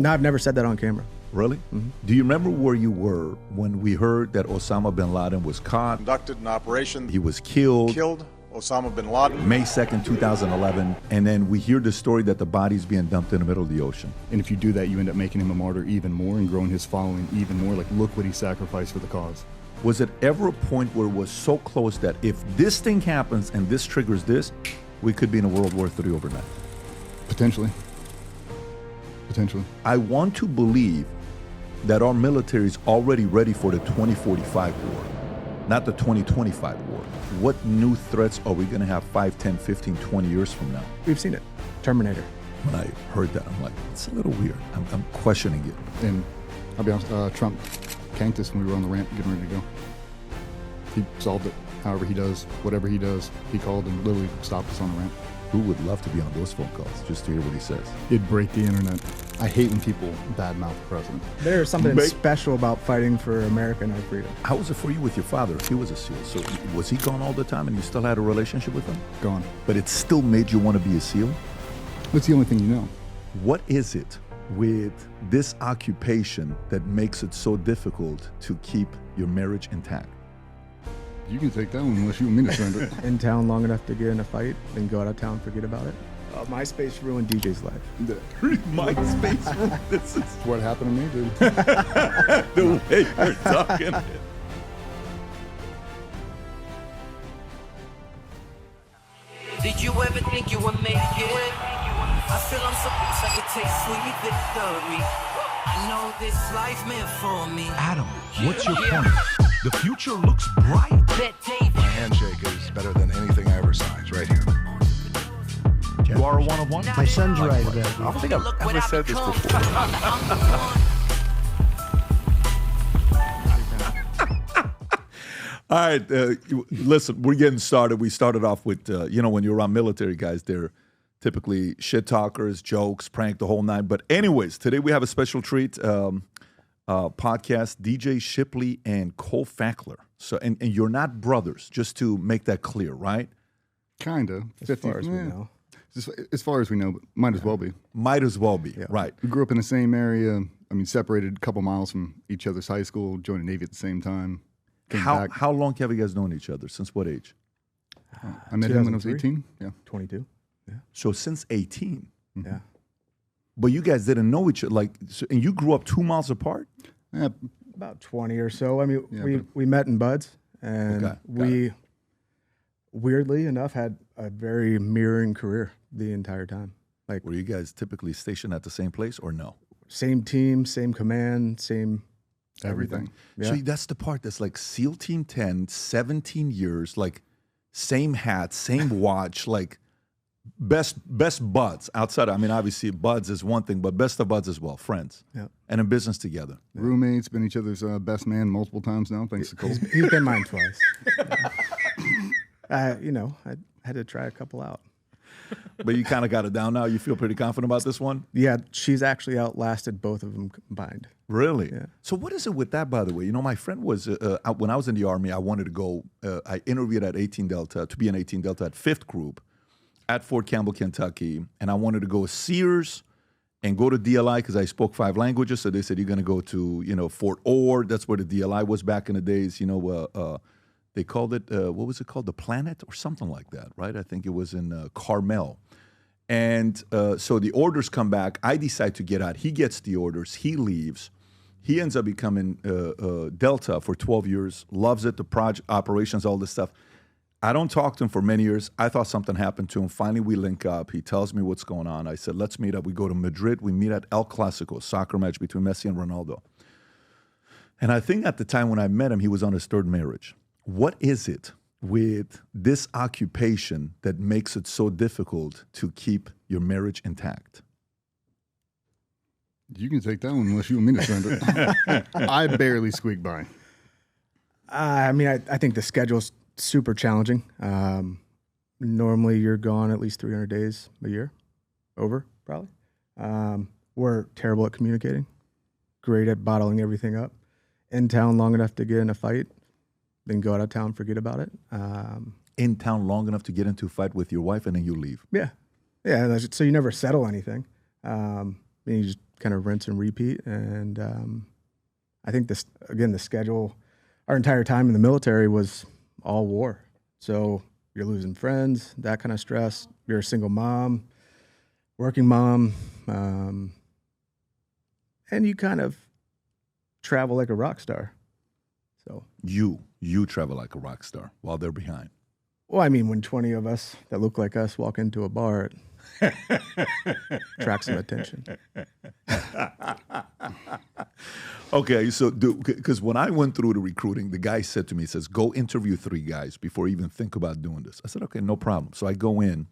No, I've never said that on camera. Really? Mm-hmm. Do you remember where you were when we heard that Osama bin Laden was caught? Conducted an operation. He was killed. Osama bin Laden. May 2nd, 2011. And then we hear the story that the body's being dumped in the middle of the ocean. And if you do that, you end up making him a martyr even more and growing his following even more. Like, look what he sacrificed for the cause. Was it ever a point where it was so close that if this thing happens and this triggers this, we could be in a World War III overnight? Potentially. Potentially. I want to believe that our military is already ready for the 2045 war, not the 2025 war. What new threats are we going to have 5, 10, 15, 20 years from now? We've seen it. Terminator. When I heard that, I'm like, it's a little weird. I'm questioning it. And I'll be honest, Trump canked us when we were on the ramp getting ready to go. He solved it. However he does, whatever he does, he called and literally stopped us on the ramp. Who would love to be on those phone calls just to hear what he says? It'd break the internet. I hate when people badmouth the president. There's something special about fighting for America and our freedom. How was it for you with your father? He was a SEAL. So was he gone all the time and you still had a relationship with him? Gone. But it still made you want to be a SEAL? That's the only thing you know. What is it with this occupation that makes it so difficult to keep your marriage intact? You can take that one unless you want me to send it. In town long enough to get in a fight, then go out of town, forget about it. MySpace ruined DJ's life. MySpace, this is What happened to me, dude? the way you're talking. Did you ever think you would make it? I feel I'm so close I could taste sweet victory. I know this life meant for me. Adam, what's your point? The future looks bright. My handshake is better than anything I ever signed. It's right here. You are a one-of-one? My son's right about it. I don't think I've ever said this before. All right, listen, we're getting started. We started off with, when you're around military guys, they're typically shit talkers, jokes, prank, the whole nine. But anyways, today we have a special treat podcast, DJ Shipley and Cole Fackler. So, and you're not brothers, just to make that clear, right? Kind of. As far as we know. As far as we know, but might as well be. Might as well be, right. We grew up in the same area. I mean, separated a couple miles from each other's high school, joined the Navy at the same time. How long have you guys known each other? Since what age? I met him when I was 18. Yeah. 22. Yeah. So since 18? Mm-hmm. Yeah. But you guys didn't know each other, and you grew up 2 miles apart? Yeah. About 20 or so. I mean, we met in buds, and we, weirdly enough, had a very mirroring career the entire time. Like, were you guys typically stationed at the same place or no? Same team, same command, same everything. Yeah. So that's the part that's like SEAL Team 10, 17 years, like same hat, same watch, like best buds outside. I mean, obviously buds is one thing, but best of buds as well, friends. Yeah. And in business together. Yeah. Roommates, been each other's best man multiple times now, thanks to Cole. He's been mine twice. I had to try a couple out. But you kind of got it down now. You feel pretty confident about this one? Yeah, she's actually outlasted both of them combined. Really? Yeah. So what is it with that, by the way? My friend was, when I was in the Army, I wanted to go, I interviewed at 18 Delta, to be an 18 Delta at 5th Group at Fort Campbell, Kentucky. And I wanted to go Sears and go to DLI because I spoke 5 languages. So they said, you're going to go to, Fort Ord. That's where the DLI was back in the days, they called it, what was it called? The Planet or something like that, right? I think it was in Carmel. And so the orders come back. I decide to get out. He gets the orders. He leaves. He ends up becoming Delta for 12 years, loves it, the project operations, all this stuff. I don't talk to him for many years. I thought something happened to him. Finally, we link up. He tells me what's going on. I said, let's meet up. We go to Madrid. We meet at El Clásico, soccer match between Messi and Ronaldo. And I think at the time when I met him, he was on his 3rd marriage. What is it with this occupation that makes it so difficult to keep your marriage intact? You can take that one unless you want me to send it. I barely squeak by. I mean, I think the schedule's super challenging. Normally, you're gone at least 300 days a year, over probably. We're terrible at communicating, great at bottling everything up. In town long enough to get in a fight, then go out of town, forget about it. In town long enough to get into a fight with your wife, and then you leave. Yeah. So you never settle anything. You just kind of rinse and repeat. And I think this, again, the schedule, our entire time in the military was all war. So you're losing friends, that kind of stress. You're a single mom, working mom, and you kind of travel like a rock star. So you travel like a rock star while they're behind. Well, I mean, when 20 of us that look like us walk into a bar, it attracts some attention. Okay, so because when I went through the recruiting, the guy said to me, he says, go interview 3 guys before you even think about doing this. I said, okay, no problem. So I go in.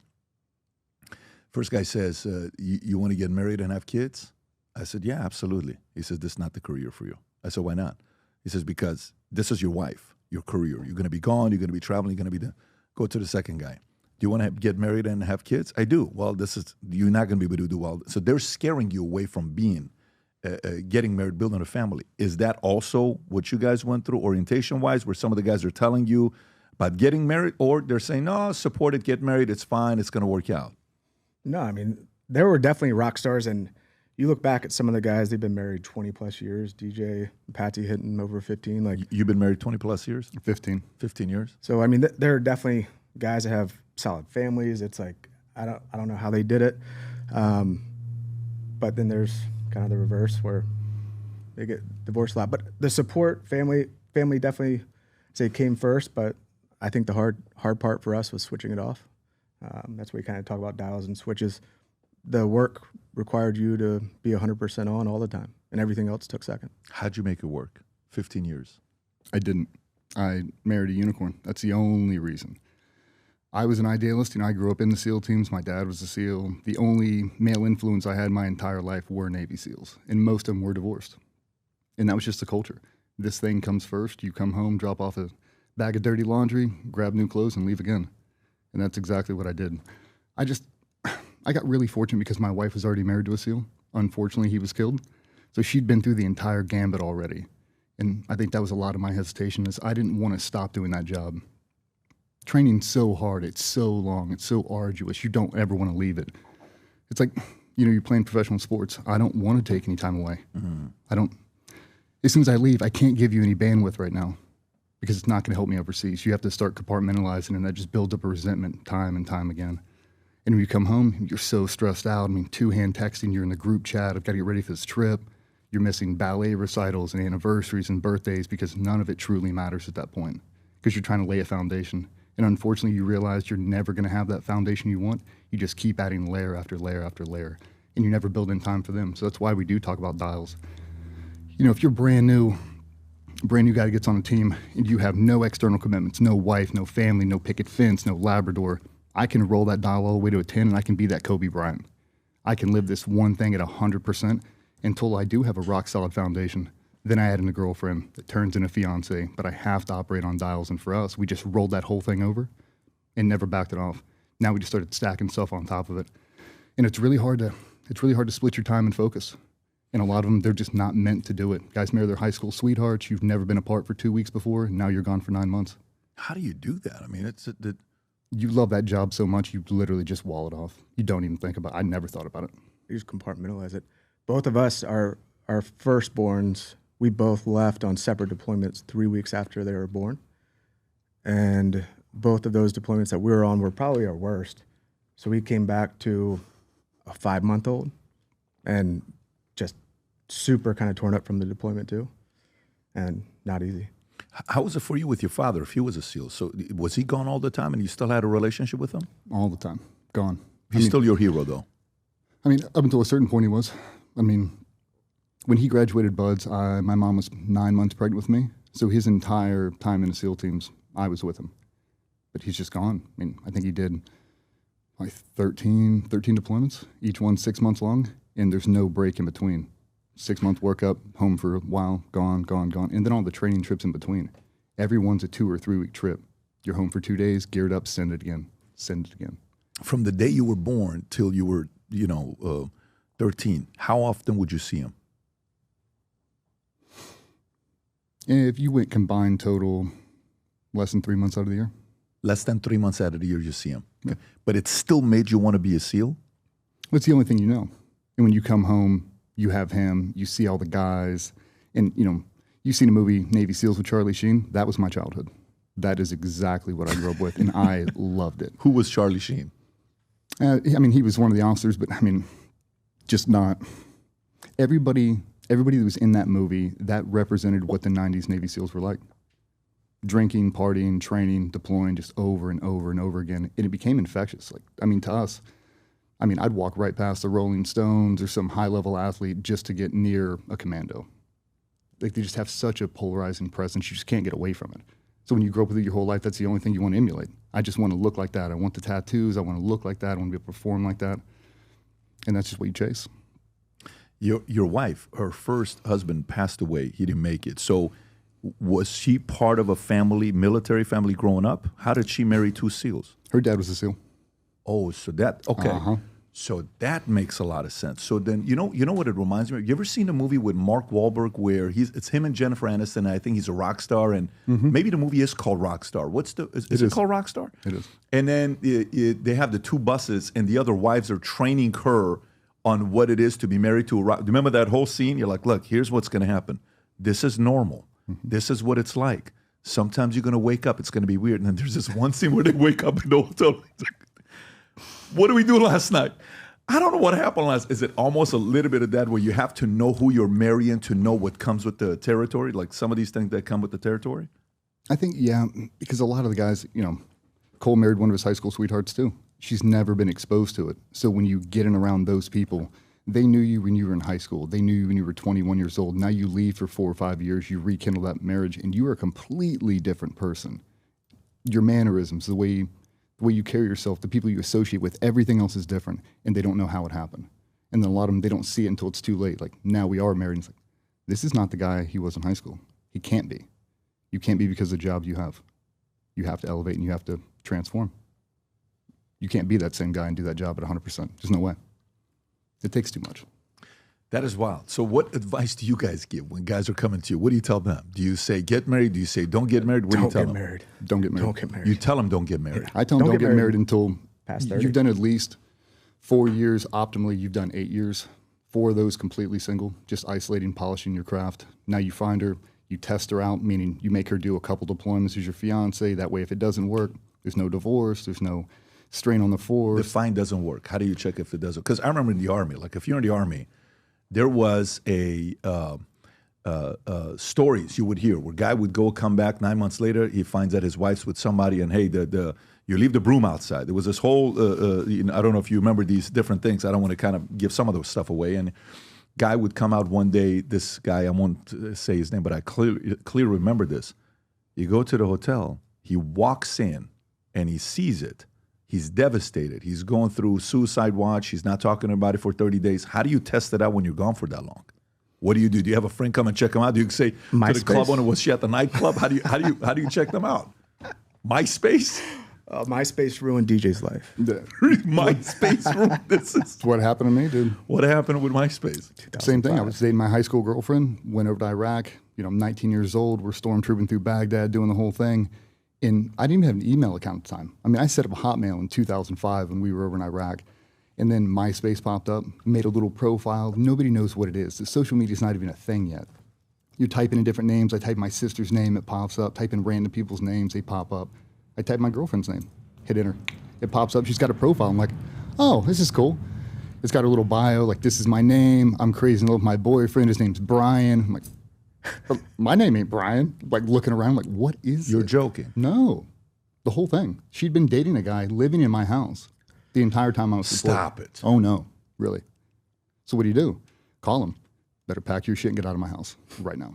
First guy says, you want to get married and have kids? I said, yeah, absolutely. He says, this is not the career for you. I said, why not? He says, because this is your wife, your career. You're going to be gone. You're going to be traveling. You're going to be Go to the second guy. Do you want to get married and have kids? I do. Well, you're not going to be able to do well. So they're scaring you away from getting married, building a family. Is that also what you guys went through orientation-wise, where some of the guys are telling you about getting married, or they're saying, no, support it, get married, it's fine, it's going to work out? No, I mean, there were definitely rock stars, and you look back at some of the guys, they've been married 20-plus years. DJ, Patsy hitting over 15. Like, you've been married 20-plus years? 15. 15 years? So, I mean, there are definitely guys that have solid families. It's like, I don't know how they did it. But then there's kind of the reverse where they get divorced a lot. But the support, family definitely say came first, but I think the hard part for us was switching it off. That's where we kind of talk about dials and switches. The work required you to be 100% on all the time, and everything else took second. How'd you make it work? 15 years. I didn't. I married a unicorn. That's the only reason. I was an idealist. I grew up in the SEAL teams. My dad was a SEAL. The only male influence I had my entire life were Navy SEALs, and most of them were divorced. And that was just the culture. This thing comes first. You come home, drop off a bag of dirty laundry, grab new clothes, and leave again. And that's exactly what I did. I got really fortunate because my wife was already married to a SEAL. Unfortunately, he was killed. So she'd been through the entire gambit already. And I think that was a lot of my hesitation, is I didn't want to stop doing that job. Training's so hard, it's so long, it's so arduous, you don't ever want to leave it. It's like, you're playing professional sports. I don't want to take any time away. Mm-hmm. As soon as I leave, I can't give you any bandwidth right now because it's not going to help me overseas. You have to start compartmentalizing, and that just builds up a resentment time and time again. And when you come home, you're so stressed out. I mean, 2-hand texting, you're in the group chat, I've got to get ready for this trip. You're missing ballet recitals and anniversaries and birthdays because none of it truly matters at that point because you're trying to lay a foundation. And unfortunately, you realize you're never going to have that foundation you want. You just keep adding layer after layer after layer, and you never build in time for them. So that's why we do talk about dials. If you're brand new guy that gets on a team, and you have no external commitments, no wife, no family, no picket fence, no Labrador, I can roll that dial all the way to a 10, and I can be that Kobe Bryant. I can live this one thing at 100% until I do have a rock-solid foundation. Then I add in a girlfriend that turns into a fiance, but I have to operate on dials. And for us, we just rolled that whole thing over and never backed it off. Now we just started stacking stuff on top of it. And it's really hard to split your time and focus. And a lot of them, they're just not meant to do it. Guys marry their high school sweethearts. You've never been apart for 2 weeks before, and now you're gone for 9 months. How do you do that? I mean, you love that job so much, you literally just wall it off. You don't even think about it. I never thought about it. You just compartmentalize it. Both of us, our firstborns, we both left on separate deployments 3 weeks after they were born. And both of those deployments that we were on were probably our worst. So we came back to a 5-month-old and just super kind of torn up from the deployment too, and not easy. How was it for you with your father if he was a SEAL? So was he gone all the time and you still had a relationship with him? All the time. Gone. He's still your hero, though. I mean, up until a certain point he was. I mean, when he graduated BUD/S, my mom was 9 months pregnant with me. So his entire time in the SEAL teams, I was with him. But he's just gone. I mean, I think he did like 13 deployments, each one 6 months long, and there's no break in between. 6-month workup, home for a while, gone, and then all the training trips in between. Everyone's a 2 or 3 week trip. You're home for 2 days, geared up, send it again. From the day you were born till you were, 13, how often would you see him? If you went combined total, less than 3 months out of the year. Less than 3 months out of the year you see him. Yeah. But it still made you want to be a SEAL? Well, it's the only thing you know. And when you come home, You have him, you see all the guys, and you've seen a movie, Navy SEALs with Charlie Sheen. That was my childhood. That is exactly what I grew up with, and I loved it. Who was Charlie Sheen? He was one of the officers, but just not everybody that was in that movie, that represented what the 90s Navy SEALs were like. Drinking, partying, training, deploying just over and over and over again. And it became infectious. To us, I'd walk right past the Rolling Stones or some high-level athlete just to get near a commando. They just have such a polarizing presence, you just can't get away from it. So when you grow up with it your whole life, that's the only thing you want to emulate. I just want to look like that. I want the tattoos. I want to look like that. I want to be able to perform like that. And that's just what you chase. Your wife, her first husband passed away. He didn't make it. So was she part of a family, military family growing up? How did she marry 2 SEALs? Her dad was a SEAL. Oh, so that, okay. Uh-huh. So that makes a lot of sense. So then, you know what it reminds me of? You ever seen a movie with Mark Wahlberg where it's him and Jennifer Aniston, and I think he's a rock star, and maybe the movie is called Rockstar. Is it called Rockstar? It is. And then they have the 2 buses, and the other wives are training her on what it is to be married to a rock. Remember that whole scene? You're like, look, here's what's going to happen. This is normal. This is what it's like. Sometimes you're going to wake up. It's going to be weird. And then there's this one scene where they wake up in the hotel. What did we do last night? I don't know what happened last. Is it almost a little bit of that where you have to know who you're marrying to know what comes with the territory? Like some of these things that come with the territory? I think, yeah, because a lot of the guys, Cole married one of his high school sweethearts too. She's never been exposed to it. So when you get in around those people, they knew you when you were in high school. They knew you when you were 21 years old. Now you leave for 4 or 5 years, you rekindle that marriage, and you are a completely different person. Your mannerisms, the way you carry yourself, the people you associate with, everything else is different, and they don't know how it happened. And then a lot of them, they don't see it until it's too late. Like, now we are married, and it's like, this is not the guy he was in high school. He can't be. You can't be because of the job you have. You have to elevate and you have to transform. You can't be that same guy and do that job at 100%. There's no way. It takes too much. That is wild. So what advice do you guys give when guys are coming to you? What do you tell them? Do you say get married? Do you say don't get married? What do you tell them? Don't get married. Don't get married. You tell them don't get married. Yeah. I tell them don't get married until past 30. you've done at least 4 years. Optimally, you've done 8 years. 4 of those completely single, just isolating, polishing your craft. Now you find her, you test her out, meaning you make her do a couple deployments as your fiance. That way, if it doesn't work, there's no divorce, there's no strain on the force. Define doesn't work. How do you check if it doesn't? Because I remember in the Army, like if you're in the Army, there was stories you would hear where a guy would come back 9 months later, he finds that his wife's with somebody, and hey, you leave the broom outside. There was this whole, I don't know if you remember these different things. I don't want to kind of give some of those stuff away. And guy would come out one day, this guy, I won't say his name, but I clearly remember this. You go to the hotel, he walks in, and he sees it. He's devastated. He's going through suicide watch. He's not talking about it for 30 days. How do you test it out when you're gone for that long? What do? Do you have a friend come and check him out? Do you say to the club owner, was she at the nightclub? How do you check them out? MySpace? MySpace ruined DJ's life. MySpace ruined this. That's what happened to me, dude. What happened with MySpace? Same thing. I was dating my high school girlfriend, went over to Iraq. I'm 19 years old. We're stormtrooping through Baghdad, doing the whole thing. And I didn't even have an email account at the time. I set up a Hotmail in 2005 when we were over in Iraq. And then MySpace popped up, made a little profile. Nobody knows what it is. The social media is not even a thing yet. You type in different names. I type my sister's name, it pops up. Type in random people's names, they pop up. I type my girlfriend's name, hit enter. It pops up. She's got a profile. I'm like, oh, this is cool. It's got a little bio, like, this is my name. I'm crazy in love with my boyfriend. His name's Brian. I'm like, my name ain't Brian. Like, looking around, like, what is You're it? joking. No, the whole thing. She'd been dating a guy living in my house the entire time I was supported. Stop it. Oh, no, really. So what do? Call him. Better pack your shit and get out of my house right now.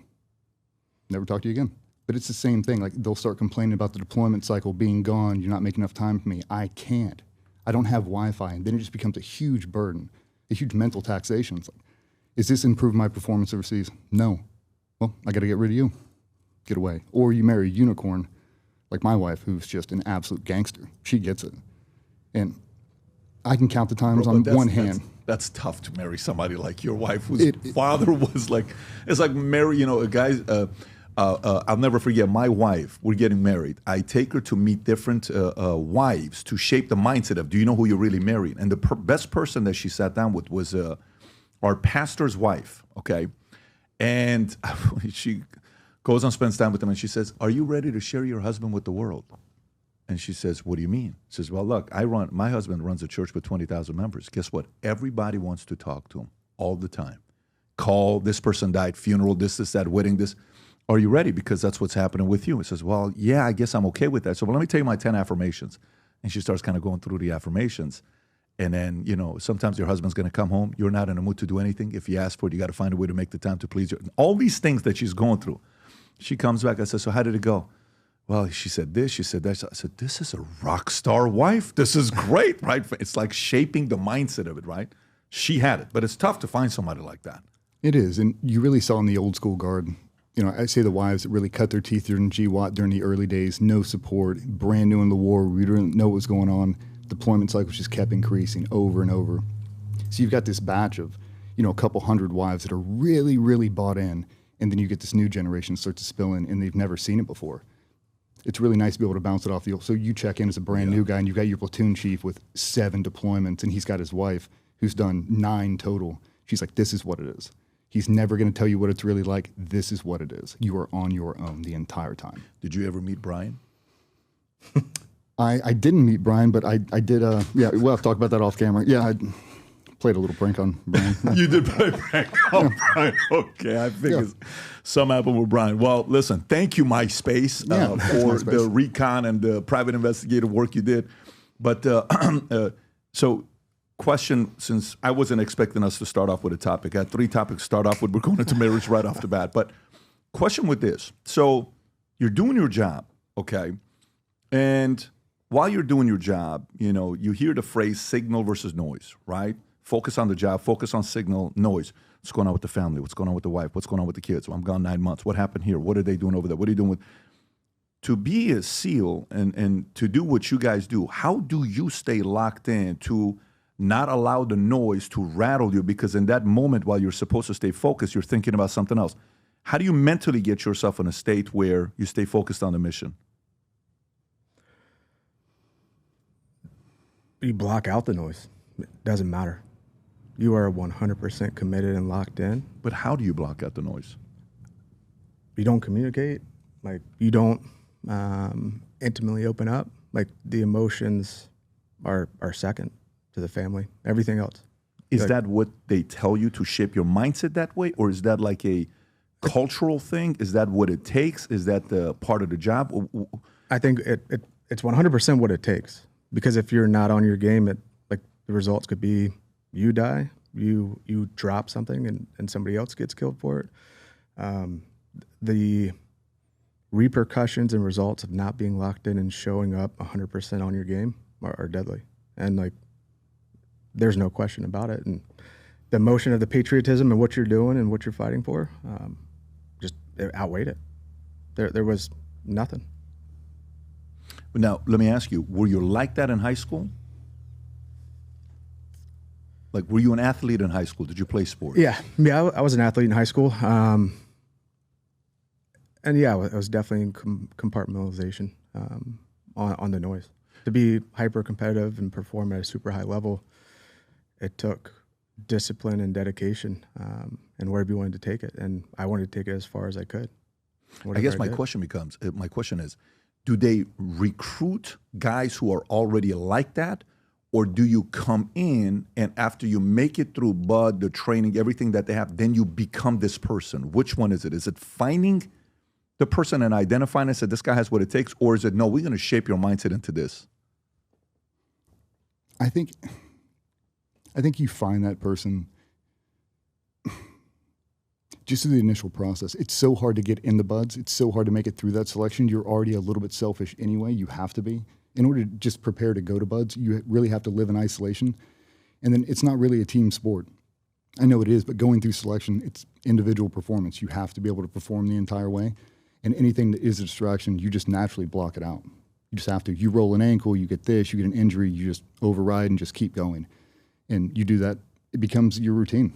Never talk to you again. But it's the same thing. Like, they'll start complaining about the deployment cycle being gone. You're not making enough time for me. I can't. I don't have Wi-Fi. And then it just becomes a huge burden, a huge mental taxation. It's like, is this improving my performance overseas? No. Well, I got to get rid of you. Get away. Or you marry a unicorn like my wife, who's just an absolute gangster. She gets it. And I can count the times on one hand. That's tough to marry somebody like your wife, whose father was like, it's like marry, a guy, I'll never forget my wife, we're getting married. I take her to meet different wives to shape the mindset of, do you know who you're really marrying? And the best person that she sat down with was our pastor's wife, okay? And she goes on, spends time with him, and she says, "Are you ready to share your husband with the world?" And she says, "What do you mean?" She says, "Well, look, my husband runs a church with 20,000 members. Guess what? Everybody wants to talk to him all the time. Call, this person died, funeral, this, that, wedding, this. Are you ready? Because that's what's happening with you." He says, "Well, yeah, I guess I'm okay with that." So, well, let me tell you my 10 affirmations. And she starts kind of going through the affirmations. And then, sometimes your husband's going to come home. You're not in a mood to do anything. If you ask for it, you got to find a way to make the time to please you. All these things that she's going through. She comes back. I said, "So how did it go?" "Well, she said this, she said that." I said, "This is a rock star wife. This is great," right? It's like shaping the mindset of it, right? She had it. But it's tough to find somebody like that. It is. And you really saw in the old school guard, I say the wives that really cut their teeth during GWAT during the early days, no support, brand new in the war, we didn't know what was going on. Deployment cycles just kept increasing over and over. So you've got this batch of, a couple hundred wives that are really, really bought in, and then you get this new generation start to spill in, and they've never seen it before. It's really nice to be able to bounce it off the old. So you check in as a brand new guy, and you've got your platoon chief with 7 deployments, and he's got his wife who's done 9 total. She's like, "This is what it is." He's never going to tell you what it's really like. This is what it is. You are on your own the entire time. Did you ever meet Brian? I didn't meet Brian, but I did. We'll have to talk about that off camera. Yeah, I played a little prank on Brian. You did play a prank on Brian. Okay, I think some happened with Brian. Well, listen, thank you, MySpace, for the recon and the private investigative work you did. But so question, since I wasn't expecting us to start off with a topic. I had 3 topics to start off with. We're going into marriage right off the bat. But question with this. So you're doing your job, okay? And while you're doing your job, you hear the phrase signal versus noise, right? Focus on the job, focus on signal, noise. What's going on with the family? What's going on with the wife? What's going on with the kids? Well, I'm gone 9 months. What happened here? What are they doing over there? What are you doing with... To be a SEAL and to do what you guys do, how do you stay locked in to not allow the noise to rattle you? Because in that moment, while you're supposed to stay focused, you're thinking about something else. How do you mentally get yourself in a state where you stay focused on the mission? You block out the noise. It doesn't matter. You are 100% committed and locked in. But how do you block out the noise? You don't communicate. You don't intimately open up. The emotions are second to the family. Everything else. Is that what they tell you to shape your mindset that way? Or is that like a cultural thing? Is that what it takes? Is that the part of the job? I think it's 100% what it takes. Because if you're not on your game, the results could be you die, you drop something, and somebody else gets killed for it. The repercussions and results of not being locked in and showing up 100% on your game are deadly. And there's no question about it. And the emotion of the patriotism and what you're doing and what you're fighting for, it outweighed it. There was nothing. Now, let me ask you, were you like that in high school? Were you an athlete in high school? Did you play sports? Yeah, I was an athlete in high school. And yeah, it was definitely in compartmentalization on the noise. To be hyper competitive and perform at a super high level, it took discipline and dedication and wherever you wanted to take it. And I wanted to take it as far as I could. I guess my question is, do they recruit guys who are already like that? Or do you come in and after you make it through BUD, the training, everything that they have, then you become this person? Which one is it? Is it finding the person and identifying and say, this guy has what it takes? Or is it, no, we're going to shape your mindset into this? I think you find that person just through the initial process. It's so hard to get in the BUDs. It's so hard to make it through that selection. You're already a little bit selfish anyway. You have to be. In order to just prepare to go to BUDs, you really have to live in isolation. And then it's not really a team sport. I know it is, but going through selection, it's individual performance. You have to be able to perform the entire way. And anything that is a distraction, you just naturally block it out. You just have to. You roll an ankle, you get this, you get an injury, you just override and just keep going. And you do that, it becomes your routine.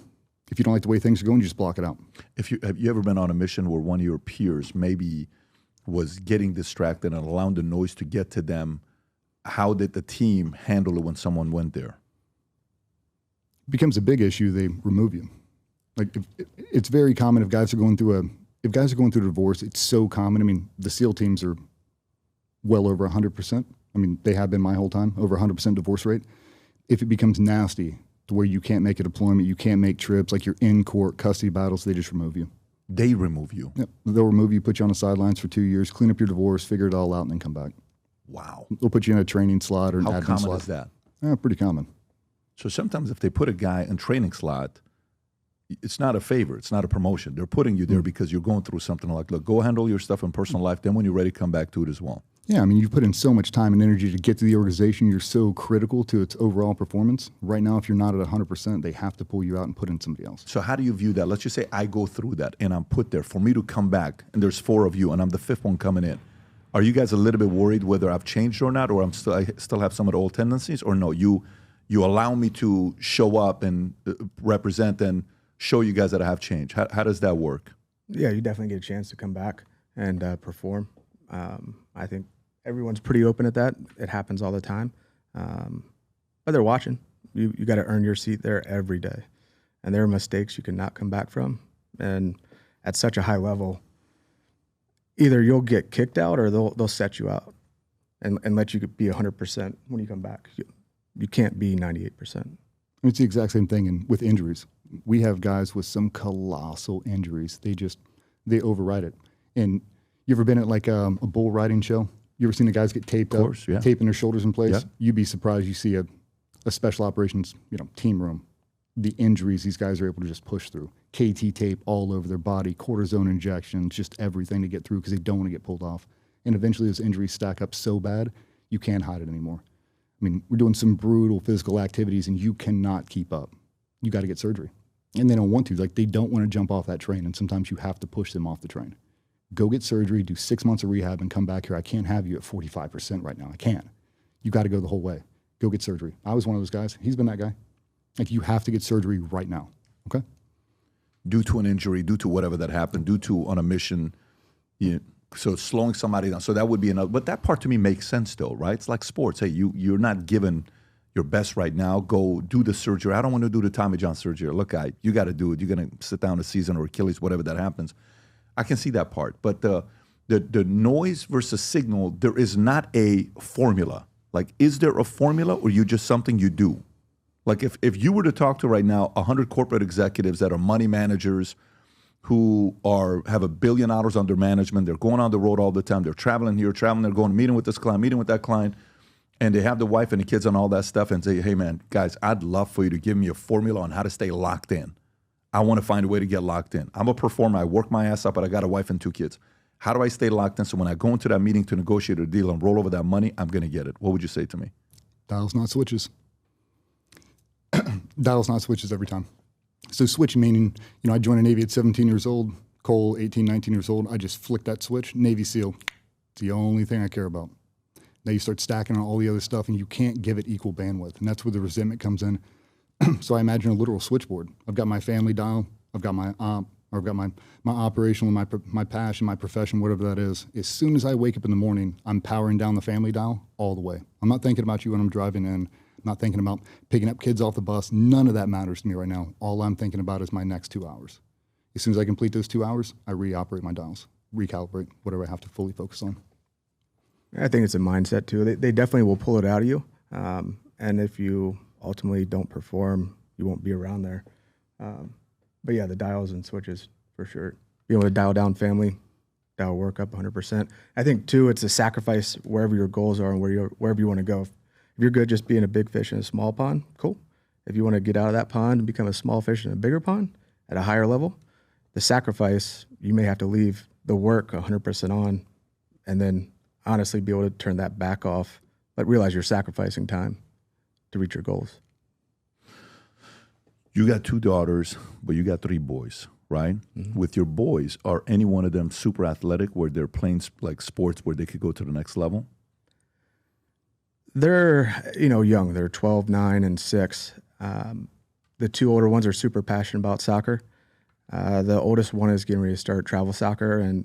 If you don't like the way things are going, you just block it out. Have you ever been on a mission where one of your peers maybe was getting distracted and allowing the noise to get to them? How did the team handle it when someone went there? It becomes a big issue, they remove you. Like it's very common if guys are going through a divorce. It's so common. I mean, the SEAL teams are well over 100%. I mean, they have been my whole time, over 100% divorce rate. If it becomes nasty to where you can't make a deployment, you can't make trips, like you're in court, custody battles, they just remove you. They remove you. Yep. They'll remove you, put you on the sidelines for 2 years, clean up your divorce, figure it all out, and then come back. Wow. They'll put you in a training slot or an How admin common slot. is that? Yeah, pretty common. So sometimes if they put a guy in training slot, it's not a favor. It's not a promotion. They're putting you there because you're going through something like, look, go handle your stuff in personal life. Then when you're ready, come back to it as well. Yeah, I mean, you put in so much time and energy to get to the organization. You're so critical to its overall performance. Right now, if you're not at 100%, they have to pull you out and put in somebody else. So how do you view that? Let's just say I go through that and I'm put there. For me to come back, and there's 4 of you, and I'm the 5th one coming in. Are you guys a little bit worried whether I've changed or not, or I still have some of the old tendencies, or no? You allow me to show up and represent and show you guys that I have changed. How does that work? Yeah, you definitely get a chance to come back and perform. I think everyone's pretty open at that. It happens all the time. But they're watching. You got to earn your seat there every day. And there are mistakes you cannot come back from. And at such a high level, either you'll get kicked out or they'll set you out and let you be 100% when you come back. You can't be 98%. It's the exact same thing with injuries. We have guys with some colossal injuries. They override it. And you ever been at like a bull riding show? You ever seen the guys get taped Of course, up, yeah. taping their shoulders in place? Yeah. You'd be surprised you see a special operations team room. The injuries these guys are able to just push through. KT tape all over their body, cortisone injections, just everything to get through because they don't want to get pulled off. And eventually those injuries stack up so bad, you can't hide it anymore. I mean, we're doing some brutal physical activities and you cannot keep up. You got to get surgery. And they don't want to. Like, they don't want to jump off that train, and sometimes you have to push them off the train. Go get surgery, do 6 months of rehab, and come back here. I can't have you at 45% right now. I can't. You got to go the whole way. Go get surgery. I was one of those guys. He's been that guy. Like, you have to get surgery right now, okay? Due to an injury, due to whatever that happened, due to on a mission, so slowing somebody down. So that would be another. But that part to me makes sense, though, right? It's like sports. Hey, you're not given your best right now. Go do the surgery. I don't want to do the Tommy John surgery. Look, you got to do it. You're going to sit down a season or Achilles, whatever that happens. I can see that part. But the noise versus signal, there is not a formula. Like, is there a formula or you just something you do? Like, if you were to talk to right now 100 corporate executives that are money managers who have $1 billion under management, they're going on the road all the time, they're traveling here, traveling there, going meeting with this client, meeting with that client, and they have the wife and the kids and all that stuff and say, hey, man, guys, I'd love for you to give me a formula on how to stay locked in. I want to find a way to get locked in. I'm a performer. I work my ass up, but I got a wife and 2 kids. How do I stay locked in so when I go into that meeting to negotiate a deal and roll over that money, I'm going to get it? What would you say to me? Dials, not switches. Dials, not switches every time. So switch meaning, I joined the Navy at 17 years old, Cole, 18, 19 years old. I just flicked that switch. Navy SEAL, it's the only thing I care about. Now you start stacking on all the other stuff and you can't give it equal bandwidth. And that's where the resentment comes in. So I imagine a literal switchboard. I've got my family dial. I've got my or I've got my operational, my passion, my profession, whatever that is. As soon as I wake up in the morning, I'm powering down the family dial all the way. I'm not thinking about you when I'm driving in. I'm not thinking about picking up kids off the bus. None of that matters to me right now. All I'm thinking about is my next 2 hours. As soon as I complete those 2 hours, I reoperate my dials, recalibrate whatever I have to fully focus on. I think it's a mindset too. They definitely will pull it out of you. And if you ultimately don't perform, you won't be around there. But yeah, the dials and switches for sure. Being able to dial down family, dial work up 100%. I think too, it's a sacrifice wherever your goals are and wherever you want to go. If you're good just being a big fish in a small pond, cool. If you want to get out of that pond and become a small fish in a bigger pond at a higher level, the sacrifice, you may have to leave the work 100% on and then honestly be able to turn that back off, but realize you're sacrificing time to reach your goals. You got 2 daughters, but you got 3 boys, right? Mm-hmm. With your boys, are any one of them super athletic where they're playing like sports where they could go to the next level? They're, young. They're 12, 9, and 6. The 2 older ones are super passionate about soccer. The oldest one is getting ready to start travel soccer, and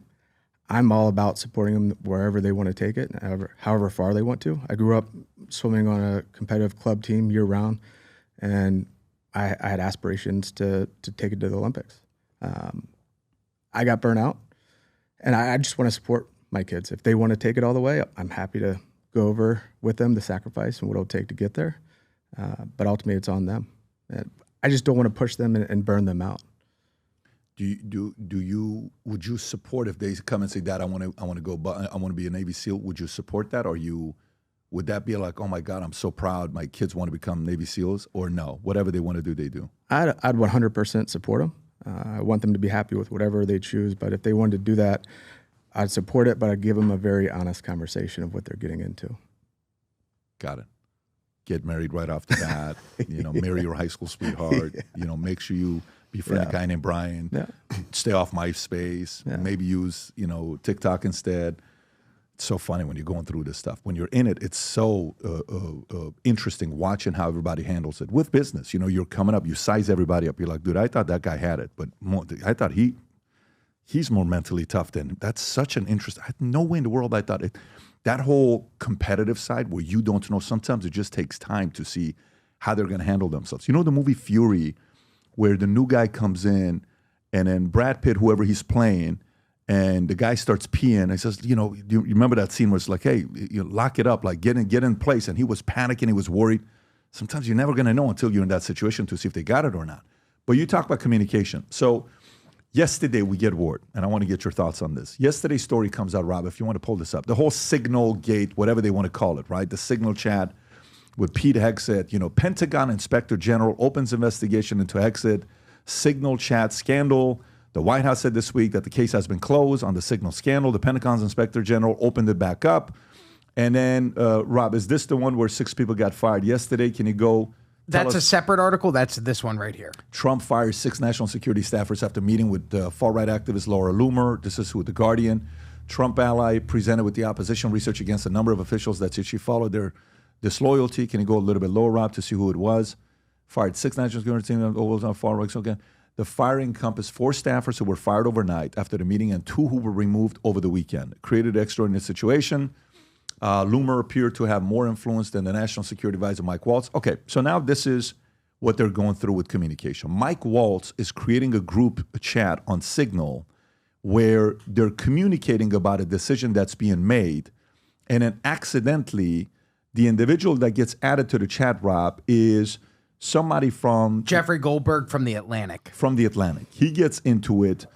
I'm all about supporting them wherever they want to take it, however far they want to. I grew up swimming on a competitive club team year-round, and I had aspirations to take it to the Olympics. I got burnt out, and I just want to support my kids. If they want to take it all the way, I'm happy to go over with them the sacrifice and what it'll take to get there. But ultimately, it's on them. And I just don't want to push them and burn them out. Would you support if they come and say, Dad, I want to go, I want to be a Navy SEAL? Would you support that, or would that be like, oh my God, I'm so proud, my kids want to become Navy SEALs, or no? Whatever they want to do, they do. I'd 100% support them. I want them to be happy with whatever they choose. But if they wanted to do that, I'd support it. But I'd give them a very honest conversation of what they're getting into. Got it. Get married right off the bat. Marry your high school sweetheart. Make sure you befriend a guy named Brian. Yeah. Stay off MySpace. Yeah. Maybe use TikTok instead. It's so funny when you're going through this stuff. When you're in it, it's so interesting watching how everybody handles it. With business, you're coming up, you size everybody up. You're like, dude, I thought that guy had it, but I thought he's more mentally tough than. That's such an interest. I had no way in the world I thought it. That whole competitive side where you don't know, sometimes it just takes time to see how they're going to handle themselves. The movie Fury, where the new guy comes in and then Brad Pitt, whoever he's playing, and the guy starts peeing. He says, do you remember that scene where it's like, hey, lock it up, like get in place. And he was panicking, he was worried. Sometimes you're never going to know until you're in that situation to see if they got it or not. But you talk about communication. So yesterday we get word, and I want to get your thoughts on this. Yesterday's story comes out, Rob, if you want to pull this up. The whole signal gate, whatever they want to call it, right? The signal chat with Pete Hegseth, Pentagon Inspector General opens investigation into Hegseth signal chat scandal. The White House said this week that the case has been closed on the signal scandal. The Pentagon's Inspector General opened it back up. And then, Rob, is this the one where 6 people got fired yesterday? Can you go? That's a separate article. That's this one right here. Trump fires 6 national security staffers after meeting with far-right activist Laura Loomer. This is with The Guardian. Trump ally presented with the opposition research against a number of officials that said she followed their disloyalty. Can you go a little bit lower, Rob, to see who it was? Fired 6 national security teams on far-right. Okay. The firing encompassed 4 staffers who were fired overnight after the meeting and 2 who were removed over the weekend. It created an extraordinary situation. Loomer appeared to have more influence than the National Security Advisor, Mike Waltz. Okay, so now this is what they're going through with communication. Mike Waltz is creating a group chat on Signal where they're communicating about a decision that's being made, and then accidentally, the individual that gets added to the chat, Rob, is somebody from Jeffrey Goldberg from The Atlantic. From The Atlantic. He gets into it.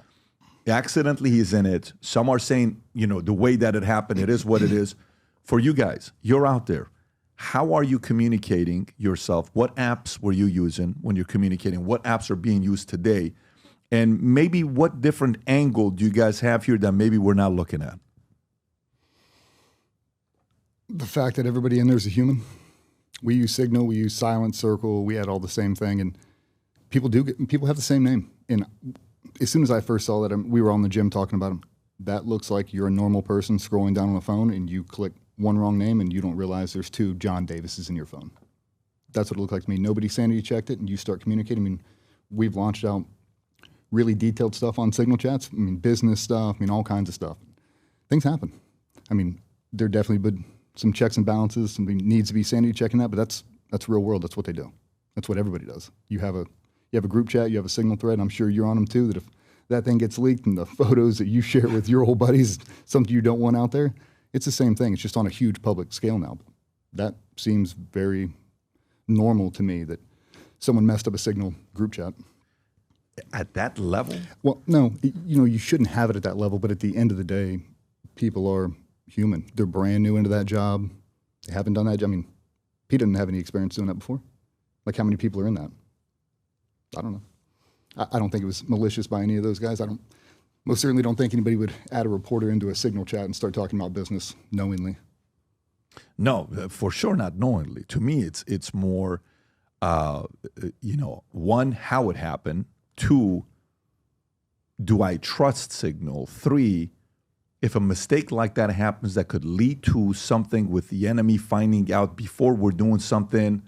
Accidentally, he's in it. Some are saying, the way that it happened, it is what it is. For you guys, you're out there. How are you communicating yourself? What apps were you using when you're communicating? What apps are being used today? And maybe what different angle do you guys have here that maybe we're not looking at? The fact that everybody in there is a human. We use Signal, we use Silent Circle, we had all the same thing, and people have the same name. And as soon as I first saw that, we were on the gym talking about them. That looks like you're a normal person scrolling down on a phone, and you click one wrong name, and you don't realize there's 2 John Davises in your phone. That's what it looked like to me. Nobody sanity checked it, and you start communicating. I mean, we've launched out really detailed stuff on Signal chats. I mean, business stuff. I mean, all kinds of stuff. Things happen. I mean, there definitely been some checks and balances. Somebody needs to be sanity checking that, but that's real world. That's what they do. That's what everybody does. You have a group chat. You have a Signal thread. I'm sure you're on them too. That if that thing gets leaked and the photos that you share with your old buddies, something you don't want out there, it's the same thing. It's just on a huge public scale now. That seems very normal to me that someone messed up a Signal group chat. At that level? Well, no, you shouldn't have it at that level, but at the end of the day, people are human. They're brand new into that job. They haven't done that job. I mean, Pete didn't have any experience doing that before. Like, how many people are in that? I don't know. I don't think it was malicious by any of those guys. Most certainly don't think anybody would add a reporter into a Signal chat and start talking about business knowingly. No, for sure not knowingly. To me, it's more, one, how it happened. 2, do I trust Signal? 3, if a mistake like that happens that could lead to something with the enemy finding out before we're doing something,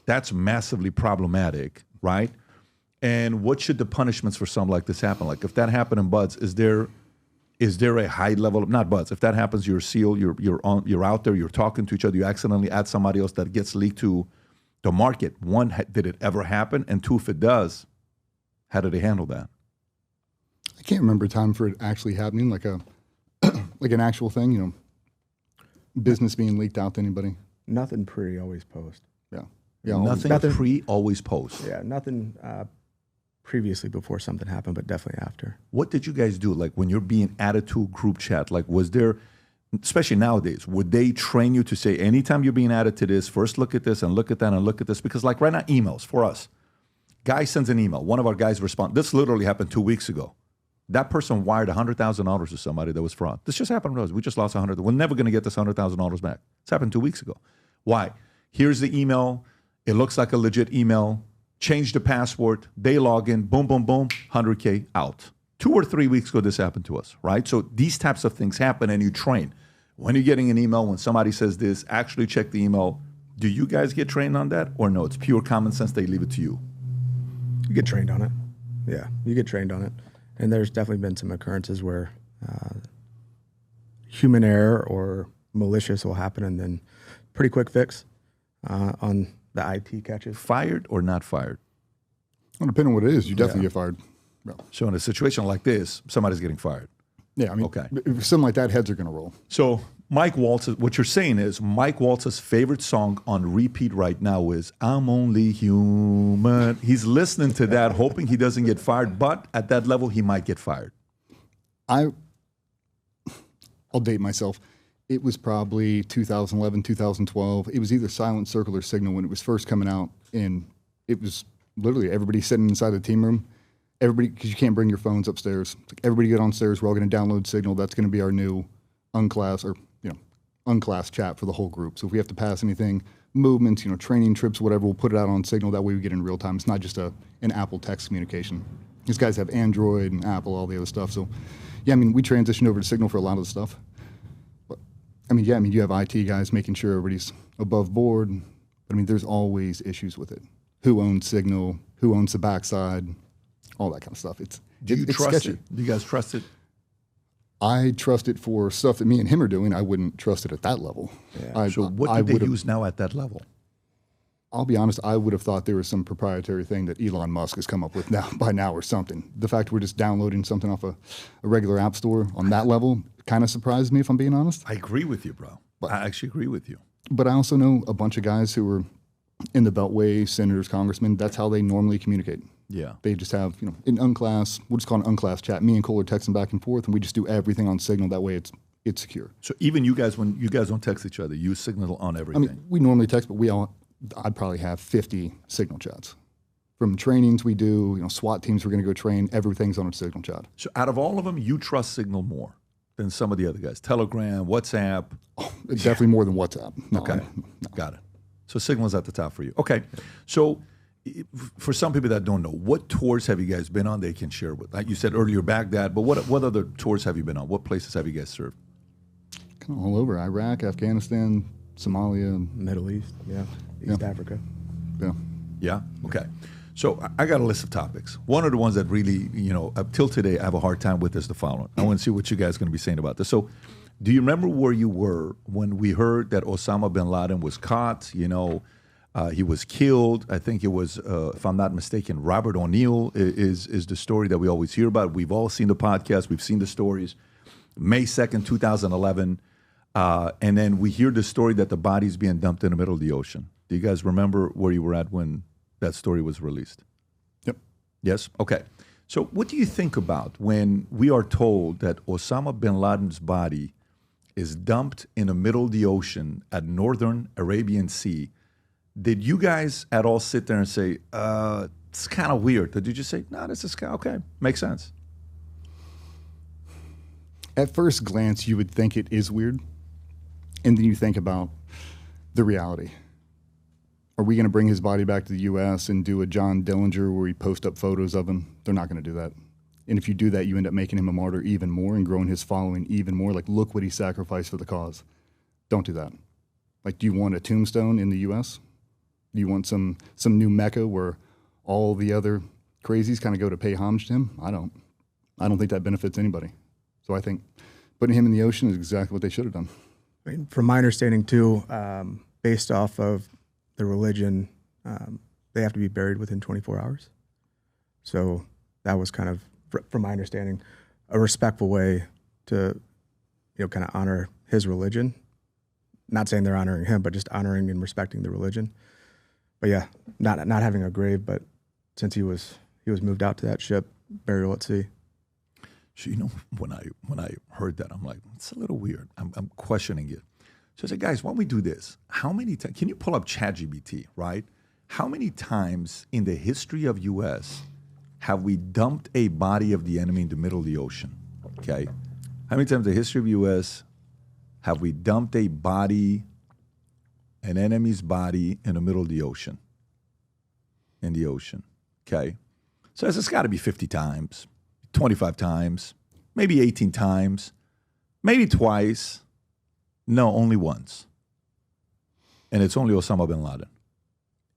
that's massively problematic, right? And what should the punishments for something like this happen? Like if that happened in Buds, is there a high level of, not Buds, if that happens, you're a SEAL, you're out there, you're talking to each other, you accidentally add somebody else that gets leaked to the market? One, did it ever happen? And two, if it does, how do they handle that? I can't remember a time for it actually happening, like a like an actual thing, you know, business being leaked out to anybody. Nothing pre, always post. Yeah. Nothing pre, always post. Yeah, nothing previously before something happened, but definitely after. What did you guys do? Like when you're being added to a group chat, like was there, especially nowadays, would they train you to say, anytime you're being added to this, first look at this and look at that and look at this? Because like right now, emails for us. Guy sends an email. One of our guys responds. This literally happened 2 weeks ago. That person wired $100,000 to somebody that was fraud. This just happened to us. We just lost $100,000. We're never going to get this $100,000 back. It's happened 2 weeks ago. Why? Here's the email. It looks like a legit email. Change the password. They log in. Boom, boom, boom. 100K out. 2 or 3 weeks ago, this happened to us, right? So these types of things happen, and you train. When you're getting an email, when somebody says this, actually check the email. Do you guys get trained on that, or no? It's pure common sense. They leave it to you. You get trained on it. Yeah, you get trained on it. And there's definitely been some occurrences where human error or malicious will happen, and then pretty quick fix on the IT catches. Fired or not fired? Well, depending on what it is, you definitely get fired. Yeah. So in a situation like this, somebody's getting fired. Yeah, I mean, okay. If something like that, heads are going to roll. So Mike Waltz's, what you're saying is Mike Waltz's favorite song on repeat right now is I'm Only Human. He's listening to that, hoping he doesn't get fired, but at that level, he might get fired. I'll date myself. It was probably 2011, 2012. It was either Silent Circle or Signal when it was first coming out, and it was literally everybody sitting inside the team room. Everybody, because you can't bring your phones upstairs. It's like everybody get downstairs. We're all going to download Signal. That's going to be our new unclass chat for the whole group. So if we have to pass anything, movements, training trips, whatever, we'll put it out on Signal. That way we get in real time. It's not just an Apple text communication. These guys have Android and Apple, all the other stuff. So, yeah, I mean, we transitioned over to Signal for a lot of the stuff. But, you have IT guys making sure everybody's above board. But, there's always issues with it. Who owns Signal? Who owns the backside? All that kind of stuff. Do you trust sketchy. it? Do you guys trust it? I trust it for stuff that me and him are doing. I wouldn't trust it at that level. Yeah. So what do they use now at that level? I'll be honest, I would have thought there was some proprietary thing that Elon Musk has come up with by now or something. The fact we're just downloading something off a regular app store on that level kind of surprised me, if I'm being honest. I agree with you, bro. I actually agree with you. But I also know a bunch of guys who are in the Beltway, senators, congressmen. That's how they normally communicate. Yeah. They just have, in unclass, we'll just call it an unclass chat. Me and Cole are texting back and forth, and we just do everything on Signal. That way it's secure. So even you guys, when you guys don't text each other, you Signal on everything. We normally text, but I'd probably have 50 Signal chats. From trainings we do, SWAT teams we're going to go train, everything's on a Signal chat. So out of all of them, you trust Signal more than some of the other guys? Telegram, WhatsApp? Oh, definitely more than WhatsApp. No, okay, got it. So Signal's at the top for you. Okay, so for some people that don't know, what tours have you guys been on they can share with? Like you said earlier, Baghdad, but what other tours have you been on? What places have you guys served? Kind of all over. Iraq, Afghanistan, Somalia. Middle East, yeah. East Africa. Yeah. Yeah? Okay. So I got a list of topics. One of the ones that really, up till today, I have a hard time with is the following. I want to see what you guys are going to be saying about this. So do you remember where you were when we heard that Osama bin Laden was caught? He was killed. I think it was, if I'm not mistaken, Robert O'Neill is the story that we always hear about. We've all seen the podcast. We've seen the stories. May 2nd, 2011. And then we hear the story that the body's being dumped in the middle of the ocean. Do you guys remember where you were at when that story was released? Yep. Yes? Okay. So what do you think about when we are told that Osama bin Laden's body is dumped in the middle of the ocean at northern Arabian Sea? Did you guys at all sit there and say, it's kind of weird? Did you just say, no, this is okay, makes sense? At first glance, you would think it is weird. And then you think about the reality. Are we going to bring his body back to the U.S. and do a John Dillinger where we post up photos of him? They're not going to do that. And if you do that, you end up making him a martyr even more and growing his following even more. Like, look what he sacrificed for the cause. Don't do that. Like, do you want a tombstone in the U.S.? Do you want some new Mecca where all the other crazies kind of go to pay homage to him? I don't think that benefits anybody. So I think putting him in the ocean is exactly what they should have done. From my understanding, too, based off of the religion they have to be buried within 24 hours. So that was kind of, from my understanding, a respectful way to, kind of honor his religion. Not saying they're honoring him, but just honoring and respecting the religion. But yeah, not having a grave, but since he was moved out to that ship, burial at sea. So, when I heard that, I'm like, it's a little weird. I'm questioning it. So I said, guys, why don't we do this? How many times, can you pull up ChatGPT, right? How many times in the history of U.S. have we dumped a body of the enemy in the middle of the ocean? Okay. How many times in the history of U.S. have we dumped a body, an enemy's body, in the middle of the ocean? In the ocean. Okay. So it's got to be 50 times, 25 times, maybe 18 times, maybe twice. No, only once. And it's only Osama bin Laden.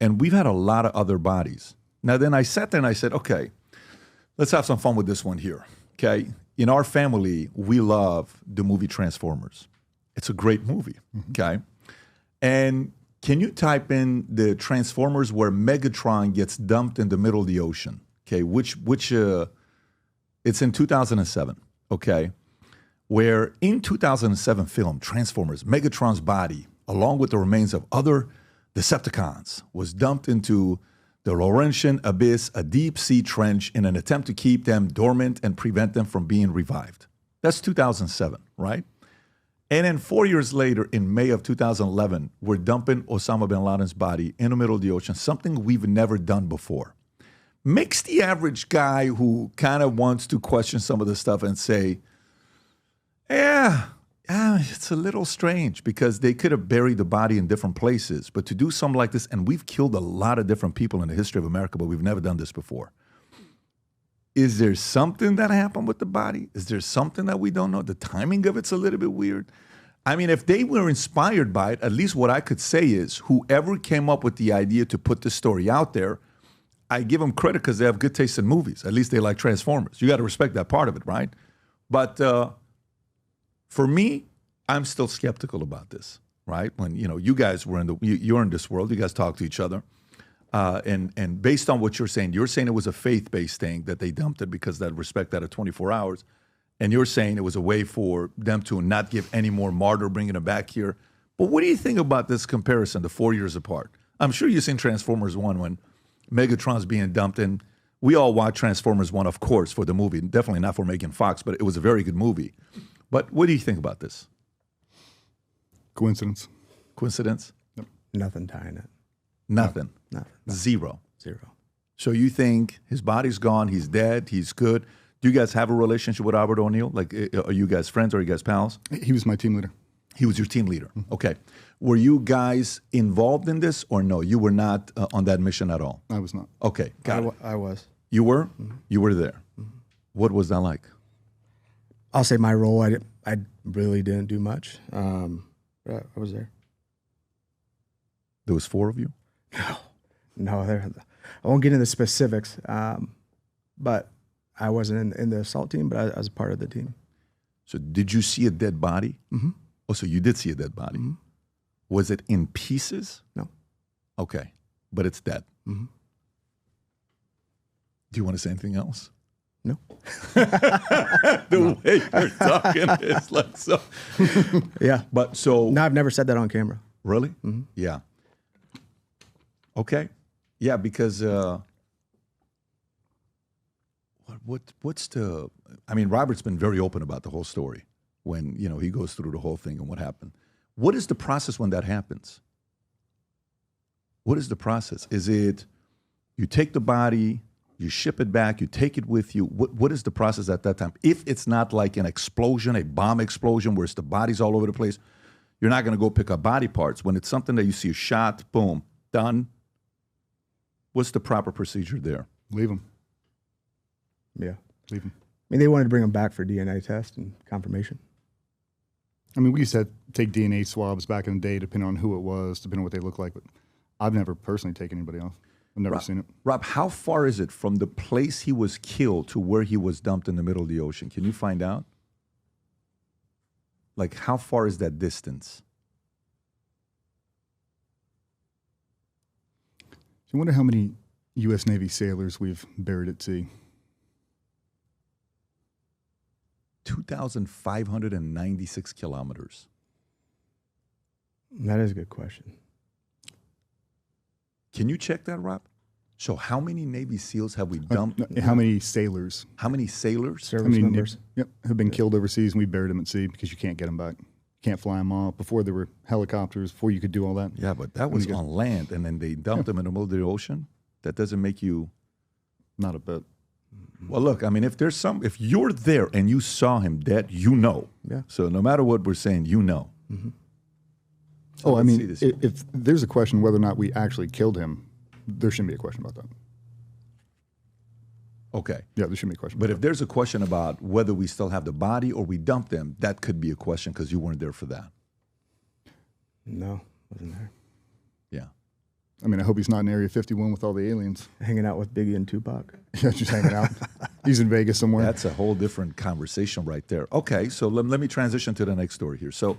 And we've had a lot of other bodies. Now, then I sat there and I said, okay, let's have some fun with this one here. Okay. In our family, we love the movie Transformers. It's a great movie. Okay. And can you type in the Transformers where Megatron gets dumped in the middle of the ocean? Okay. It's in 2007. Okay. Where in 2007 film, Transformers, Megatron's body, along with the remains of other Decepticons, was dumped into the Laurentian Abyss, a deep-sea trench, in an attempt to keep them dormant and prevent them from being revived. That's 2007, right? And then 4 years later, in May of 2011, we're dumping Osama bin Laden's body in the middle of the ocean, something we've never done before. Makes the average guy who kind of wants to question some of this stuff and say, yeah, it's a little strange because they could have buried the body in different places. But to do something like this, and we've killed a lot of different people in the history of America, but we've never done this before. Is there something that happened with the body? Is there something that we don't know? The timing of it's a little bit weird. I mean, if they were inspired by it, at least what I could say is whoever came up with the idea to put this story out there, I give them credit because they have good taste in movies. At least they like Transformers. You got to respect that part of it, right? But for me, I'm still skeptical about this, right? When you guys were you're in this world, you guys talk to each other, and based on what you're saying it was a faith-based thing that they dumped it because that respect that at 24 hours, and you're saying it was a way for them to not give any more martyr, bringing it back here. But what do you think about this comparison, the 4 years apart? I'm sure you've seen Transformers 1 when Megatron's being dumped, and we all watched Transformers 1, of course, for the movie, definitely not for Megan Fox, but it was a very good movie. But what do you think about this? Coincidence. Coincidence? Yep. Nothing tying it. Nothing. Nothing. Zero. Zero. So you think his body's gone, he's dead, he's good. Do you guys have a relationship with Robert O'Neill? Like, are you guys friends or are you guys pals? He was my team leader. He was your team leader. Okay. Were you guys involved in this or no? You were not on that mission at all? I was not. Okay. Got it. I was. You were? You were there. What was that like? I'll say my role, I really didn't do much. I was there. There was 4 of you? No, I won't get into specifics, but I wasn't in the assault team, but I was a part of the team. So did you see a dead body? Mm-hmm. Oh, so you did see a dead body. Mm-hmm. Was it in pieces? No. Okay, but it's dead. Mm-hmm. Do you want to say anything else? No. The way you're talking is like so. Yeah. But so. No, I've never said that on camera. Really? Mm-hmm. Yeah. Okay. Yeah, because what's the? I mean, Robert's been very open about the whole story when he goes through the whole thing and what happened. What is the process when that happens? What is the process? Is it you take the body? You ship it back, you take it with you. What is the process at that time? If it's not like an explosion, a bomb explosion where it's the bodies all over the place, you're not going to go pick up body parts. When it's something that you see a shot, boom, done, what's the proper procedure there? Leave them. Yeah. Leave them. I mean, they wanted to bring them back for DNA test and confirmation. I mean, we used to take DNA swabs back in the day, depending on who it was, depending on what they look like. But I've never personally taken anybody off. I've never seen it. Rob, how far is it from the place he was killed to where he was dumped in the middle of the ocean? Can you find out? Like, how far is that distance? I wonder how many U.S. Navy sailors we've buried at sea. 2,596 kilometers. That is a good question. Can you check that, Rob? So how many Navy SEALs have we dumped? How many sailors? How many sailors? Service How many members. have been killed overseas, and we buried them at sea because you can't get them back. Can't fly them off. Before there were helicopters, before you could do all that. Yeah, but that was on land, and then they dumped them in the middle of the ocean. That doesn't make you... Not a bit. Well, look, I mean, if you're there and you saw him dead, you know. Yeah. So no matter what we're saying, you know. Mm-hmm. Oh, I let's see mean, this. if there's a question whether or not we actually killed him, there shouldn't be a question about that. Okay. Yeah, there shouldn't be a question. But about if there's a question about whether we still have the body or we dumped them, that could be a question because you weren't there for that. No, wasn't there. Yeah. that. I mean, I hope he's not in Area 51 with all the aliens. Hanging out with Biggie and Tupac. Yeah, just hanging out. He's in Vegas somewhere. That's a whole different conversation right there. Okay, so let me transition to the next story here. So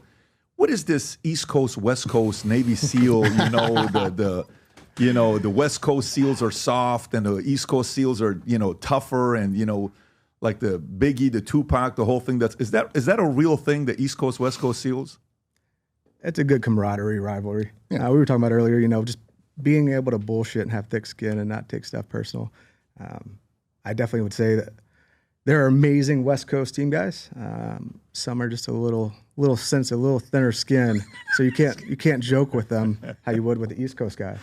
what is this East Coast, West Coast, Navy SEAL, the West Coast SEALs are soft and the East Coast SEALs are, tougher and, like the Biggie, the Tupac, the whole thing. Is that a real thing, the East Coast, West Coast SEALs? It's a good camaraderie rivalry. Yeah. We were talking about earlier, just being able to bullshit and have thick skin and not take stuff personal. I definitely would say that there are amazing West Coast team guys. Some are just a little sensitive, a little thinner skin, so you can't joke with them how you would with the East Coast guy.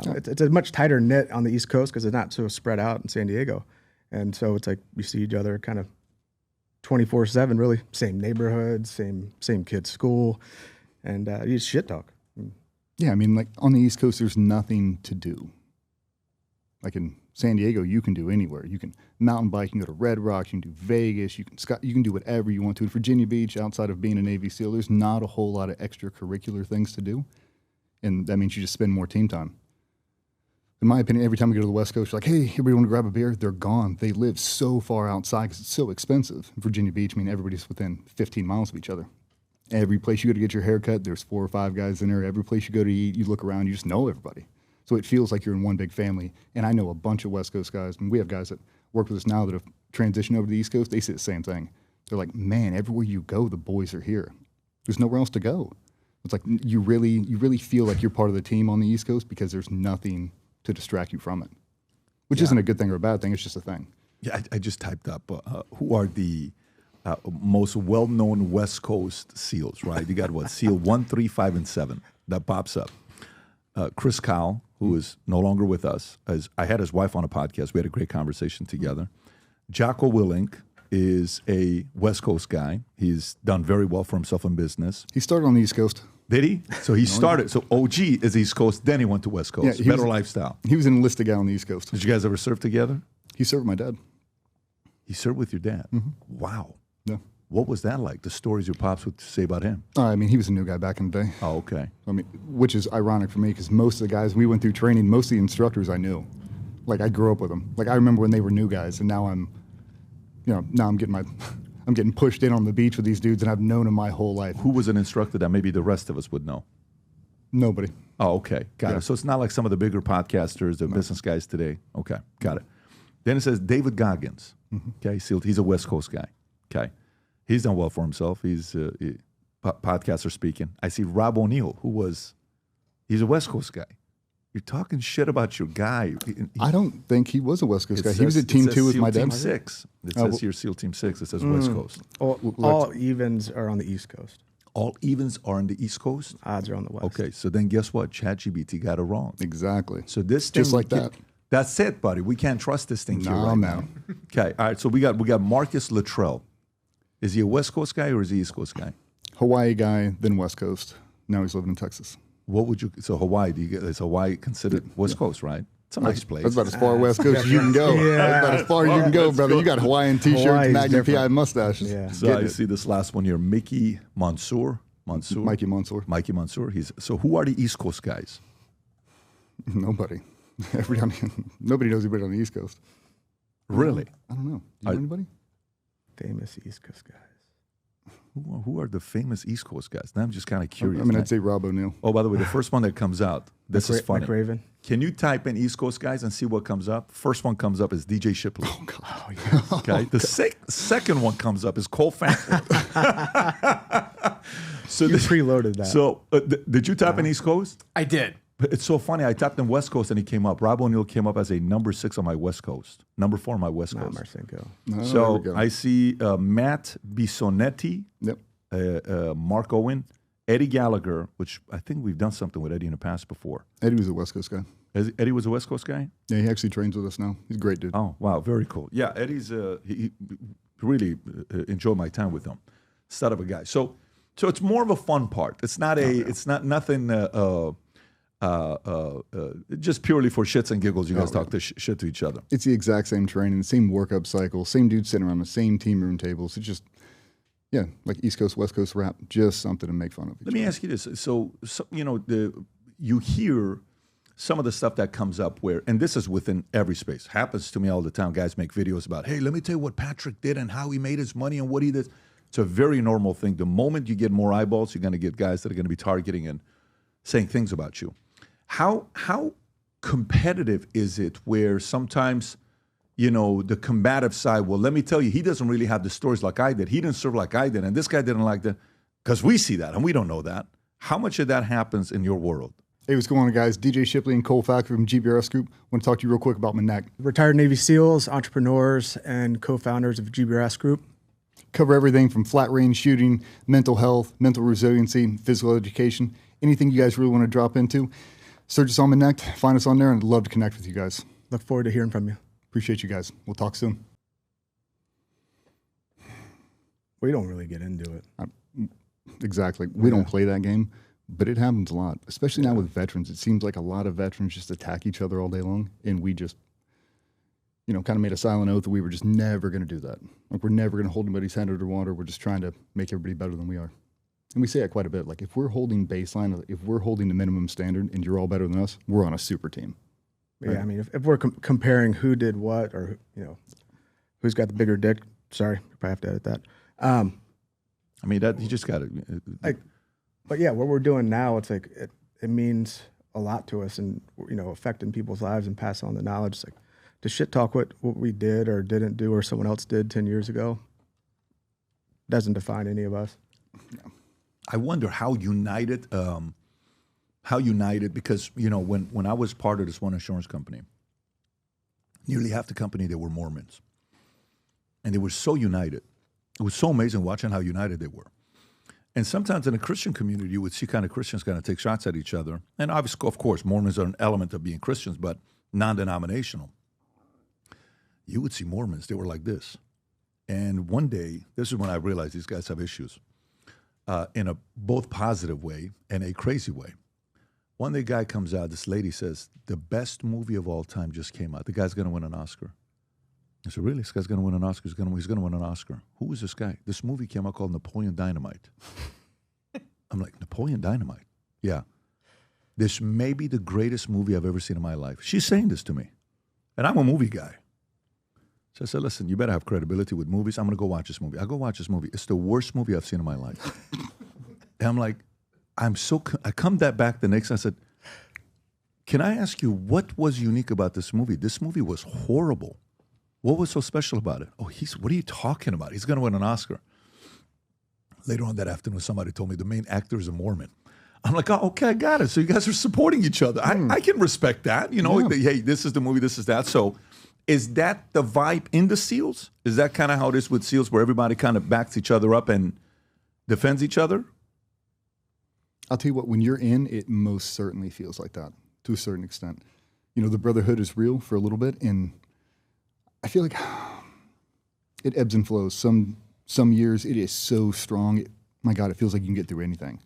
It's a much tighter knit on the East Coast because it's not so spread out in San Diego, and so it's like you see each other kind of 24/7, really same neighborhood, same kids' school, and you just shit talk. Yeah, I mean, like on the East Coast, there's nothing to do. Like in San Diego, you can do anywhere. You can mountain bike, you can go to Red Rocks, you can do Vegas, you can do whatever you want to. In Virginia Beach, outside of being a Navy SEAL, there's not a whole lot of extracurricular things to do, and that means you just spend more team time. In my opinion, every time we go to the West Coast, you're like, hey, everybody want to grab a beer? They're gone. They live so far outside because it's so expensive. In Virginia Beach, I mean, everybody's within 15 miles of each other. Every place you go to get your hair cut, there's 4 or 5 guys in there. Every place you go to eat, you look around, you just know everybody. So it feels like you're in one big family. And I know a bunch of West Coast guys, and we have guys that work with us now that have transitioned over to the East Coast. They say the same thing. They're like, man, everywhere you go, the boys are here. There's nowhere else to go. It's like you really feel like you're part of the team on the East Coast because there's nothing to distract you from it, which isn't a good thing or a bad thing. It's just a thing. Yeah, I just typed up who are the most well-known West Coast SEALs, right? You got what? SEAL 1, 3, 5, and 7. That pops up. Chris Kyle, who is no longer with us. I had his wife on a podcast. We had a great conversation together. Jocko Willink is a West Coast guy. He's done very well for himself in business. He started on the East Coast. Did he? So he started. So OG is East Coast, then he went to West Coast. Yeah, Better lifestyle. He was an enlisted guy on the East Coast. Did you guys ever serve together? He served with my dad. He served with your dad. Mm-hmm. Wow. Yeah. What was that like? The stories your pops would say about him? I mean, he was a new guy back in the day. Oh, okay. I mean, which is ironic for me because most of the guys we went through training, most of the instructors I knew. Like I grew up with them. Like I remember when they were new guys, and now I'm getting pushed in on the beach with these dudes, and I've known them my whole life. Who was an instructor that maybe the rest of us would know? Nobody. Oh, okay. Got it. So it's not like some of the bigger podcasters, the business guys today. Okay. Got it. Then it says David Goggins. Okay. He's a West Coast guy. Okay. He's done well for himself. He's podcaster speaking. I see Rob O'Neill, he's a West Coast guy. You're talking shit about your guy. I don't think he was a West Coast guy. He was at Team 2 with my dad. Team 6. It says here SEAL Team 6. It says West Coast. All evens are on the East Coast. All evens are on the East Coast? Odds are on the West. Okay, so then guess what? ChatGPT got it wrong. Exactly. So this Just thing, like that. That's it, buddy. We can't trust this thing here right now. No. Okay, all right. So we got Marcus Luttrell. Is he a West Coast guy or is he East Coast guy? Hawaii guy, then West Coast. Now he's living in Texas. What would you? So Hawaii? Is Hawaii considered West Coast? Right? It's a nice place. That's about as far West Coast as you can go. Yeah. That's about as far as you can go, brother. You got Hawaiian T-shirts, Hawaii's Magnum PI different. mustaches. Yeah. So I see this last one here, Mickey Mansour. Mikey Mansour. Mikey Mansour. So who are the East Coast guys? Nobody. Nobody knows anybody on the East Coast. Really? I don't know. Do you know anybody? Famous East Coast guys. Who are the famous East Coast guys? Now I'm just kind of curious. I mean, I'd say Rob O'Neill. Oh, by the way, the first one that comes out, this is funny. McRaven. Can you type in East Coast guys and see what comes up? First one comes up is DJ Shipley. Oh, God. Oh, yes. Okay. The second one comes up is Cole Fackler. So You preloaded that. So did you type in East Coast? I did. It's so funny. I tapped in West Coast and he came up. Rob O'Neill came up as a number 6 on my West Coast, number 4 on my West Not Coast. Marcinko. Oh, there we So go. I see Matt Bisonetti, Yep. Mark Owen, Eddie Gallagher, which I think we've done something with Eddie in the past before. Eddie was a West Coast guy. Eddie was a West Coast guy? Yeah, he actually trains with us now. He's a great dude. Oh, wow. Very cool. Yeah, Eddie's he really enjoyed my time with him. Stud of a guy. So it's more of a fun part. It's not it's not nothing just purely for shits and giggles. You guys talk this shit to each other. It's the exact same training, the same workup cycle, same dude sitting around the same team room tables. It's just, yeah, like East Coast, West Coast rap, just something to make fun of. Let me ask you this. So you know, you hear some of the stuff that comes up where, and this is within every space, happens to me all the time. Guys make videos about, hey, let me tell you what Patrick did and how he made his money and what he did. It's a very normal thing. The moment you get more eyeballs, you're going to get guys that are going to be targeting and saying things about you. How competitive is it where sometimes, you know, the combative side, well, let me tell you, he doesn't really have the stories like I did. He didn't serve like I did, and this guy didn't like that, because we see that, and we don't know that. How much of that happens in your world? Hey, what's going on, guys? DJ Shipley and Cole Fackler from GBRS Group. I want to talk to you real quick about my neck. Retired Navy SEALs, entrepreneurs, and co-founders of GBRS Group. Cover everything from flat range shooting, mental health, mental resiliency, physical education, anything you guys really want to drop into. Search us on Connect, find us on there, and I'd love to connect with you guys. Look forward to hearing from you. Appreciate you guys. We'll talk soon. We don't really get into it. Exactly. We don't play that game, but it happens a lot, especially now with veterans. It seems like a lot of veterans just attack each other all day long, and we just, you know, kind of made a silent oath that we were just never going to do that. Like, we're never going to hold anybody's hand under water. We're just trying to make everybody better than we are. And we say that quite a bit. Like, if we're holding baseline, if we're holding the minimum standard and you're all better than us, we're on a super team. Yeah, I mean, if we're comparing who did what, or, you know, who's got the bigger dick, sorry, you probably have to edit that. I mean, that you just got to. But yeah, what we're doing now, it's like, it means a lot to us, and, you know, affecting people's lives and pass on the knowledge. It's like, to shit talk what we did or didn't do or someone else did 10 years ago doesn't define any of us. No. I wonder how united, because, you know, when I was part of this one insurance company, nearly half the company, they were Mormons. And they were so united. It was so amazing watching how united they were. And sometimes in a Christian community, you would see kind of Christians kind of take shots at each other. And obviously, of course, Mormons are an element of being Christians, but non-denominational. You would see Mormons, they were like this. And one day, this is when I realized these guys have issues. In a both positive way and a crazy way. One day, guy comes out, this lady says, the best movie of all time just came out. The guy's going to win an Oscar. I said, really? This guy's going to win an Oscar? He's going to win an Oscar. Who is this guy? This movie came out called Napoleon Dynamite. I'm like, Napoleon Dynamite? Yeah. This may be the greatest movie I've ever seen in my life. She's saying this to me. And I'm a movie guy. So I said, listen, you better have credibility with movies. I'm going to go watch this movie. I go watch this movie. It's the worst movie I've seen in my life. And I'm like, I come back the next day. I said, can I ask you what was unique about this movie? This movie was horrible. What was so special about it? Oh, what are you talking about? He's going to win an Oscar. Later on that afternoon, somebody told me the main actor is a Mormon. I'm like, oh, okay, I got it. So you guys are supporting each other. I can respect that. You know, hey, this is the movie, this is that. So is that the vibe in the SEALs? Is that kind of how it is with SEALs, where everybody kind of backs each other up and defends each other? I'll tell you what, when you're in, it most certainly feels like that to a certain extent. You know, the brotherhood is real for a little bit, and I feel like it ebbs and flows. Some years it is so strong, my God, it feels like you can get through anything.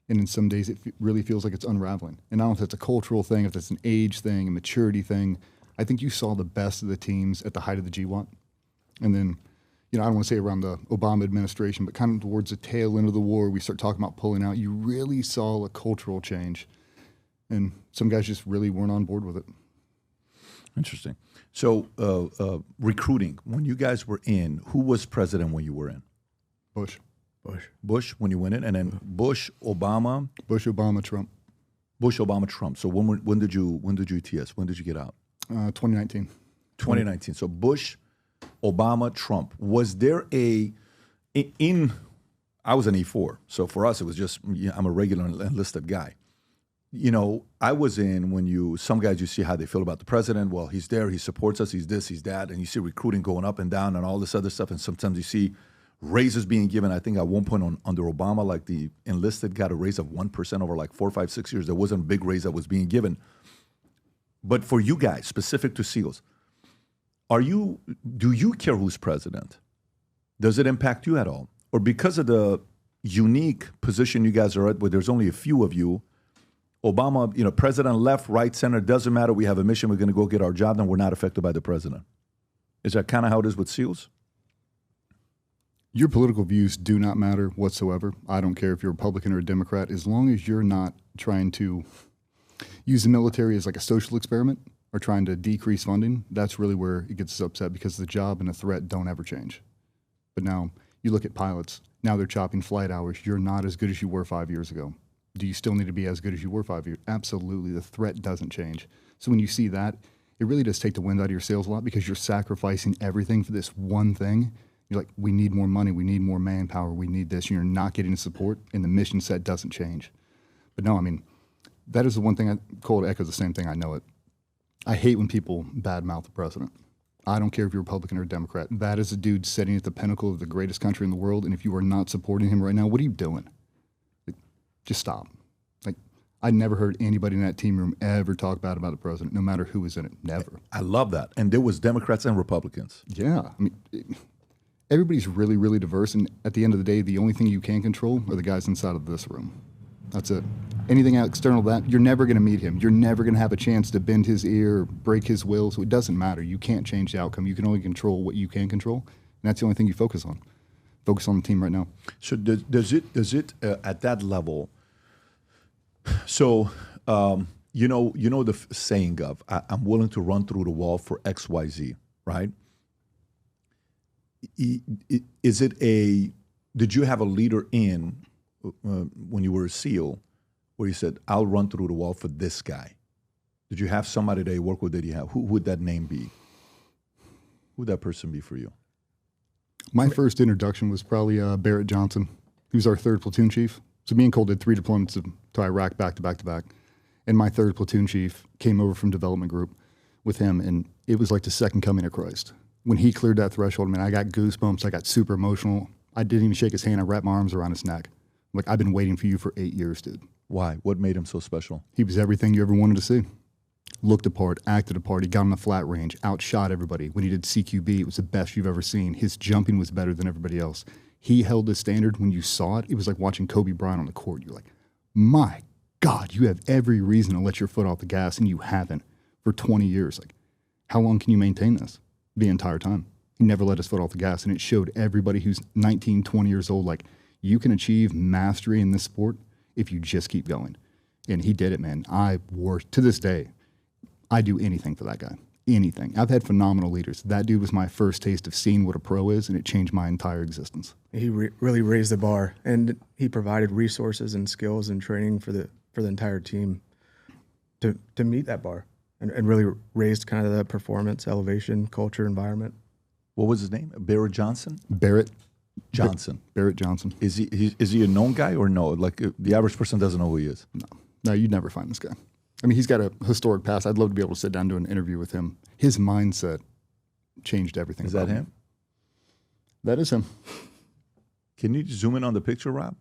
And in some days it really feels like it's unraveling. And I don't know if that's a cultural thing, if that's an age thing, a maturity thing. I think you saw the best of the teams at the height of the GWAT. And then, you know, I don't want to say around the Obama administration, but kind of towards the tail end of the war, we start talking about pulling out. You really saw a cultural change. And some guys just really weren't on board with it. Interesting. So recruiting, when you guys were in, who was president when you were in? Bush. Bush when you win it, and then Bush, Obama. Bush, Obama, Trump. Bush, Obama, Trump. So when did you TS? When did you get out? 2019. 2019. So Bush, Obama, Trump. Was there I was an E4, so for us it was just, I'm a regular enlisted guy. I was in when some guys, you see how they feel about the president. Well, he's there, he supports us, he's this, he's that, and you see recruiting going up and down and all this other stuff. And sometimes you see raises being given. I think at one point under Obama, like the enlisted got a raise of 1% over like 4, 5, 6 years. There wasn't a big raise that was being given. But for you guys, specific to SEALs, do you care who's president? Does it impact you at all? Or because of the unique position you guys are at, where there's only a few of you, Obama, president, left, right, center, doesn't matter. We have a mission. We're going to go get our job, and we're not affected by the president. Is that kind of how it is with SEALs? Your political views do not matter whatsoever. I don't care if you're a Republican or a Democrat, as long as you're not trying to use the military as like a social experiment or trying to decrease funding. That's really where it gets us upset, because the job and the threat don't ever change. But now you look at pilots. Now they're chopping flight hours. You're not as good as you were 5 years ago. Do you still need to be as good as you were 5 years? Absolutely. The threat doesn't change. So when you see that, it really does take the wind out of your sails a lot, because you're sacrificing everything for this one thing. You're like, we need more money, we need more manpower, we need this. You're not getting the support, and the mission set doesn't change. But no, that is the one thing. Cole echoes the same thing. I know it. I hate when people badmouth the president. I don't care if you're Republican or Democrat. That is a dude sitting at the pinnacle of the greatest country in the world, and if you are not supporting him right now, what are you doing? Just stop. I never heard anybody in that team room ever talk bad about the president, no matter who was in it. Never. I love that. And there was Democrats and Republicans. Yeah. Everybody's really, really diverse, and at the end of the day, the only thing you can control are the guys inside of this room. That's it. Anything external to that, you're never going to meet him. You're never going to have a chance to bend his ear or break his will, so it doesn't matter. You can't change the outcome. You can only control what you can control, and that's the only thing you focus on. Focus on the team right now. So does it at that level? So you know the saying of I'm willing to run through the wall for X, Y, Z, right? Is it did you have a leader when you were a SEAL where you said, I'll run through the wall for this guy? Did you have somebody that you work with that you have? Who would that name be? Who would that person be for you? My first introduction was probably Barrett Johnson. He was our 3rd platoon chief. So me and Cole did 3 deployments to Iraq back to back to back. And my 3rd platoon chief came over from development group with him, and it was like the second coming of Christ. When he cleared that threshold, I got goosebumps. I got super emotional. I didn't even shake his hand. I wrapped my arms around his neck. Like, I've been waiting for you for 8 years, dude. Why? What made him so special? He was everything you ever wanted to see. Looked apart, acted apart. He got on the flat range, outshot everybody. When he did CQB, it was the best you've ever seen. His jumping was better than everybody else. He held the standard. When you saw it, it was like watching Kobe Bryant on the court. You're like, my God, you have every reason to let your foot off the gas, and you haven't for 20 years. Like, how long can you maintain this? The entire time. He never let his foot off the gas, and it showed everybody who's 19, 20 years old, like, you can achieve mastery in this sport if you just keep going. And he did it, man. To this day, I do anything for that guy. Anything. I've had phenomenal leaders. That dude was my first taste of seeing what a pro is, and it changed my entire existence. He really raised the bar, and he provided resources and skills and training for the entire team to meet that bar, and really raised kind of the performance, elevation, culture, environment. What was his name? Barrett Johnson? Barrett Johnson. Barrett Johnson. Is he a known guy or no? Like the average person doesn't know who he is? No, you'd never find this guy. He's got a historic past. I'd love to be able to sit down and do an interview with him. His mindset changed everything. Is that him? That is him. Can you zoom in on the picture, Rob?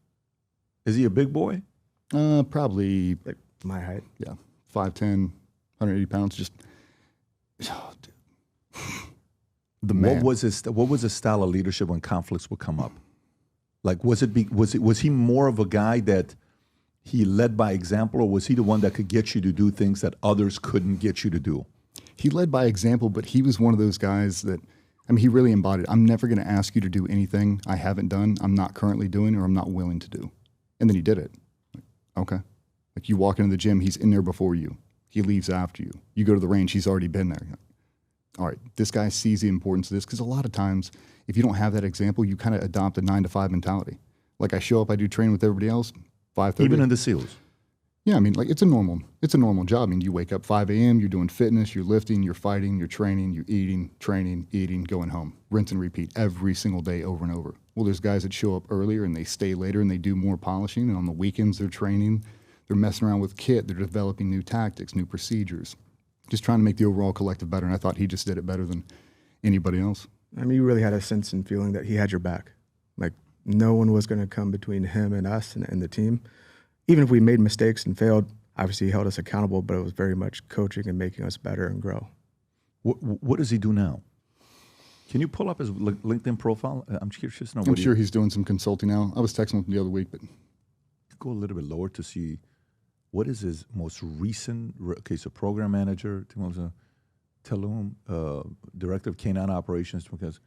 Is he a big boy? Probably Like my height. Yeah, 5'10", 180 pounds. Just, oh, dude. The man. What was his style of leadership when conflicts would come up? Like, was he more of a guy that he led by example, or was he the one that could get you to do things that others couldn't get you to do? He led by example, but he was one of those guys that, he really embodied, I'm never going to ask you to do anything I haven't done, I'm not currently doing, or I'm not willing to do. And then he did it. Like, okay. Like, you walk into the gym, he's in there before you. He leaves after you. You go to the range, he's already been there. Like, all right, this guy sees the importance of this, because a lot of times, if you don't have that example, you kind of adopt a 9-to-5 mentality. Like I show up, I do training with everybody else, 5:30. Even in the SEALs. Yeah, I mean, like it's a normal job. I mean, you wake up 5 a.m., you're doing fitness, you're lifting, you're fighting, you're training, you're eating, training, eating, going home. Rinse and repeat every single day over and over. Well, there's guys that show up earlier and they stay later and they do more polishing. And on the weekends, they're training, they're messing around with kit, they're developing new tactics, new procedures, just trying to make the overall collective better. And I thought he just did it better than anybody else. I mean, you really had a sense and feeling that he had your back. Like no one was going to come between him and us and the team. Even if we made mistakes and failed, obviously he held us accountable, but it was very much coaching and making us better and grow. What does he do now? Can you pull up his LinkedIn profile? I'm curious to know. I'm sure he's doing some consulting now. I was texting with him the other week, but go a little bit lower to see what is his most recent case of program manager, Tulum, director of K9 operations, because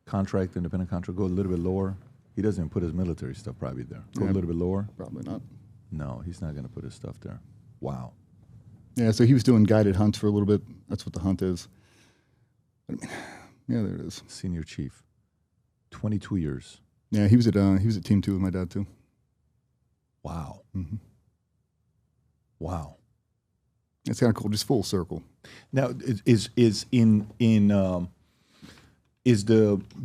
contract, independent contract. Go a little bit lower. He doesn't even put his military stuff probably there. Go a little bit lower. Probably not. No, he's not going to put his stuff there. Wow. Yeah, so he was doing guided hunts for a little bit. That's what the hunt is. I mean, yeah, there it is. Senior chief, 22 years. Yeah, he was at Team 2 with my dad too. Wow. Mm-hmm. Wow. It's kind of cool, just full circle. Now, do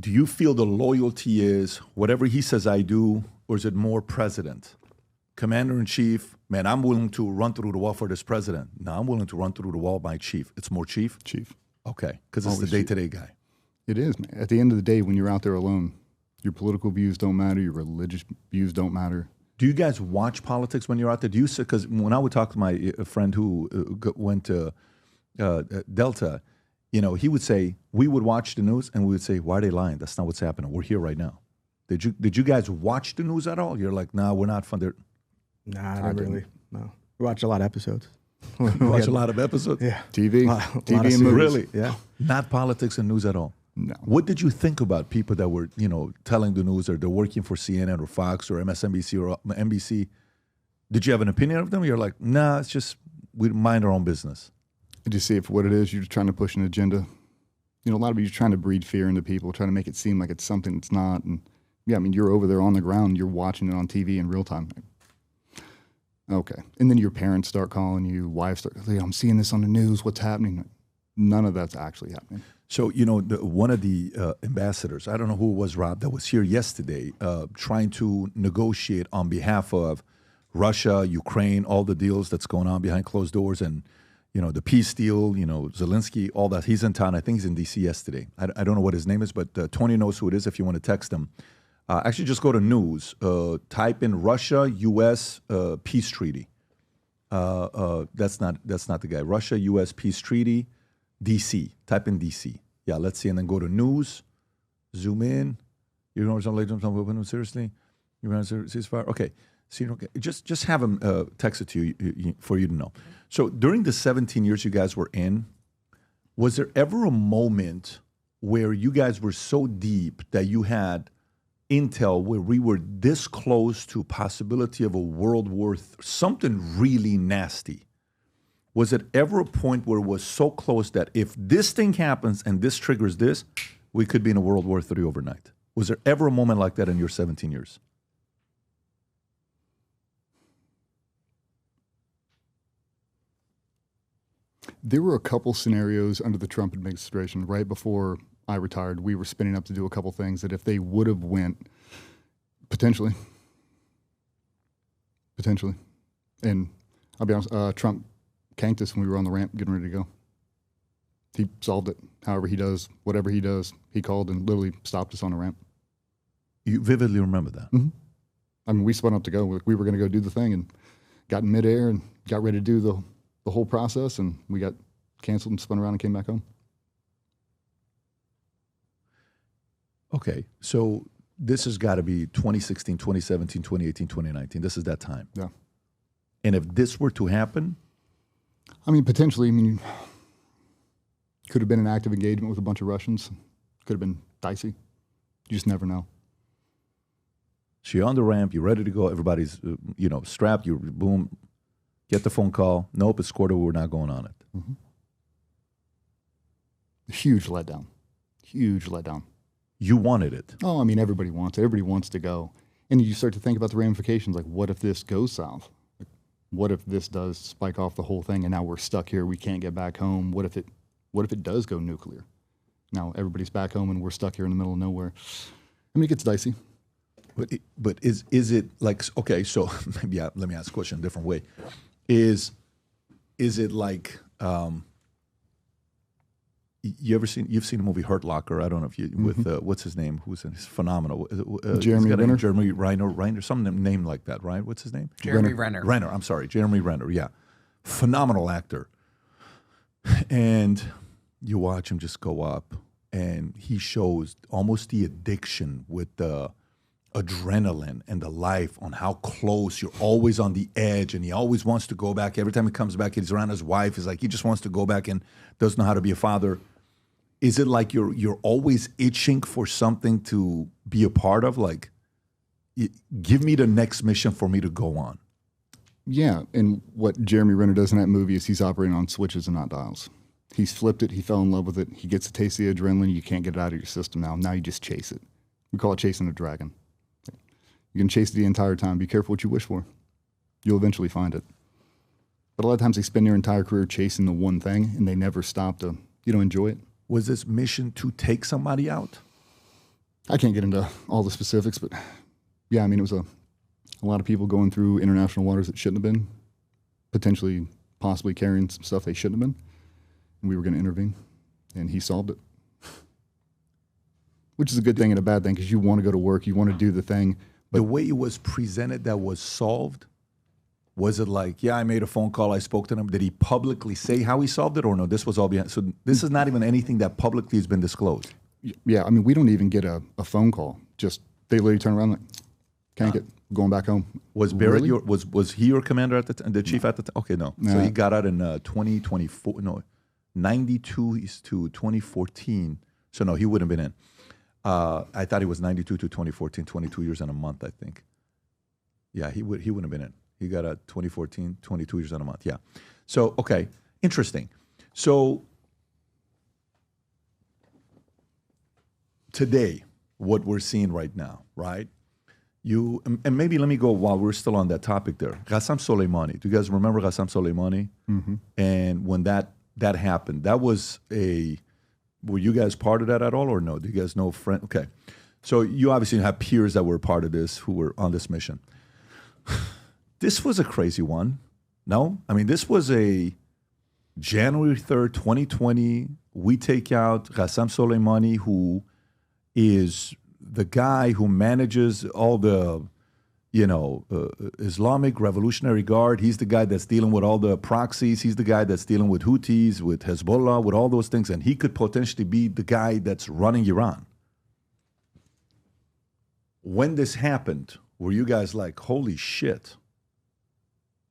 you feel the loyalty is whatever he says I do, or is it more president? Commander-in-chief, man, I'm willing to run through the wall for this president. No, I'm willing to run through the wall by chief. It's more chief? Chief. Okay, because it's the day-to-day guy. It is, man. At the end of the day, when you're out there alone, your political views don't matter, your religious views don't matter. Do you guys watch politics when you're out there? Do you? Because when I would talk to my friend who went to Delta, he would say, we would watch the news and we would say, why are they lying? That's not what's happening. We're here right now. Did you guys watch the news at all? You're like, nah, we're not fun. Nah, not really. No. We watch a lot of episodes. You watch a lot of episodes? Yeah. TV? TV and movies. Really? Yeah. Not politics and news at all? No. What did you think about people that were, telling the news or they're working for CNN or Fox or MSNBC or NBC? Did you have an opinion of them? You're like, nah, it's just we mind our own business. You just see it for what it is. You're just trying to push an agenda. A lot of you are trying to breed fear into people, trying to make it seem like it's something it's not. And yeah, I mean, you're over there on the ground, you're watching it on TV in real time. Okay. And then your parents start calling you, wives start, I'm seeing this on the news, what's happening? None of that's actually happening. So, one of the ambassadors, I don't know who it was, Rob, that was here yesterday trying to negotiate on behalf of Russia, Ukraine, all the deals that's going on behind closed doors and, the peace deal, Zelensky, all that. He's in town. I think he's in D.C. yesterday. I don't know what his name is, but Tony knows who it is if you want to text him. Actually, just go to news. Type in Russia-U.S. peace treaty. That's not the guy. Russia-U.S. peace treaty, D.C. Type in D.C. Yeah, let's see. And then go to news. Zoom in. You know something seriously? You want to ceasefire? Okay. See, okay. Just have him text it to you for you to know. So during the 17 years you guys were in, was there ever a moment where you guys were so deep that you had intel where we were this close to possibility of a World War something really nasty? Was it ever a point where it was so close that if this thing happens and this triggers this, we could be in a World War III overnight? Was there ever a moment like that in your 17 years? There were a couple scenarios under the Trump administration right before I retired. We were spinning up to do a couple things that if they would have went, potentially. And I'll be honest, Trump canked us when we were on the ramp getting ready to go. He solved it. However he does, whatever he does, he called and literally stopped us on the ramp. You vividly remember that? Mm-hmm. I mean, we spun up to go. We were going to go do the thing and got in midair and got ready to do the whole process, and we got canceled and spun around and came back home. Okay, so this has got to be 2016, 2017, 2018, 2019. This is that time. Yeah. And if this were to happen? I mean, potentially, could have been an active engagement with a bunch of Russians. Could have been dicey. You just never know. So you're on the ramp, you're ready to go, everybody's, strapped, you boom, get the phone call. Nope, it's quarter, we're not going on it. Mm-hmm. Huge letdown. Huge letdown. You wanted it. Oh, I mean, everybody wants it. Everybody wants to go. And you start to think about the ramifications, like what if this goes south? Like, what if this does spike off the whole thing and now we're stuck here, we can't get back home? What if it does go nuclear? Now everybody's back home and we're stuck here in the middle of nowhere. I mean, it gets dicey. But is it like, okay, so maybe let me ask a question a different way. Is it like, you've seen the movie Hurt Locker? I don't know if you, with, what's his name? Who's in, he's phenomenal. Jeremy Renner? Jeremy Renner, some name like that, right? What's his name? Jeremy Renner. Renner, I'm sorry, Jeremy Renner, yeah. Phenomenal actor. And you watch him just go up, and he shows almost the addiction with the adrenaline and the life on how close you're always on the edge, and he always wants to go back. Every time he comes back, he's around his wife. He's like, he just wants to go back and doesn't know how to be a father. Is it like you're always itching for something to be a part of? Like, give me the next mission for me to go on. Yeah, and what Jeremy Renner does in that movie is he's operating on switches and not dials. He's flipped it. He fell in love with it. He gets a taste of the adrenaline. You can't get it out of your system now. Now you just chase it. We call it chasing a dragon. You can chase it the entire time. Be careful what you wish for. You'll eventually find it. But a lot of times they spend their entire career chasing the one thing, and they never stop to, enjoy it. Was this mission to take somebody out? I can't get into all the specifics, but yeah, I mean, it was a lot of people going through international waters that shouldn't have been, potentially, possibly carrying some stuff they shouldn't have been. And we were going to intervene, and he solved it. Which is a good thing and a bad thing, because you want to go to work, you want to do the thing. But the way it was presented that was solved, was it like, yeah, I made a phone call, I spoke to him. Did he publicly say how he solved it, or no, this was all behind? So this is not even anything that publicly has been disclosed. Yeah, I mean, we don't even get a phone call. Just, they literally turn around like, can't get, going back home. Was Barrett really? was he your commander at the time, the chief at the time? Okay, no. So he got out in 2024, no, 92 to 2014. So no, he wouldn't have been in. I thought he was 92 to 2014, 22 years and a month, I think. Yeah, he wouldn't have been in. He got out 2014, 22 years and a month, yeah. So, okay, interesting. So, today, what we're seeing right now, right? And maybe let me go while we're still on that topic there. Qasem Soleimani. Do you guys remember Qasem Soleimani? Mm-hmm. And when that happened, that was were you guys part of that at all or no? Do you guys know friend? Okay. So you obviously have peers that were part of this who were on this mission. This was a crazy one. No? I mean, this was a January 3rd, 2020. We take out Qasem Soleimani, who is the guy who manages all the, Islamic Revolutionary Guard. He's the guy that's dealing with all the proxies. He's the guy that's dealing with Houthis, with Hezbollah, with all those things. And he could potentially be the guy that's running Iran. When this happened, were you guys like, holy shit,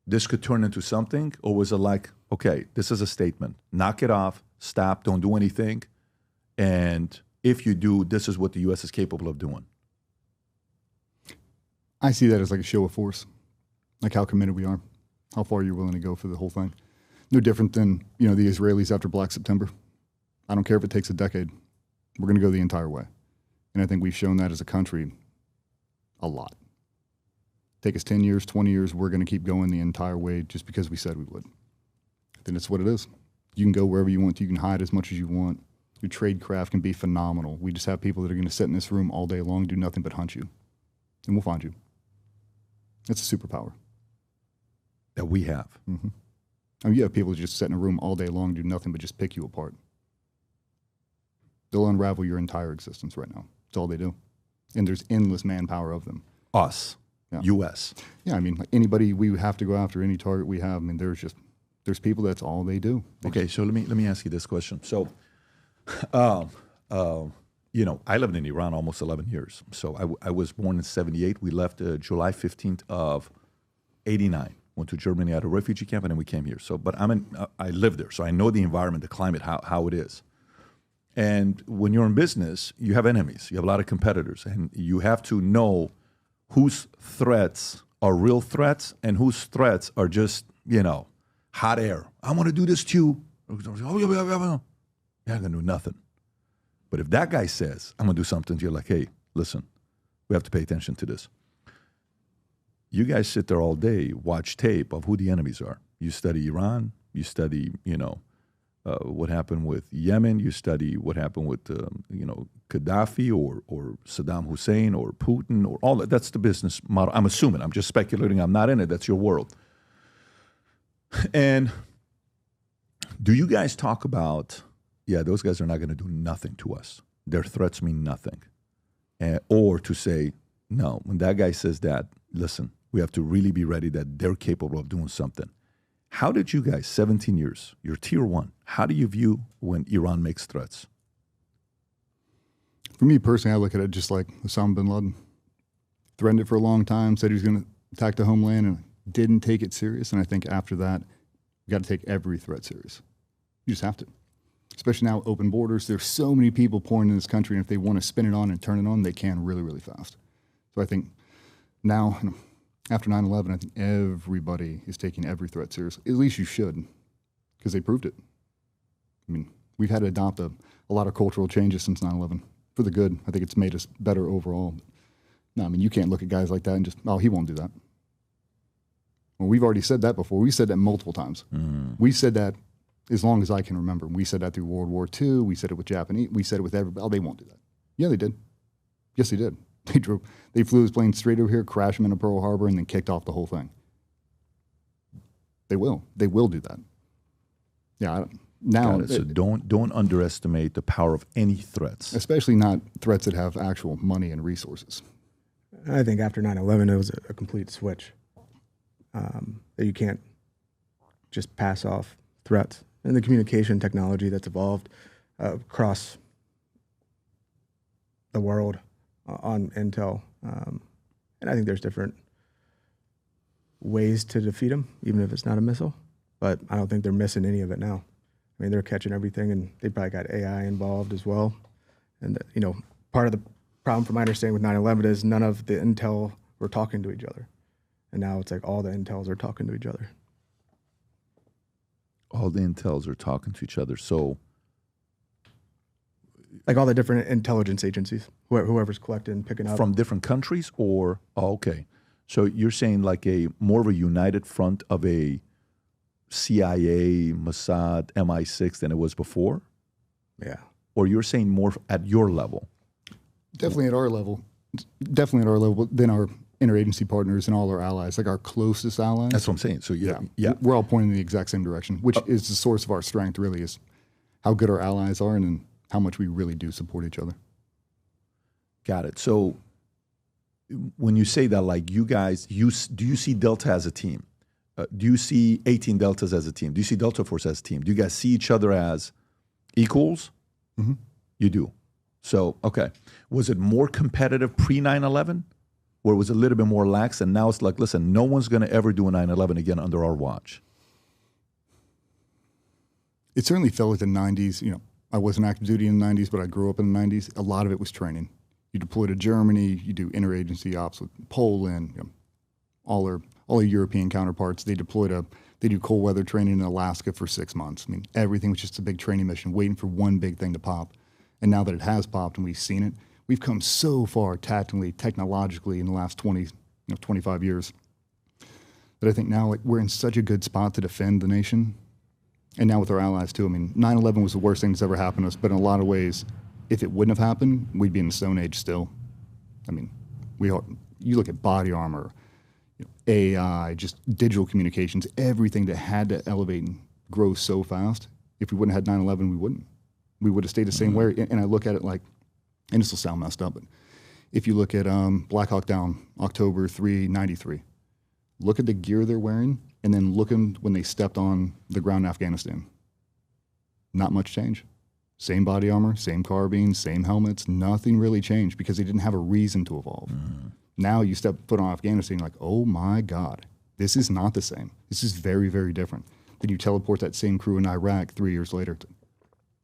this could turn into something? Or was it like, okay, this is a statement. Knock it off. Stop. Don't do anything. And if you do, this is what the U.S. is capable of doing. I see that as like a show of force, like how committed we are, how far you're willing to go for the whole thing. No different than, the Israelis after Black September. I don't care if it takes a decade. We're going to go the entire way. And I think we've shown that as a country a lot. Take us 10 years, 20 years, we're going to keep going the entire way just because we said we would. I think that's what it is. You can go wherever you want to. You can hide as much as you want. Your trade craft can be phenomenal. We just have people that are going to sit in this room all day long, do nothing but hunt you. And we'll find you. It's a superpower. That we have. Mm-hmm. I mean, you have people who just sit in a room all day long, do nothing but just pick you apart. They'll unravel your entire existence right now. That's all they do. And there's endless manpower of them. Us. Yeah. U.S. Yeah, I mean, like anybody we have to go after, any target we have, I mean, there's people that's all they do. Okay, so let me ask you this question. So, I lived in Iran almost 11 years. So I was born in 78. We left July 15th of 89. Went to Germany at a refugee camp, and then we came here. So, but I lived there, so I know the environment, the climate, how it is. And when you're in business, you have enemies. You have a lot of competitors, and you have to know whose threats are real threats and whose threats are just, hot air. I want to do this to you. Oh, you're not going to do nothing. But if that guy says, I'm going to do something, you're like, hey, listen, we have to pay attention to this. you guys sit there all day, watch tape of who the enemies are. You study Iran, you study, what happened with Yemen, you study what happened with, Gaddafi or Saddam Hussein or Putin or all that. That's the business model. I'm assuming. I'm just speculating. I'm not in it. That's your world. And do you guys talk about, those guys are not going to do nothing to us. Their threats mean nothing. Or to say, no, when that guy says that, listen, we have to really be ready that they're capable of doing something. How did you guys, 17 years, you're tier one, how do you view when Iran makes threats? For me personally, I look at it just like Osama bin Laden. Threatened it for a long time, said he was going to attack the homeland, and didn't take it serious. And I think after that, we got to take every threat serious. You just have to. Especially now with open borders, there's so many people pouring in this country, and if they want to spin it on and turn it on, they can really, really fast. So I think now, after 9/11, I think everybody is taking every threat seriously. At least you should, because they proved it. I mean, we've had to adopt a lot of cultural changes since 9/11 for the good. I think it's made us better overall. No, I mean, you can't look at guys like that and just, he won't do that. Well, we've already said that before. We said that multiple times. We said that as long as I can remember. We said that through World War II. We said it with Japanese. We said it with everybody. They won't do that. Yeah, they did. Yes, they did. They flew his plane straight over here, crashed him into Pearl Harbor, and then kicked off the whole thing. They will. They will do that. Yeah. Now, so don't underestimate the power of any threats, especially not threats that have actual money and resources. I think after 9/11, it was a complete switch. That you can't just pass off threats. And the communication technology that's evolved across the world on intel. And I think there's different ways to defeat them, even if it's not a missile. But I don't think they're missing any of it now. I mean, they're catching everything, and they probably got AI involved as well. And, part of the problem from my understanding with 9/11 is none of the intel were talking to each other. And now it's like all the intels are talking to each other. All the intels are talking to each other. So, like all the different intelligence agencies, whoever's collecting and picking up. From different countries or, okay. So you're saying like more of a united front of a CIA, Mossad, MI6 than it was before? Yeah. Or you're saying more at your level? Definitely at our level. Definitely at our level than our interagency partners and all our allies, like our closest allies. That's what I'm saying. So yeah. We're all pointing in the exact same direction, which is the source of our strength, really, is how good our allies are and how much we really do support each other. Got it. So when you say that, like you guys, do you see Delta as a team? Do you see 18 Deltas as a team? Do you see Delta Force as a team? Do you guys see each other as equals? Mm-hmm. You do. So, okay. Was it more competitive pre-9/11? Or was it a little bit more lax? And now it's like, listen, no one's going to ever do a 9/11 again under our watch. It certainly felt like the 90s. I wasn't active duty in the 90s, but I grew up in the 90s. A lot of it was training. You deploy to Germany, you do interagency ops with Poland, all our European counterparts. They do cold weather training in Alaska for 6 months. I mean, everything was just a big training mission, waiting for one big thing to pop. And now that it has popped and we've seen it, we've come so far tactically, technologically in the last 25 years that I think now we're in such a good spot to defend the nation. And now with our allies too. I mean, 9/11 was the worst thing that's ever happened to us, but in a lot of ways, if it wouldn't have happened, we'd be in the Stone Age still. I mean, you look at body armor, AI, just digital communications, everything that had to elevate and grow so fast. If we wouldn't have had 9/11, we wouldn't. We would have stayed the same way. And I look at it like, and this will sound messed up, but if you look at Black Hawk Down, October 3/93, look at the gear they're wearing, and then look at them when they stepped on the ground in Afghanistan. Not much change. Same body armor, same carbines, same helmets. Nothing really changed because they didn't have a reason to evolve. Now you step foot on Afghanistan, like, oh my God, this is not the same. This is very, very different. Then you teleport that same crew in Iraq 3 years later.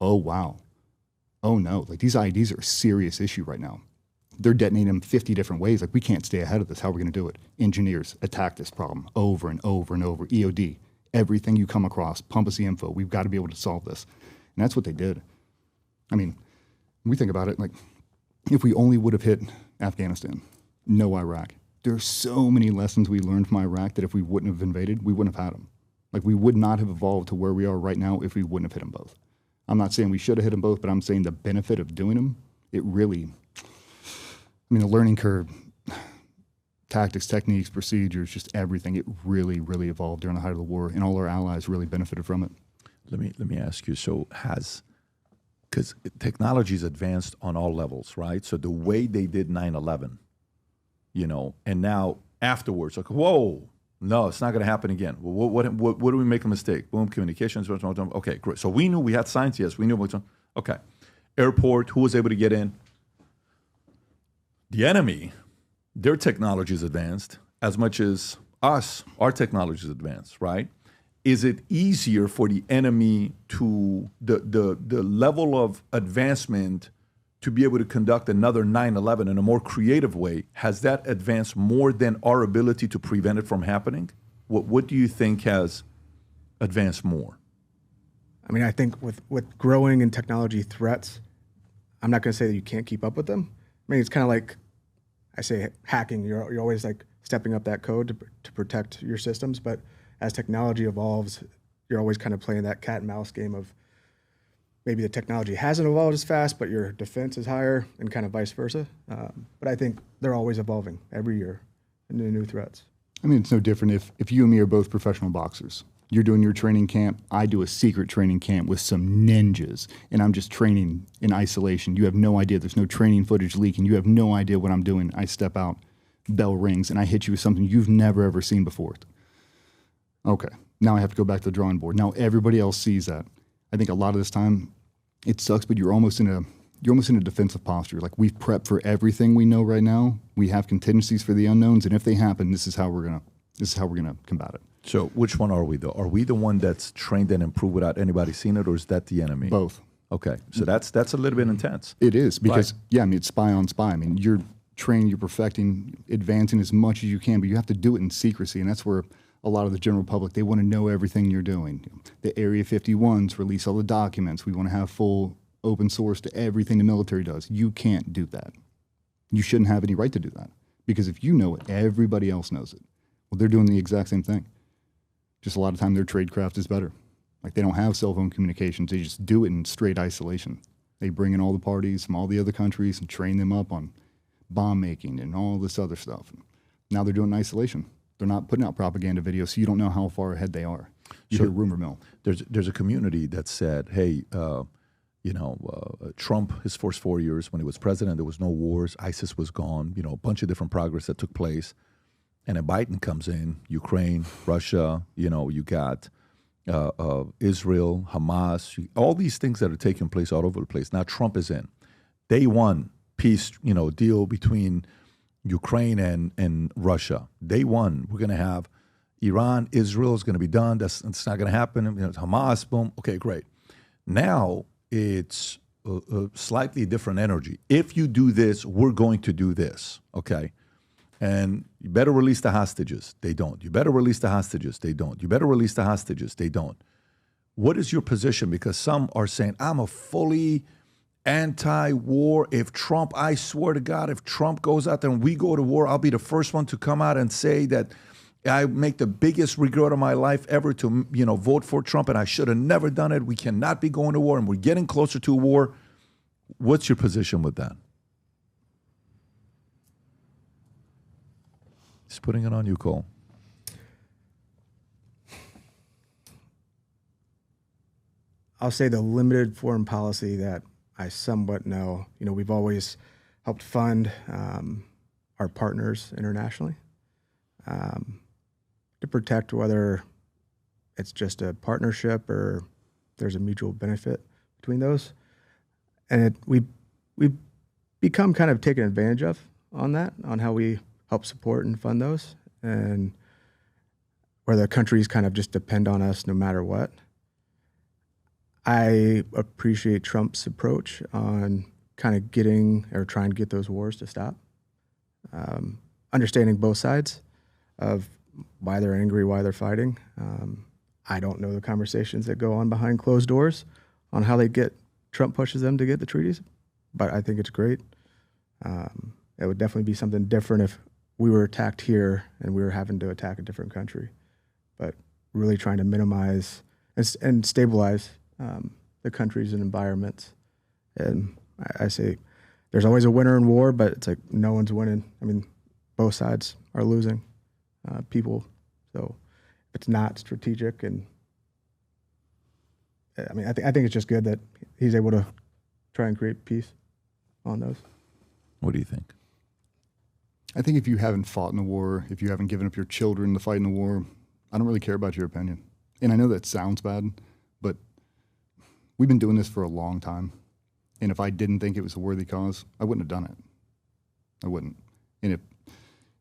Oh, wow. Oh, no. Like, these IEDs are a serious issue right now. They're detonating them 50 different ways. Like, we can't stay ahead of this. How are we going to do it? Engineers attack this problem over and over and over. EOD, everything you come across, pump us the info. We've got to be able to solve this. And that's what they did. I mean, when we think about it, like, if we only would have hit Afghanistan, no Iraq, There's so many lessons we learned from Iraq that if we wouldn't have invaded, we wouldn't have had them. Like, we would not have evolved to where we are right now if we wouldn't have hit them both. I'm not saying we should have hit them both, but I'm saying the benefit of doing them, it really, the learning curve, tactics, techniques, procedures, just everything, it really, really evolved during the height of the war, and all our allies really benefited from it. Let me ask you, because technology's advanced on all levels, right? So the way they did 9/11, and now afterwards, like, whoa, no, it's not going to happen again. Well, what do we make a mistake? Boom, communications. Okay, great. So we knew we had science. Yes, we knew. Okay, airport. Who was able to get in? The enemy, their technology is advanced as much as us. Our technology is advanced, right? Is it easier for the enemy to the level of advancement to be able to conduct another 9/11 in a more creative way? Has that advanced more than our ability to prevent it from happening? What do you think has advanced more? I think with growing in technology threats, I'm not going to say that you can't keep up with them. It's kind of like I say hacking. You're always like stepping up that code to protect your systems, but as technology evolves, you're always kind of playing that cat and mouse game of maybe the technology hasn't evolved as fast, but your defense is higher, and kind of vice versa. But I think they're always evolving every year into new threats. It's no different if you and me are both professional boxers. You're doing your training camp. I do a secret training camp with some ninjas, and I'm just training in isolation. You have no idea. There's no training footage leaking. You have no idea what I'm doing. I step out, bell rings, and I hit you with something you've never, ever seen before. Okay, now I have to go back to the drawing board. Now everybody else sees that. I think a lot of this time, it sucks, but you're almost in a defensive posture. Like, we've prepped for everything we know right now. We have contingencies for the unknowns, and if they happen, this is how we're gonna combat it. So which one are we though? Are we the one that's trained and improved without anybody seeing it, or is that the enemy? Both. Okay, so that's a little bit intense. It is, because right. It's spy on spy. You're training, you're perfecting, advancing as much as you can, but you have to do it in secrecy, and that's where a lot of the general public, they want to know everything you're doing. The Area 51s release all the documents. We want to have full open source to everything the military does. You can't do that. You shouldn't have any right to do that, because if you know it, everybody else knows it. Well, they're doing the exact same thing. Just a lot of time their tradecraft is better. Like, they don't have cell phone communications. They just do it in straight isolation. They bring in all the parties from all the other countries and train them up on bomb making and all this other stuff. Now they're doing it in isolation. They're not putting out propaganda videos, so you don't know how far ahead they are. You hear rumor mill. There's a community that said, hey, Trump, his first 4 years when he was president, there was no wars, ISIS was gone, a bunch of different progress that took place. And then Biden comes in, Ukraine, Russia, you got Israel, Hamas, all these things that are taking place all over the place. Now Trump is in. Day one, peace, deal between Ukraine and Russia. Day one, we're going to have Iran, Israel is going to be done. It's not going to happen. Hamas, boom. Okay, great. Now it's a slightly different energy. If you do this, we're going to do this. Okay. And you better release the hostages. They don't. You better release the hostages. They don't. You better release the hostages. They don't. What is your position? Because some are saying, I'm a fully anti-war. If Trump, I swear to God, if Trump goes out there and we go to war, I'll be the first one to come out and say that I make the biggest regret of my life ever to, vote for Trump, and I should have never done it. We cannot be going to war, and we're getting closer to war. What's your position with that? He's putting it on you, Cole. I'll say the limited foreign policy that I somewhat know. We've always helped fund our partners internationally to protect, whether it's just a partnership or there's a mutual benefit between those. And we've become kind of taken advantage of on that, on how we help support and fund those, and where the countries kind of just depend on us no matter what. I appreciate Trump's approach on kind of trying to get those wars to stop. Understanding both sides of why they're angry, why they're fighting. I don't know the conversations that go on behind closed doors on how Trump pushes them to get the treaties, but I think it's great. It would definitely be something different if we were attacked here and we were having to attack a different country, but really trying to minimize and stabilize the countries and environments. And I say there's always a winner in war, but it's like no one's winning. I mean, both sides are losing people. So if it's not strategic, and I mean, I think it's just good that he's able to try and create peace on those. What do you think? I think if you haven't fought in a war, if you haven't given up your children to fight in a war, I don't really care about your opinion. And I know that sounds bad, but we've been doing this for a long time. And if I didn't think it was a worthy cause, I wouldn't have done it. I wouldn't. And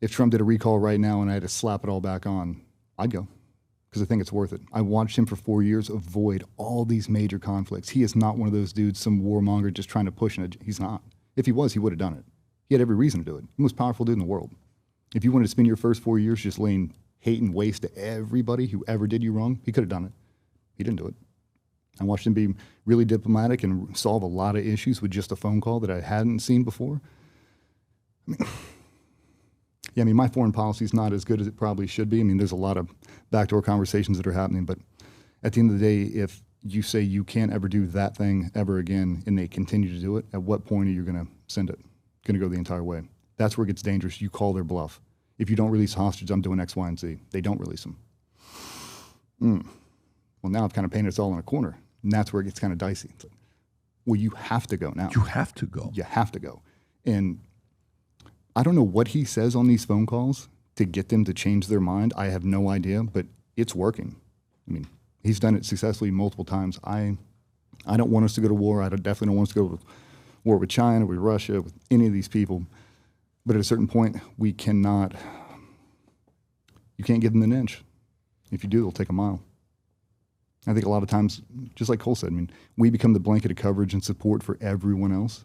if Trump did a recall right now and I had to slap it all back on, I'd go, because I think it's worth it. I watched him for 4 years avoid all these major conflicts. He is not one of those dudes, some warmonger just trying to push an agenda. He's not. If he was, he would have done it. He had every reason to do it. The most powerful dude in the world. If you wanted to spend your first 4 years just laying hate and waste to everybody who ever did you wrong, he could have done it. He didn't do it. I watched him be really diplomatic and solve a lot of issues with just a phone call that I hadn't seen before. I mean, my foreign policy is not as good as it probably should be. I mean, there's a lot of backdoor conversations that are happening, but at the end of the day, if you say you can't ever do that thing ever again and they continue to do it, at what point are you going to send it? Going to go the entire way. That's where it gets dangerous. You call their bluff. If you don't release hostage, I'm doing X, Y, and Z. They don't release them. Well, now I've kind of painted us all in a corner, and that's where it gets kind of dicey. It's like, well, you have to go now. You have to go. You have to go. And I don't know what he says on these phone calls to get them to change their mind. I have no idea, but it's working. I mean, he's done it successfully multiple times. I don't want us to go to war. I definitely don't want us to go to war with China, with Russia, with any of these people. But at a certain point, you can't give them an inch. If you do, they'll take a mile. I think a lot of times, just like Cole said, I mean, we become the blanket of coverage and support for everyone else.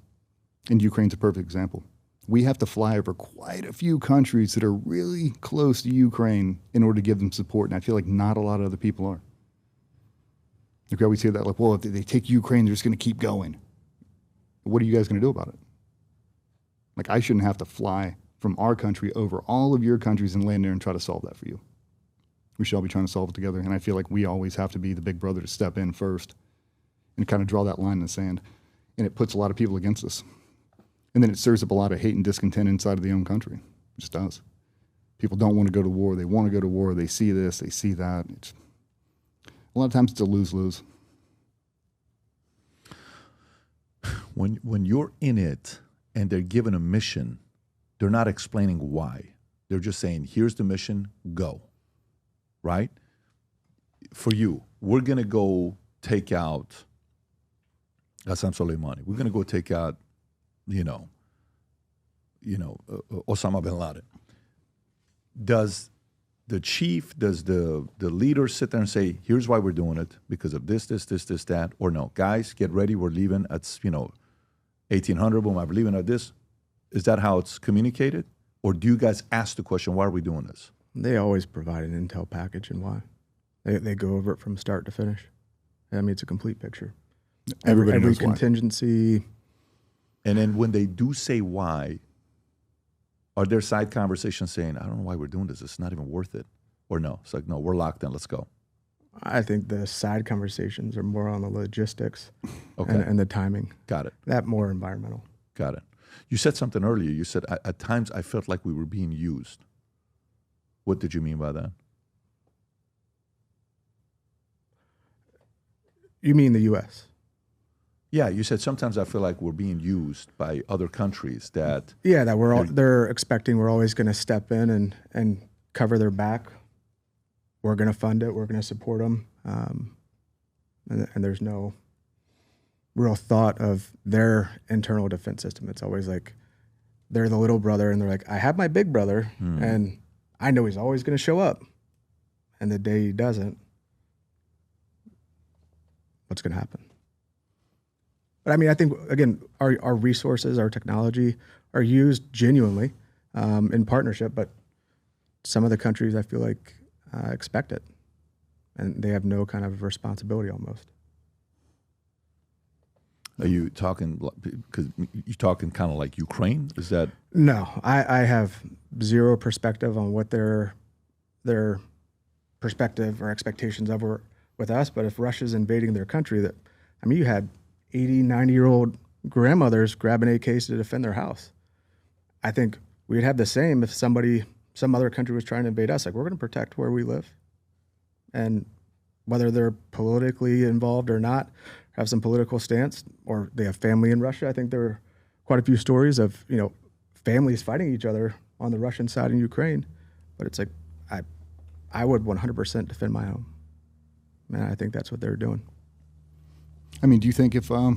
And Ukraine's a perfect example. We have to fly over quite a few countries that are really close to Ukraine in order to give them support. And I feel like not a lot of other people are. Like we always hear that, like, well, if they take Ukraine, they're just going to keep going. What are you guys going to do about it? Like, I shouldn't have to fly from our country over all of your countries and land there and try to solve that for you. We should all be trying to solve it together. And I feel like we always have to be the big brother to step in first and kind of draw that line in the sand. And it puts a lot of people against us. And then it stirs up a lot of hate and discontent inside of the own country. It just does. People don't want to go to war. They want to go to war. They see this. They see that. A lot of times it's a lose-lose. When you're in it and they're given a mission, they're not explaining why. They're just saying, here's the mission, go. Right? For you, we're going to go take out Soleimani. We're going to go take out, Osama bin Laden. Does the chief, does the leader sit there and say, here's why we're doing it, because of this, that, or no? Guys, get ready, we're leaving at, 1800, boom, I'm leaving at this. Is that how it's communicated? Or do you guys ask the question, why are we doing this? They always provide an intel package and why. They go over it from start to finish. I mean, it's a complete picture. Everybody knows why. Contingency. And then when they do say why, are there side conversations saying, I don't know why we're doing this. It's not even worth it. Or no, it's like, no, we're locked in. Let's go. I think the side conversations are more on the logistics and the timing. Got it. That more environmental. Got it. You said something earlier. You said, at times I felt like we were being used. What did you mean by that? You mean the U.S.? Yeah, you said sometimes I feel like we're being used by other countries that... Yeah, that they're expecting we're always going to step in and cover their back. We're going to fund it. We're going to support them. And there's no real thought of their internal defense system. It's always like they're the little brother and they're like, I have my big brother and I know he's always going to show up. And the day he doesn't, what's going to happen? But I mean, I think, again, our resources, our technology are used genuinely in partnership, but some of the countries I feel like expect it, and they have no kind of responsibility almost. Are you talking, because you're talking kind of like Ukraine? Is that? No, I have zero perspective on what their perspective or expectations of were with us. But if Russia's invading their country, you had 80, 90-year-old grandmothers grabbing AKs to defend their house. I think we'd have the same if some other country was trying to invade us. Like, we're going to protect where we live. And whether they're politically involved or not, have some political stance, or they have family in Russia. I think there are quite a few stories of, families fighting each other on the Russian side in Ukraine. But it's like, I would 100% defend my home. And I think that's what they're doing. Do you think if, I'll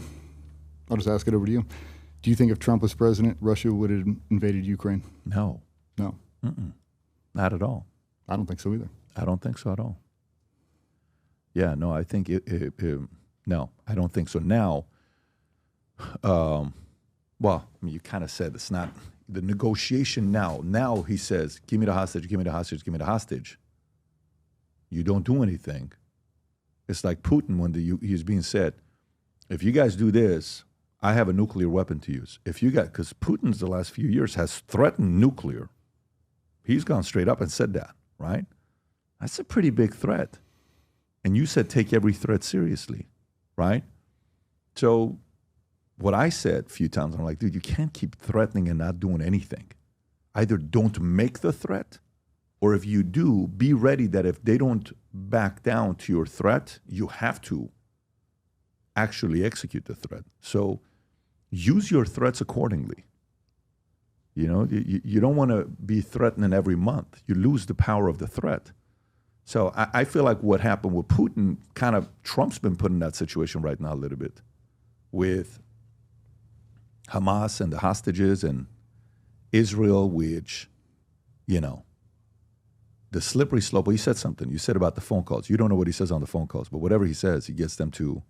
just ask it over to you. Do you think if Trump was president, Russia would have invaded Ukraine? No. No. Mm-mm. Not at all. I don't think so either. I don't think so at all. Yeah, no, I think no, I don't think so. Now, you kind of said it's not the negotiation now. Now he says, give me the hostage, give me the hostage, give me the hostage. You don't do anything. It's like Putin when he's being said, if you guys do this, I have a nuclear weapon to use. Because Putin's the last few years has threatened nuclear. He's gone straight up and said that, right? That's a pretty big threat. And you said take every threat seriously, right? So what I said a few times, I'm like, dude, you can't keep threatening and not doing anything. Either don't make the threat, or if you do, be ready that if they don't back down to your threat, you have to actually execute the threat. So use your threats accordingly. You don't want to be threatening every month. You lose the power of the threat. So I feel like what happened with Putin, kind of Trump's been put in that situation right now a little bit with Hamas and the hostages and Israel, which, the slippery slope. Well, you said something. You said about the phone calls. You don't know what he says on the phone calls, but whatever he says, he gets them to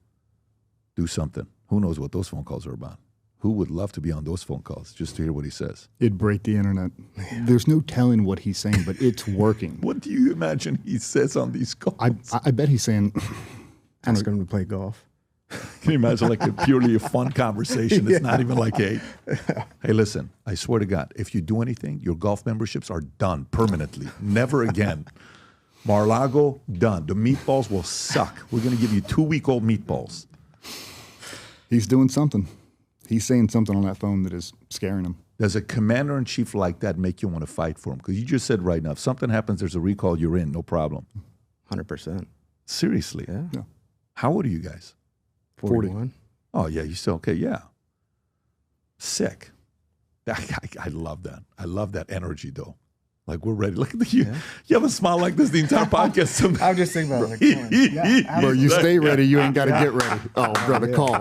do something. Who knows what those phone calls are about? Who would love to be on those phone calls just to hear what he says? It'd break the internet. There's no telling what he's saying, but it's working. What do you imagine he says on these calls? I bet he's saying... Ask him to play golf. Can you imagine like a fun conversation? It's not even like, hey, listen, I swear to God, if you do anything, your golf memberships are done permanently. Never again. Mar-a-Lago, done. The meatballs will suck. We're going to give you 2-week-old meatballs. He's doing something. He's saying something on that phone that is scaring him. Does a commander-in-chief like that make you want to fight for him? Because you just said right now, if something happens, there's a recall, you're in, no problem. 100%. Seriously? Yeah. How old are you guys? 41. Oh, yeah, you still, okay, yeah. Sick. I love that. I love that energy, though. Like, we're ready. Look at you. Yeah. You haven't smiled like this the entire podcast. I'm just thinking about it. Like, bro, you stay ready. You ain't got to get ready. Oh, brother, call.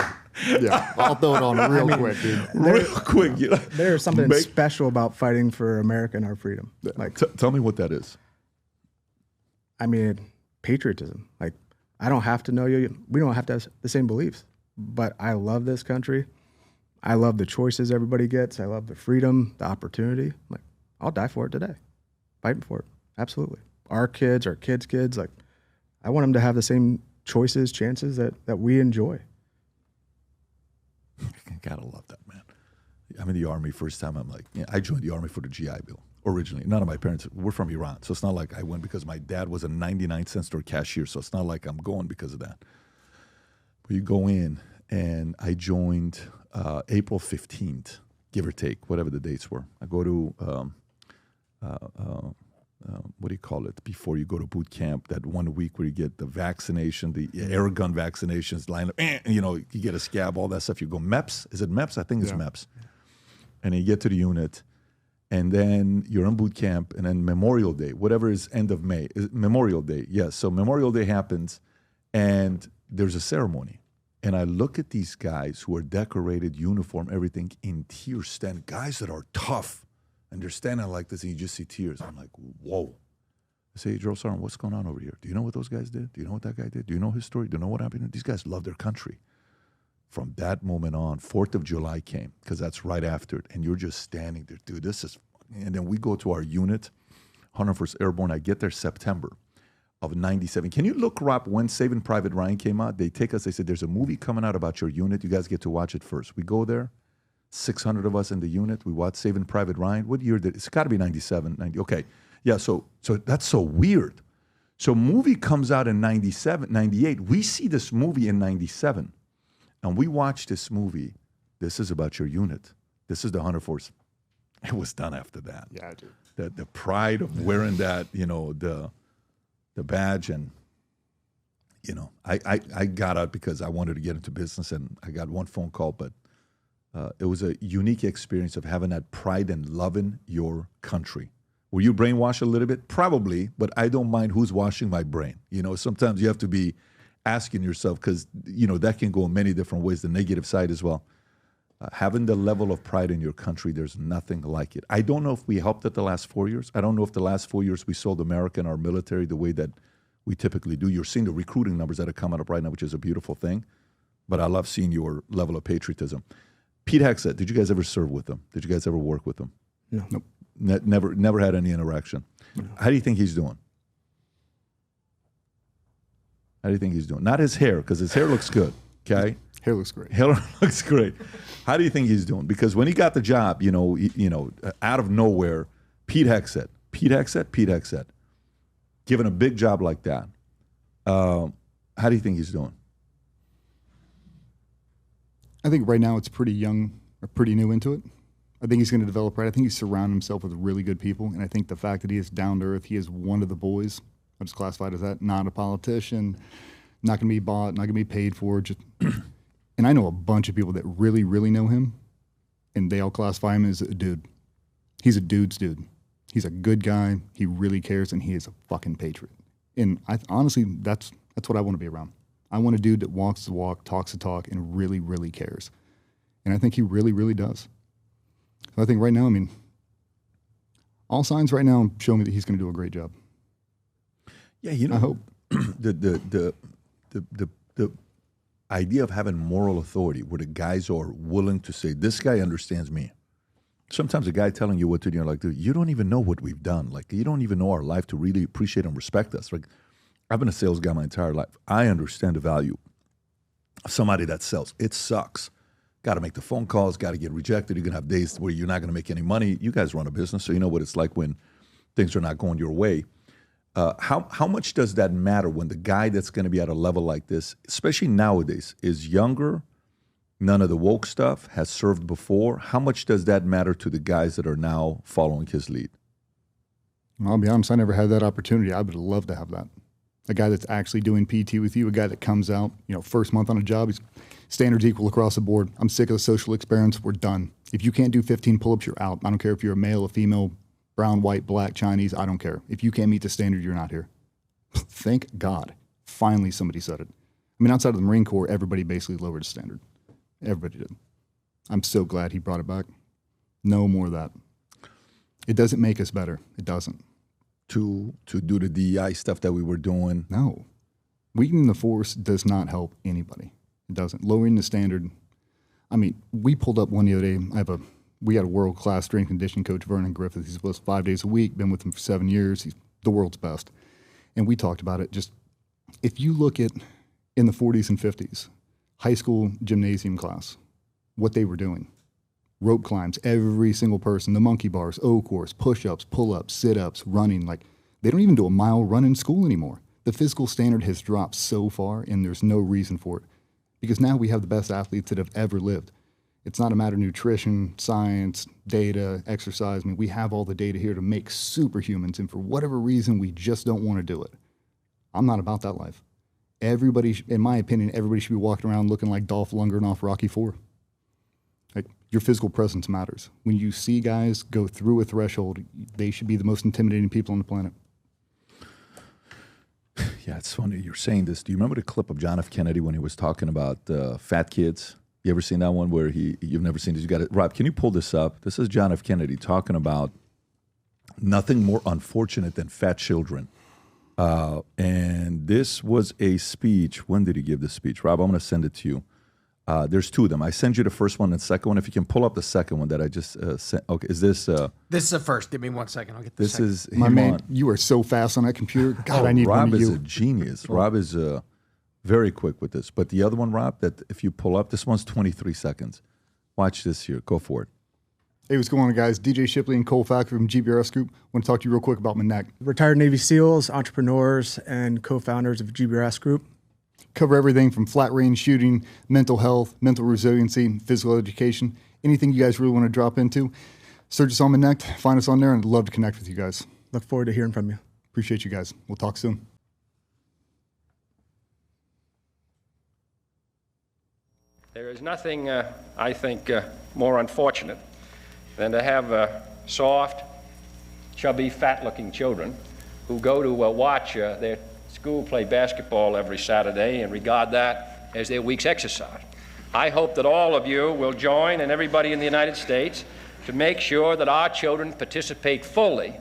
Yeah, I'll throw it on real quick, dude. Real quick. There's something special about fighting for America and our freedom. Like, tell me what that is. Patriotism. Like, I don't have to know you. We don't have to have the same beliefs. But I love this country. I love the choices everybody gets. I love the freedom, the opportunity. Like, I'll die for it today. Fighting for it. Absolutely. Our kids, our kids' kids, like, I want them to have the same choices, chances that we enjoy. Gotta love that, man. I'm in the Army first time. I'm like, I joined the Army for the GI Bill originally. None of my parents were from Iran, so it's not like I went because my dad was a 99-cent store cashier, so it's not like I'm going because of that. But you go in, and I joined April 15th, give or take, whatever the dates were. I go to, what do you call it, before you go to boot camp, that 1 week where you get the vaccination, the air gun vaccinations, line up, you get a scab, all that stuff. You go MEPS. Is it MEPS? I think it's MEPS. And then you get to the unit, and then you're in boot camp, and then Memorial Day, whatever is end of May, Memorial Day, yes. So Memorial Day happens, and there's a ceremony. And I look at these guys who are decorated, uniform, everything, in tears, standing, guys that are tough, and they're standing like this, and you just see tears. I'm like, whoa. I say, hey, Drill Sergeant, what's going on over here? Do you know what those guys did? Do you know what that guy did? Do you know his story? Do you know what happened? These guys love their country. From that moment on, 4th of July came, because that's right after it, and you're just standing there. Dude, this is, and then we go to our unit, 101st Airborne. I get there September. of 97. Can you look, Rob, when Saving Private Ryan came out? They take us, they said, there's a movie coming out about your unit. You guys get to watch it first. We go there, 600 of us in the unit. We watch Saving Private Ryan. What year did it? It's got to be 97, 90. Okay. Yeah, so that's so weird. So movie comes out in 97, 98. We see this movie in 97. And we watch this movie. This is about your unit. This is the 104th. It was done after that. Yeah, dude. The pride of wearing that, the badge, and I got out because I wanted to get into business, and I got one phone call, but it was a unique experience of having that pride and loving your country. Were you brainwashed a little bit? Probably, but I don't mind who's washing my brain. Sometimes you have to be asking yourself, because that can go in many different ways, the negative side as well. Having the level of pride in your country, there's nothing like it. I don't know if we helped it the last 4 years. I don't know if the last 4 years we sold America and our military the way that we typically do. You're seeing the recruiting numbers that are coming up right now, which is a beautiful thing. But I love seeing your level of patriotism. Pete Hexet, did you guys ever serve with him? Did you guys ever work with him? No. Nope. Never had any interaction. No. How do you think he's doing? How do you think he's doing? Not his hair, because his hair looks good, okay? Hair looks great. Hair looks great. How do you think he's doing? Because when he got the job, out of nowhere, Pete Hexet, given a big job like that, how do you think he's doing? I think right now it's pretty young, or pretty new into it. I think he's going to develop right. I think he's surrounded himself with really good people, and I think the fact that he is down to earth, he is one of the boys. I'm just classified as that, not a politician, not going to be bought, not going to be paid for. And I know a bunch of people that really, really know him, and they all classify him as a dude. He's a dude's dude. He's a good guy. He really cares, and he is a fucking patriot. And honestly, that's what I want to be around. I want a dude that walks the walk, talks the talk, and really, really cares. And I think he really, really does. So I think right now, all signs right now show me that he's going to do a great job. Yeah, I hope. the idea of having moral authority, where the guys are willing to say, this guy understands me. Sometimes a guy telling you what to do, you're like, dude, you don't even know what we've done. Like, you don't even know our life to really appreciate and respect us. Like, I've been a sales guy my entire life. I understand the value of somebody that sells. It sucks. Got to make the phone calls, got to get rejected. You're going to have days where you're not going to make any money. You guys run a business, so you know what it's like when things are not going your way. How much does that matter when the guy that's going to be at a level like this, especially nowadays, is younger, none of the woke stuff, has served before? How much does that matter to the guys that are now following his lead? I'll be honest, I never had that opportunity. I would love to have that. A guy that's actually doing PT with you, a guy that comes out, first month on a job, he's standards equal across the board. I'm sick of the social experiments. We're done. If you can't do 15 pull-ups, you're out. I don't care if you're a male, a female, brown, white, black, Chinese, I don't care. If you can't meet the standard, you're not here. Thank God. Finally, somebody said it. Outside of the Marine Corps, everybody basically lowered the standard. Everybody did. I'm so glad he brought it back. No more of that. It doesn't make us better. It doesn't. To do the DEI stuff that we were doing? No. Weakening the force does not help anybody. It doesn't. Lowering the standard. We pulled up one the other day. We got a world-class strength and conditioning coach, Vernon Griffith. He's with us 5 days a week, been with him for 7 years. He's the world's best. And we talked about it. Just if you look at in the 40s and 50s, high school gymnasium class, what they were doing. Rope climbs, every single person, the monkey bars, O course, push-ups, pull-ups, sit-ups, running. They don't even do a mile run in school anymore. The physical standard has dropped so far, and there's no reason for it. Because now we have the best athletes that have ever lived. It's not a matter of nutrition, science, data, exercise. We have all the data here to make superhumans, and for whatever reason, we just don't want to do it. I'm not about that life. Everybody, in my opinion, everybody should be walking around looking like Dolph Lundgren off Rocky IV. Your physical presence matters. When you see guys go through a threshold, they should be the most intimidating people on the planet. Yeah, it's funny you're saying this. Do you remember the clip of John F. Kennedy when he was talking about fat kids? You ever seen that one where you've never seen this? You got it. Rob, can you pull this up? This is John F. Kennedy talking about nothing more unfortunate than fat children. And this was a speech. When did he give this speech? Rob, I'm going to send it to you. There's two of them. I send you the first one and the second one. If you can pull up the second one that I just sent. Okay, is this? This is the first. Give me 1 second. I'll get this. This is My man, you are so fast on that computer. God, I need Rob one of is you. a genius. Rob is very quick with this. But the other one, Rob, that if you pull up, this one's 23 seconds. Watch this here. Go for it. Hey, what's going on, guys? DJ Shipley and Cole Fackler from GBRS Group. Want to talk to you real quick about Manek. Retired Navy SEALs, entrepreneurs, and co-founders of GBRS Group. Cover everything from flat range shooting, mental health, mental resiliency, physical education, anything you guys really want to drop into. Search us on Manek, find us on there, and I'd love to connect with you guys. Look forward to hearing from you. Appreciate you guys. We'll talk soon. There is nothing, I think, more unfortunate than to have soft, chubby, fat-looking children who go to watch their school play basketball every Saturday and regard that as their week's exercise. I hope that all of you will join, and everybody in the United States, to make sure that our children participate fully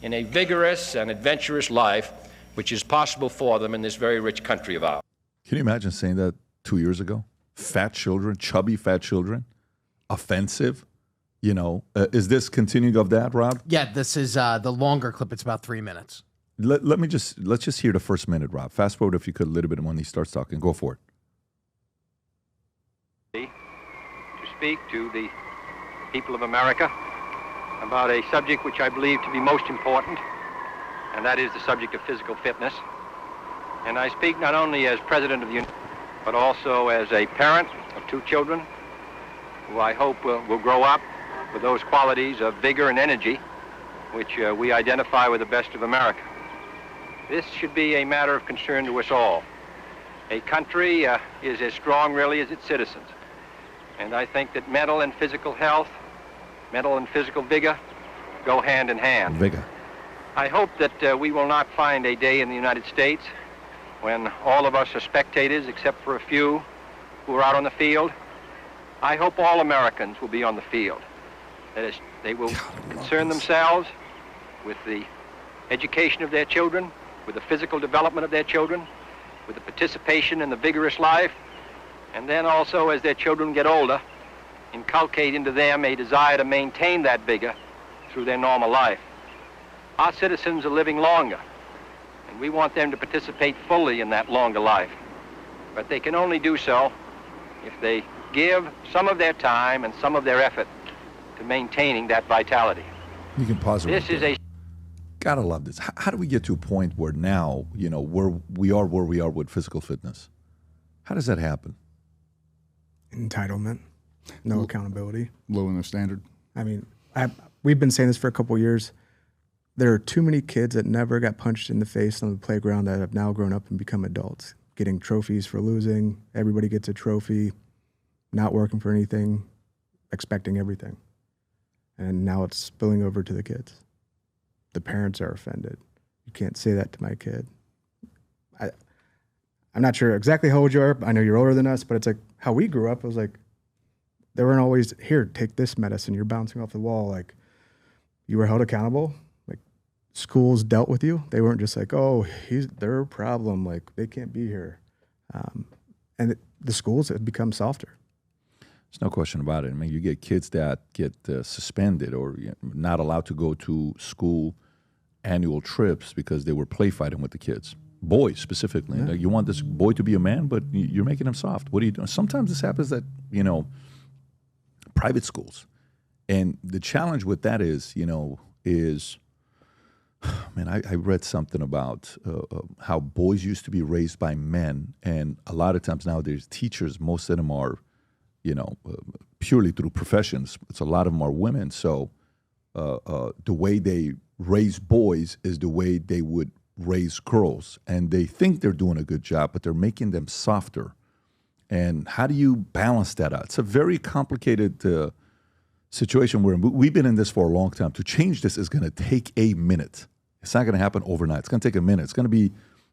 in a vigorous and adventurous life which is possible for them in this very rich country of ours. Can you imagine saying that 2 years ago? Fat children, chubby fat children, offensive. You know, is this continuing of that, Rob? Yeah, this is the longer clip. It's about 3 minutes. Let's just hear the first minute, Rob. Fast forward if you could a little bit when he starts talking. Go for it. To speak to the people of America about a subject which I believe to be most important, and that is the subject of physical fitness. And I speak not only as President of the Union, but also as a parent of 2 children who I hope will grow up with those qualities of vigor and energy which we identify with the best of America. This should be a matter of concern to us all. A country is as strong, really, as its citizens. And I think that mental and physical health, mental and physical vigor go hand in hand. Vigor. I hope that we will not find a day in the United States when all of us are spectators except for a few who are out on the field. I hope all Americans will be on the field. That is, they will concern themselves with the education of their children, with the physical development of their children, with the participation in the vigorous life, and then also as their children get older, inculcate into them a desire to maintain that vigor through their normal life. Our citizens are living longer, and we want them to participate fully in that longer life. But they can only do so if they give some of their time and some of their effort to maintaining that vitality. You can pause it. This is a... Gotta love this. How do we get to a point where now, you know, where we are with physical fitness? How does that happen? Entitlement, no accountability. Low in their standard. I mean, we've been saying this for a couple of years. There are too many kids that never got punched in the face on the playground that have now grown up and become adults, getting trophies for losing. Everybody gets a trophy, not working for anything, expecting everything. And now it's spilling over to the kids. The parents are offended. You can't say that to my kid. I'm not sure exactly how old you are. I know you're older than us, but it's like how we grew up. It was like, they weren't always, here, take this medicine. You're bouncing off the wall. Like, you were held accountable. Like, schools dealt with you. They weren't just like, oh, they're a problem. Like, they can't be here. The schools have become softer. There's no question about it. I mean, you get kids that get suspended or not allowed to go to school annual trips because they were play fighting with the kids. Boys specifically. Yeah. Like, you want this boy to be a man, but you're making him soft. What are you doing? Sometimes this happens at, private schools. And the challenge with that is, I read something about how boys used to be raised by men. And a lot of times nowadays, teachers, most of them are, purely through professions. It's a lot of them are women. So the way they raise boys is the way they would raise girls. And they think they're doing a good job, but they're making them softer. And how do you balance that out? It's a very complicated situation where we've been in this for a long time. To change this is going to take a minute. It's not going to happen overnight. It's going to take a minute. It's going to be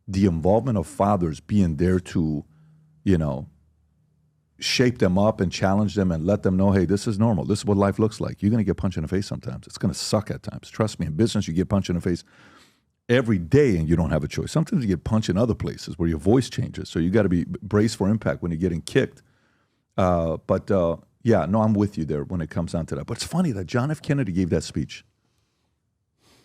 the involvement of fathers being there to, shape them up and challenge them and let them know, hey, this is normal. This is what life looks like. You're going to get punched in the face sometimes. It's going to suck at times. Trust me, in business, you get punched in the face every day and you don't have a choice. Sometimes you get punched in other places where your voice changes. So you got to be braced for impact when you're getting kicked. Yeah, no, I'm with you there when it comes down to that. But it's funny that John F. Kennedy gave that speech.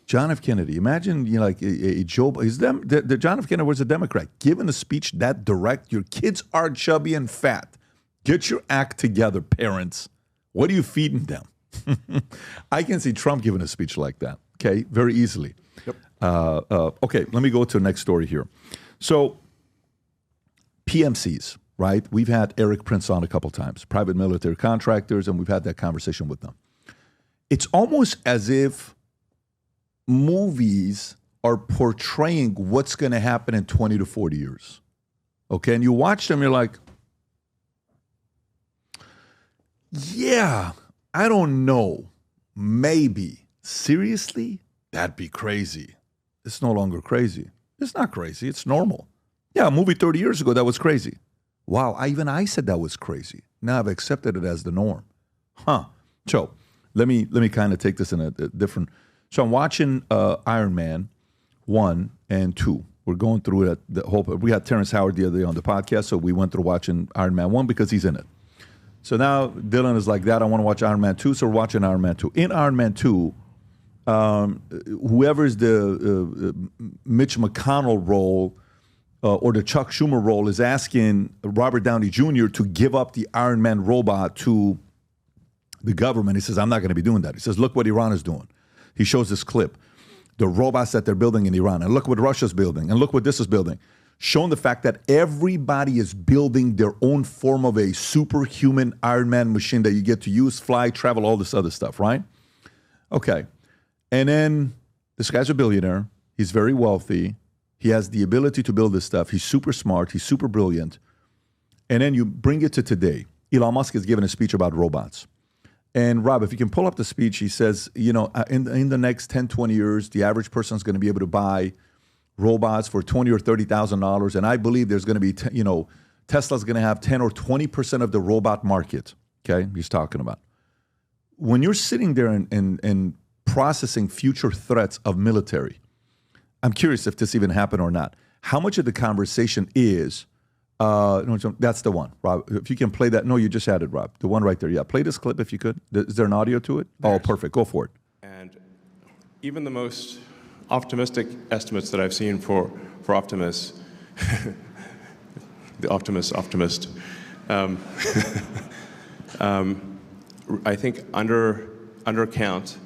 John F. Kennedy, imagine like a Joe. The John F. Kennedy was a Democrat, giving a speech that direct. Your kids are chubby and fat. Get your act together, parents. What are you feeding them? I can see Trump giving a speech like that. Okay, very easily. Yep. Okay, let me go to the next story here. So, PMCs, right? We've had Eric Prince on a couple times, private military contractors, and we've had that conversation with them. It's almost as if movies are portraying what's going to happen in 20 to 40 years. Okay, and you watch them, you're like, yeah, I don't know. Maybe. Seriously? That'd be crazy. It's no longer crazy. It's not crazy. It's normal. Yeah, a movie 30 years ago, that was crazy. Wow, even I said that was crazy. Now I've accepted it as the norm. So let me kind of take this in a different... So I'm watching Iron Man 1 and 2. We're going through it. We had Terrence Howard the other day on the podcast, so we went through watching Iron Man 1 because he's in it. So now Dylan is like that. I want to watch Iron Man 2, so we're watching Iron Man 2. In Iron Man 2, whoever's the Mitch McConnell role or the Chuck Schumer role is asking Robert Downey Jr. to give up the Iron Man robot to the government. He says, I'm not going to be doing that. He says, look what Iran is doing. He shows this clip, the robots that they're building in Iran, and look what Russia's building, and look what this is building. Showing the fact that everybody is building their own form of a superhuman Iron Man machine that you get to use, fly, travel, all this other stuff, right? Okay. And then this guy's a billionaire. He's very wealthy. He has the ability to build this stuff. He's super smart. He's super brilliant. And then you bring it to today. Elon Musk has given a speech about robots. And Rob, if you can pull up the speech, he says, you know, in the next 10, 20 years, the average person is going to be able to buy robots for $20,000 or $30,000, and I believe there's going to be, Tesla's going to have 10 or 20% of the robot market. Okay, he's talking about. When you're sitting there and processing future threats of military, I'm curious if this even happened or not. How much of the conversation is? That's the one, Rob. If you can play that. No, you just had it, Rob. The one right there. Yeah, play this clip if you could. Is there an audio to it? Oh, perfect. Go for it. And even the most optimistic estimates that I've seen for Optimus, the optimist, I think undercount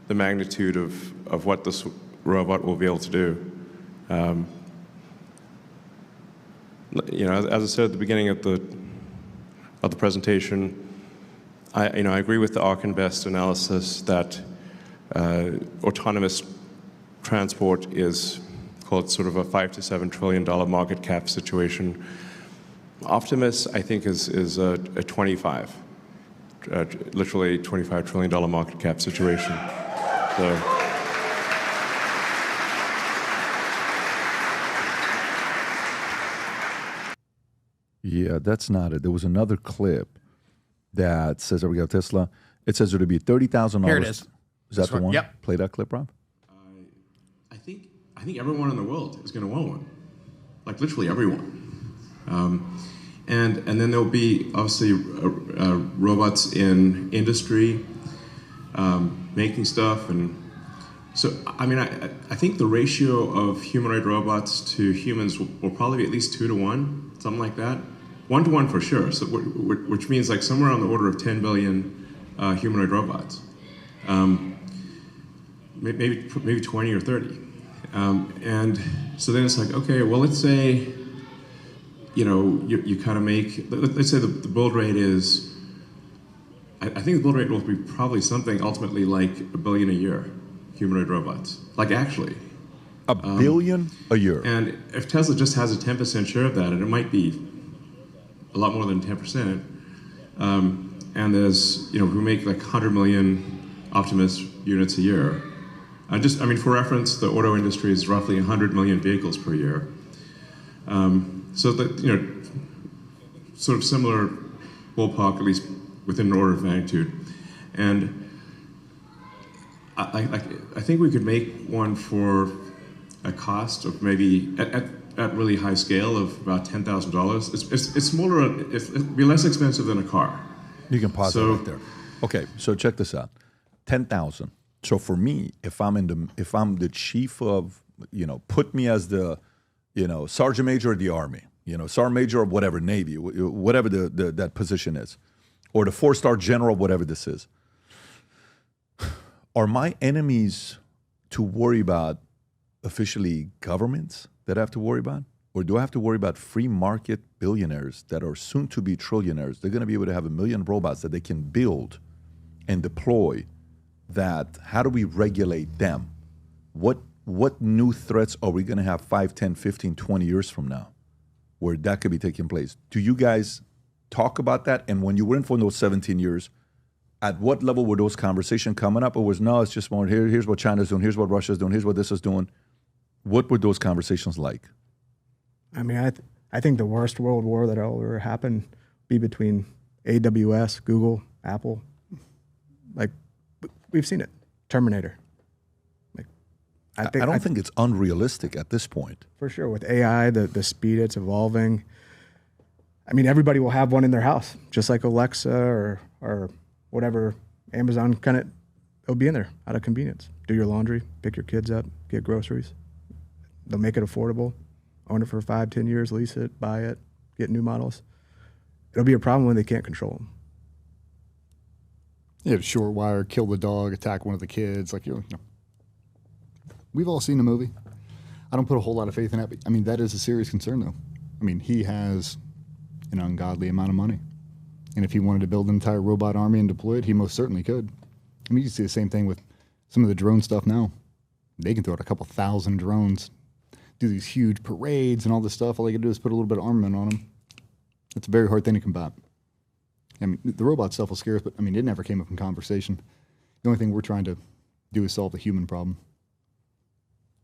the magnitude of what this robot will be able to do. As I said at the beginning of the presentation, I agree with the Ark Invest analysis that autonomous transport is called sort of a $5 to $7 trillion market cap situation. Optimus, I think, is a literally $25 trillion market cap situation. So. Yeah, that's not it. There was another clip that says, there we go, Tesla. It says there to be $30,000. Here it is. Is that the one? Yep. Play that clip, Rob. I think everyone in the world is going to want one, like literally everyone. And then there'll be obviously robots in industry making stuff, and so I think the ratio of humanoid robots to humans will probably be at least 2 to 1, something like that. 1 to 1 for sure. So which means like somewhere on the order of 10 billion humanoid robots, maybe 20 or 30. And so then it's like, okay, well, let's say, you kind of make, let's say the build rate is, I think the build rate will be probably something ultimately like 1 billion a year, humanoid robots. Like actually. 1 billion a year. And if Tesla just has a 10% share of that, and it might be a lot more than 10%, and there's, we make like 100 million Optimus units a year. For reference, the auto industry is roughly 100 million vehicles per year. So that, sort of similar ballpark, at least within an order of magnitude. And I think we could make one for a cost of maybe, at really high scale of about $10,000. It's smaller. It'd be less expensive than a car. You can pause it right there. Okay, so check this out. 10,000. So for me, if I'm the chief of, put me as the, sergeant major of the Army, sergeant major of whatever, Navy, whatever that position is, or the 4-star general, whatever this is. Are my enemies to worry about officially governments that I have to worry about? Or do I have to worry about free market billionaires that are soon to be trillionaires? They're going to be able to have 1 million robots that they can build and deploy. That how do we regulate them? What new threats are we going to have 5, 10, 15, 20 years from now where that could be taking place? Do you guys talk about that? And when you were in for those 17 years, at what level were those conversations coming up? Or was, no, it's just more, here's what China's doing, here's what Russia's doing, here's what this is doing. What were those conversations like? I mean, I think the worst world war that will ever happen be between AWS, Google, Apple. Like, we've seen it. Terminator. Like, I don't think it's unrealistic at this point. For sure. With AI, the speed it's evolving. I mean, everybody will have one in their house, just like Alexa or whatever Amazon kind of, it'll be in there out of convenience. Do your laundry, pick your kids up, get groceries. They'll make it affordable. Own it for 5, 10 years, lease it, buy it, get new models. It'll be a problem when they can't control them. Yeah, short wire, kill the dog, attack one of the kids. Like, we've all seen the movie. I don't put a whole lot of faith in that. But, I mean, that is a serious concern, though. I mean, he has an ungodly amount of money. And if he wanted to build an entire robot army and deploy it, he most certainly could. I mean, you can see the same thing with some of the drone stuff now. They can throw out a couple thousand drones, do these huge parades and all this stuff. All they can do is put a little bit of armament on them. It's a very hard thing to combat. I mean, the robot stuff will scare us, but I mean, it never came up in conversation. The only thing we're trying to do is solve the human problem.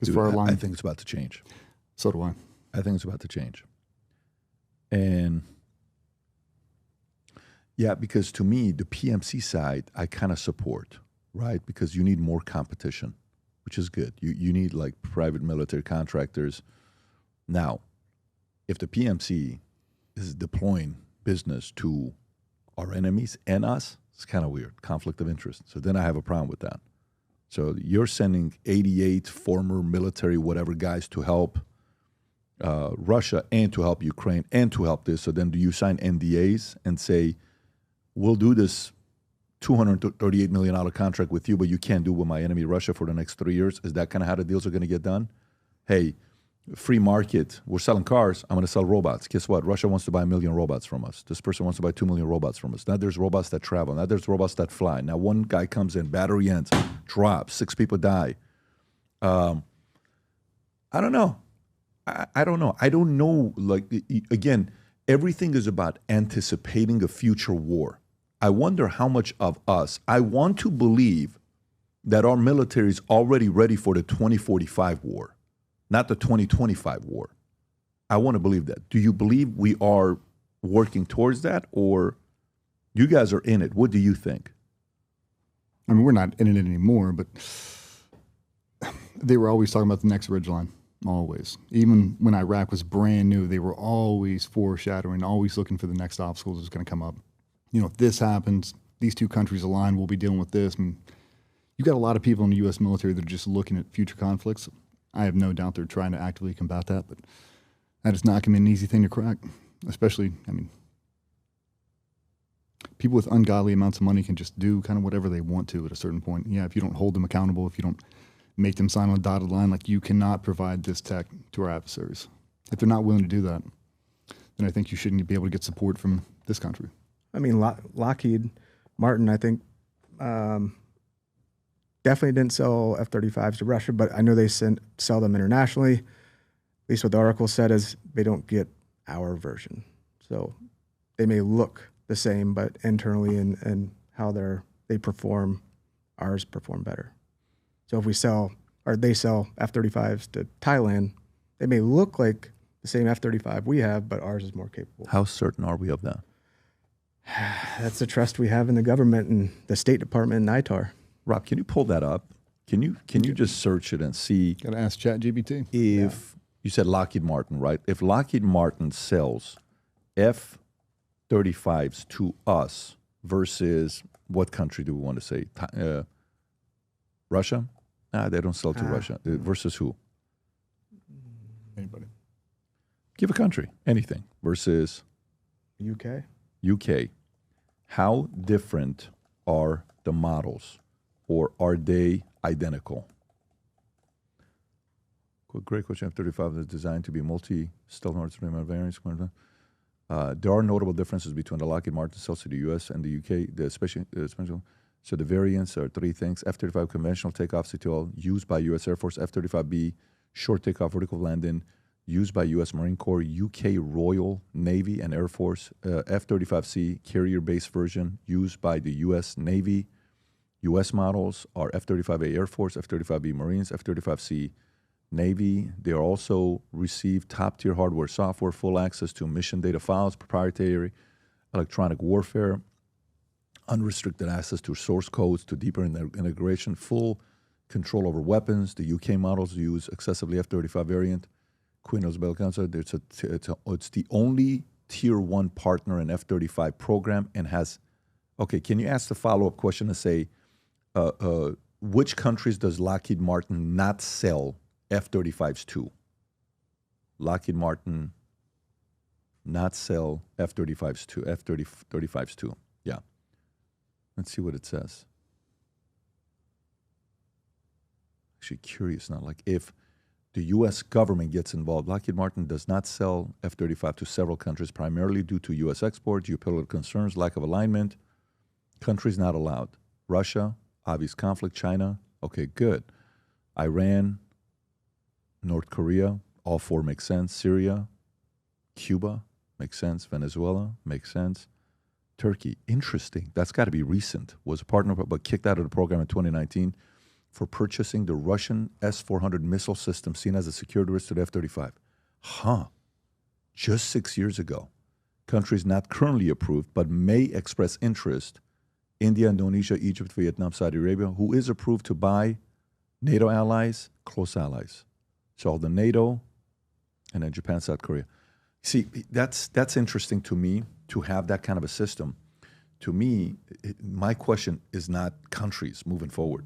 Dude, I think it's about to change. So do I. I think it's about to change. And yeah, because to me, the PMC side, I kind of support, right? Because you need more competition, which is good. You need like private military contractors. Now, if the PMC is deploying business to our enemies and us, it's kind of weird. Conflict of interest. So then I have a problem with that. So you're sending 88 former military whatever guys to help Russia and to help Ukraine and to help this. So then do you sign NDAs and say, we'll do this $238 million contract with you, but you can't do it with my enemy Russia for the next 3 years? Is that kind of how the deals are going to get done? Hey, free market, we're selling cars, I'm going to sell robots. Guess what? Russia wants to buy 1 million robots from us. This person wants to buy 2 million robots from us. Now there's robots that travel. Now there's robots that fly. Now one guy comes in, battery ends, drops, 6 people die. I don't know. I don't know. I don't know. Like, again, everything is about anticipating a future war. I wonder how much of us, I want to believe that our military is already ready for the 2045 war, not the 2025 war. I want to believe that. Do you believe we are working towards that, or you guys are in it? What do you think? I mean, we're not in it anymore, but they were always talking about the next ridge line, always. Even when Iraq was brand new, they were always foreshadowing, always looking for the next obstacle that's going to come up. You know, if this happens, these two countries align, we'll be dealing with this. And you got a lot of people in the U.S. military that are just looking at future conflicts. I have no doubt they're trying to actively combat that, but that is not going to be an easy thing to crack. Especially, I mean, people with ungodly amounts of money can just do kind of whatever they want to at a certain point. Yeah, if you don't hold them accountable, if you don't make them sign on a dotted line, like, you cannot provide this tech to our adversaries. If they're not willing to do that, then I think you shouldn't be able to get support from this country. I mean, Lockheed Martin, I think, definitely didn't sell F-35s to Russia, but I know they sell them internationally. At least what the article said is they don't get our version. So they may look the same, but internally and how they perform, ours perform better. So if we sell, or they sell F-35s to Thailand, they may look like the same F-35 we have, but ours is more capable. How certain are we of that? That's the trust we have in the government and the State Department and ITAR. Rob, can you pull that up? Can you just search it and see? Got to ask ChatGPT. If you said Lockheed Martin, right? If Lockheed Martin sells F-35s to us versus what country do we want to say? Russia? Nah, they don't sell to Russia. Versus who? Anybody. Give a country, anything. Versus UK. UK. How different are the models, or are they identical? Great question. F-35 is designed to be multi-stealth variants. There are notable differences between the Lockheed Martin sales to the U.S. and the UK. So the variants are three things: F-35 conventional takeoff CTOL used by U.S. Air Force, F-35B short takeoff vertical landing used by U.S. Marine Corps, UK Royal Navy and Air Force, F-35C carrier-based version used by the U.S. Navy. U.S. models are F-35A Air Force, F-35B Marines, F-35C Navy. They also receive top-tier hardware, software, full access to mission data files, proprietary electronic warfare, unrestricted access to source codes, to deeper integration, full control over weapons. The UK models use excessively F-35 variant. Queen Elizabeth Council, it's the only Tier 1 partner in F-35 program and has... Okay, can you ask the follow-up question and say, which countries does Lockheed Martin not sell F-35s to? Lockheed Martin not sell F-35s to, F-35s to. Yeah. Let's see what it says. Actually curious now, like if the U.S. government gets involved, Lockheed Martin does not sell F-35 to several countries, primarily due to U.S. export, geopolitical concerns, lack of alignment. Countries not allowed. Russia, obvious conflict. China, okay, good. Iran, North Korea, all four make sense. Syria, Cuba, makes sense. Venezuela, makes sense. Turkey, interesting. That's got to be recent. Was a partner but kicked out of the program in 2019 for purchasing the Russian S-400 missile system seen as a security risk to the F-35. Just 6 years ago. Countries not currently approved but may express interest: India, Indonesia, Egypt, Vietnam, Saudi Arabia. Who is approved to buy? NATO allies, close allies. So all the NATO, and then Japan, South Korea. See, that's interesting to me, to have that kind of a system. To me, my question is not countries moving forward.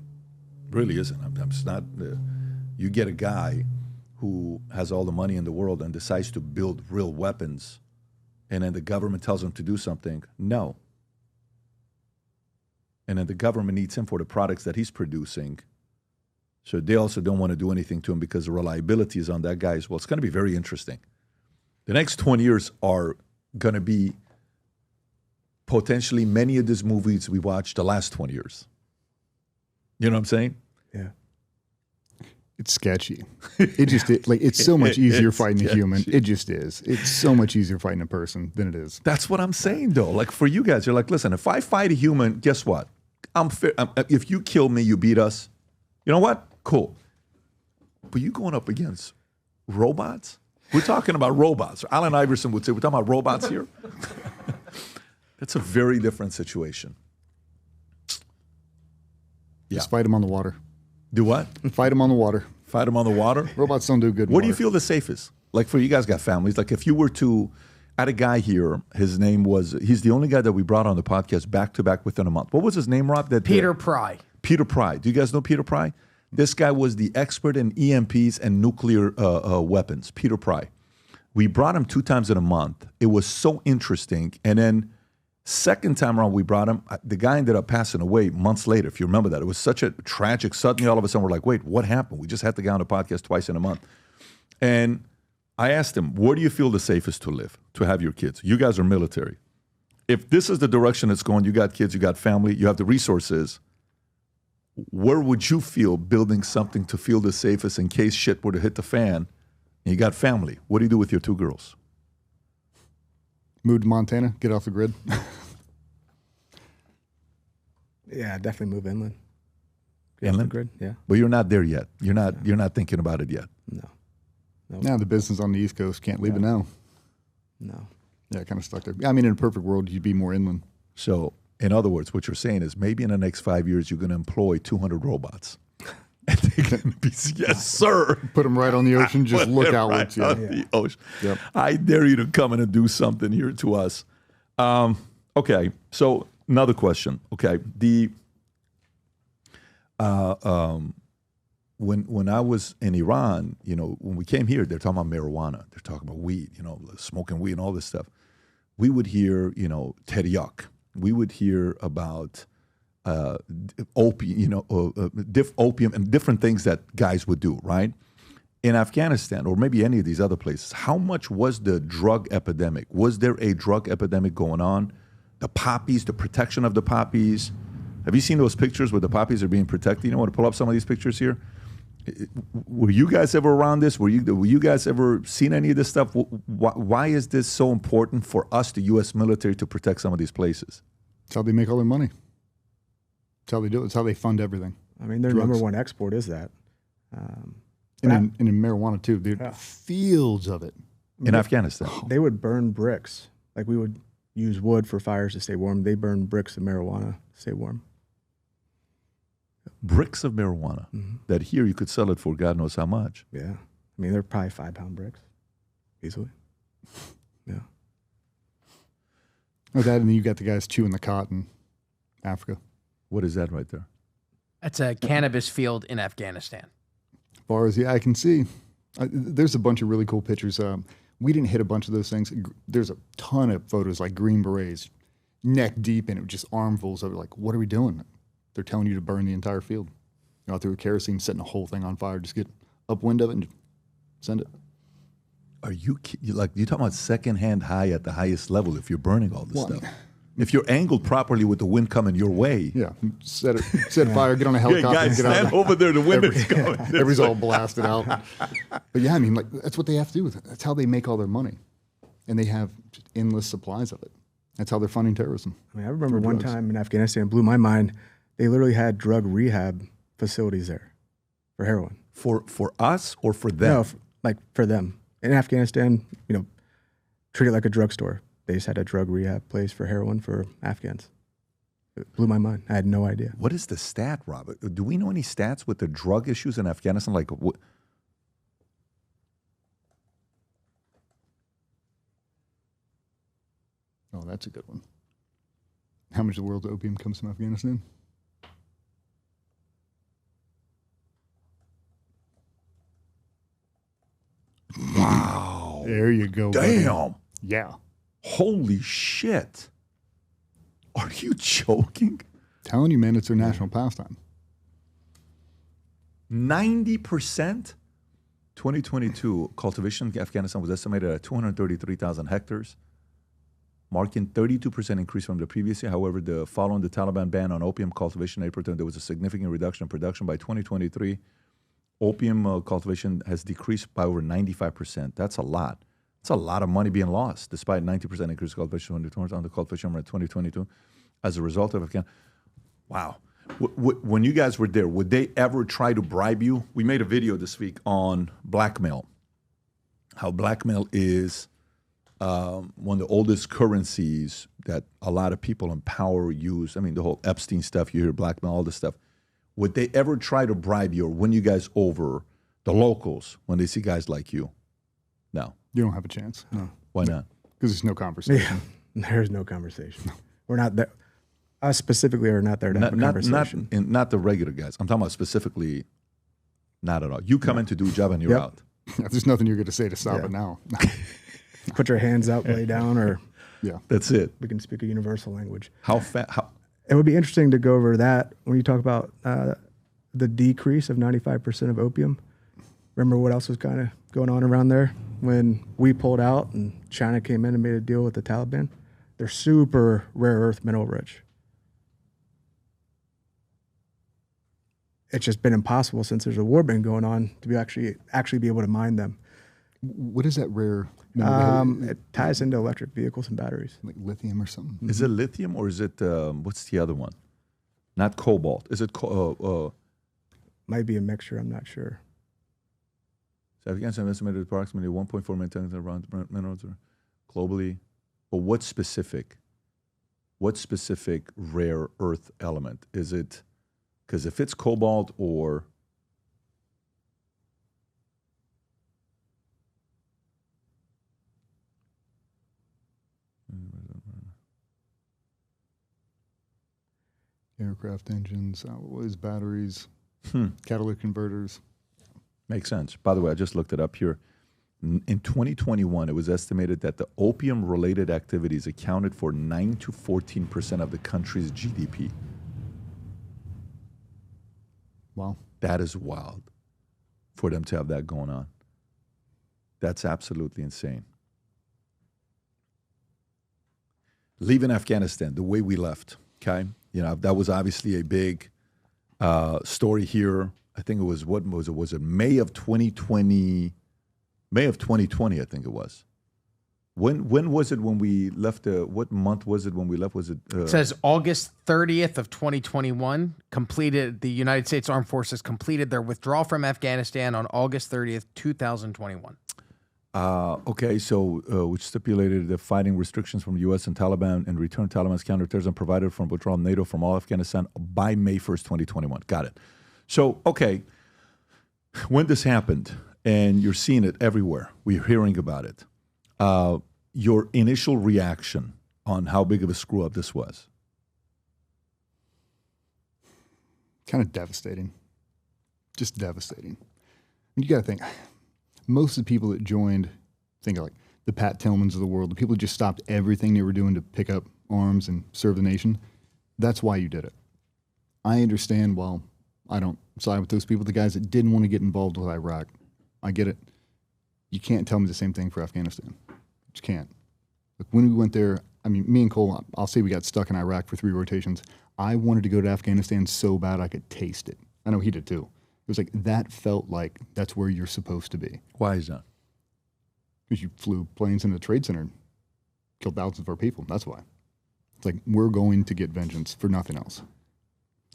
Really isn't. I'm just not. You get a guy who has all the money in the world and decides to build real weapons, and then the government tells him to do something. No. And then the government needs him for the products that he's producing. So they also don't want to do anything to him because the reliability is on that guy as well. It's going to be very interesting. The next 20 years are going to be potentially many of these movies we watched the last 20 years. You know what I'm saying? Yeah. It's sketchy. It just like it's so much easier fighting a human. It just is. It's so much easier fighting a person than it is. That's what I'm saying, though. Like for you guys, you're like, listen, if I fight a human, guess what? I'm fair. If you kill me, you beat us. You know what? Cool. But you going up against robots? We're talking about robots. Allen Iverson would say, we're talking about robots here. That's a very different situation. Yeah. Just fight them on the water. Do what? Fight them on the water. Fight them on the water? Robots don't do good. Where do you feel the safest? Like for you guys got families. Like if you were to, I had a guy here, his name was, he's the only guy that we brought on the podcast back to back within a month. What was his name, Rob? Peter Pry. Peter Pry. Do you guys know Peter Pry? This guy was the expert in EMPs and nuclear weapons, Peter Pry. We brought him 2 times in a month. It was so interesting. And then second time around we brought him, the guy ended up passing away months later, if you remember that. It was such a tragic, suddenly all of a sudden we're like, wait, what happened? We just had the guy on the podcast twice in a month. And I asked him, where do you feel the safest to live, to have your kids? You guys are military. If this is the direction it's going, you got kids, you got family, you have the resources, where would you feel building something to feel the safest in case shit were to hit the fan and you got family? What do you do with your 2 girls? Move to Montana, get off the grid. Yeah, definitely move inland. Get Inland? off the grid, yeah. But you're not there yet. You're not thinking about it yet. No. Now the business on the East Coast, can't leave it now. No. Yeah, kind of stuck there. I mean, in a perfect world, you'd be more inland. So, in other words, what you're saying is maybe in the next 5 years, you're going to employ 200 robots. And they're going to be, yes, sir. Put them right on the ocean. Just Put look them outwards. right on the ocean. I dare you to come in and do something here to us. Okay, so another question. Okay, when I was in Iran, when we came here, they're talking about marijuana. They're talking about weed, smoking weed and all this stuff. We would hear, teriyak. We would hear about opium, opium and different things that guys would do, right? In Afghanistan, or maybe any of these other places, how much was the drug epidemic? Was there a drug epidemic going on? The poppies, the protection of the poppies. Have you seen those pictures where the poppies are being protected? Want to pull up some of these pictures here? Were you guys ever around this? Were you guys ever seen any of this stuff? Why is this so important for us, the U.S. military, to protect some of these places? It's how they make all their money. It's how they do it. It's how they fund everything. I mean, their Drugs. number one export is that. And in marijuana, too. There fields of it. In Afghanistan. They would burn bricks. Like we would use wood for fires to stay warm. They burn bricks of marijuana to stay warm. Bricks of marijuana. That here you could sell it for God knows how much. Yeah. I mean, they're probably 5-pound bricks. Easily. Yeah. Or that, and then you got the guys chewing the cotton. Africa. What is that right there? That's a cannabis field in Afghanistan. As far as I can see, there's a bunch of really cool pictures. We didn't hit a bunch of those things. There's a ton of photos like Green Berets, neck deep in it, just armfuls of it. Like, what are we doing? They're telling you to burn the entire field. You're out there with kerosene, setting the whole thing on fire. Just get upwind of it and send it. Are you you're talking about secondhand high at the highest level if you're burning all this stuff? If you're angled properly with the wind coming your way. Yeah, set fire, get on a helicopter. Yeah, guys, and get stand out. over there, the wind is coming. Everybody's all blasted out. But yeah, I mean, like that's what they have to do. That's how they make all their money. And they have just endless supplies of it. That's how they're funding terrorism. I mean, I remember one time in Afghanistan, it blew my mind. They literally had drug rehab facilities there for heroin. For us or for them? No, for them. In Afghanistan, treat it like a drugstore. They just had a drug rehab place for heroin for Afghans. It blew my mind. I had no idea. What is the stat, Robert? Do we know any stats with the drug issues in Afghanistan? Like, what? Oh, that's a good one. How much of the world's opium comes from Afghanistan? Wow. There you go. Damn. Buddy. Yeah. Holy shit. Are you joking? Telling you, man, it's their national pastime. 90%? 2022 cultivation in Afghanistan was estimated at 233,000 hectares, marking 32% increase from the previous year. However, following the Taliban ban on opium cultivation in April, there was a significant reduction in production. By 2023, opium cultivation has decreased by over 95%. That's a lot. It's a lot of money being lost, despite 90% increase in cultivation on the cultivation in 2022 as a result of Afghanistan. Wow. When you guys were there, would they ever try to bribe you? We made a video this week on blackmail, how blackmail is one of the oldest currencies that a lot of people in power use. I mean, the whole Epstein stuff, you hear blackmail, all this stuff. Would they ever try to bribe you or win you guys over, the locals, when they see guys like you? No. You don't have a chance. No. Why not? Because there's no conversation. Yeah, there's no conversation. We're not there. Us specifically are not there to have a conversation. Not the regular guys. I'm talking about specifically not at all. You come in to do a job and you're out. There's nothing you're going to say to stop it now. Put your hands up, lay down, or that's it. We can speak a universal language. How it would be interesting to go over that when you talk about the decrease of 95% of opium. Remember what else was kind of going on around there when we pulled out and China came in and made a deal with the Taliban? They're super rare earth mineral rich. It's just been impossible since there's a war been going on to be actually be able to mine them. What is that rare? It ties into electric vehicles and batteries. Like lithium or something? Is it lithium or is it, what's the other one? Not cobalt. Is it, might be a mixture, I'm not sure. So Afghanistan estimated approximately 1.4 million tons of minerals globally. But what specific rare earth element? Is it, because if it's cobalt or Aircraft engines, what was batteries, catalytic converters. Makes sense. By the way, I just looked it up here. In 2021, it was estimated that the opium-related activities accounted for 9 to 14% of the country's GDP. Wow. That is wild for them to have that going on. That's absolutely insane. Leaving Afghanistan, the way we left, okay? You know, that was obviously a big story here. I think it was, what was it? Was it May of 2020? May of 2020, I think it was. When was it when we left? What month was it when we left? Was it? It says August 30th of 2021. The United States Armed Forces completed their withdrawal from Afghanistan on August 30th, 2021. Okay, so which stipulated the fighting restrictions from the U.S. and Taliban and return Taliban's counterterrorism provided from withdrawal of NATO from all Afghanistan by May 1st, 2021. Got it. So, okay, when this happened, and you're seeing it everywhere, we're hearing about it, your initial reaction on how big of a screw-up this was? Kind of devastating. Just devastating. And you got to think, most of the people that joined, think of like the Pat Tillmans of the world, the people who just stopped everything they were doing to pick up arms and serve the nation, that's why you did it. I understand, well, I don't side with those people, the guys that didn't want to get involved with Iraq. I get it. You can't tell me the same thing for Afghanistan. You just can't. Look, when we went there, I mean, me and Cole, I'll say we got stuck in Iraq for 3 rotations. I wanted to go to Afghanistan so bad I could taste it. I know he did too. It was like, that felt like that's where you're supposed to be. Why is that? Because you flew planes into the Trade Center and killed thousands of our people. That's why. It's like, we're going to get vengeance for nothing else.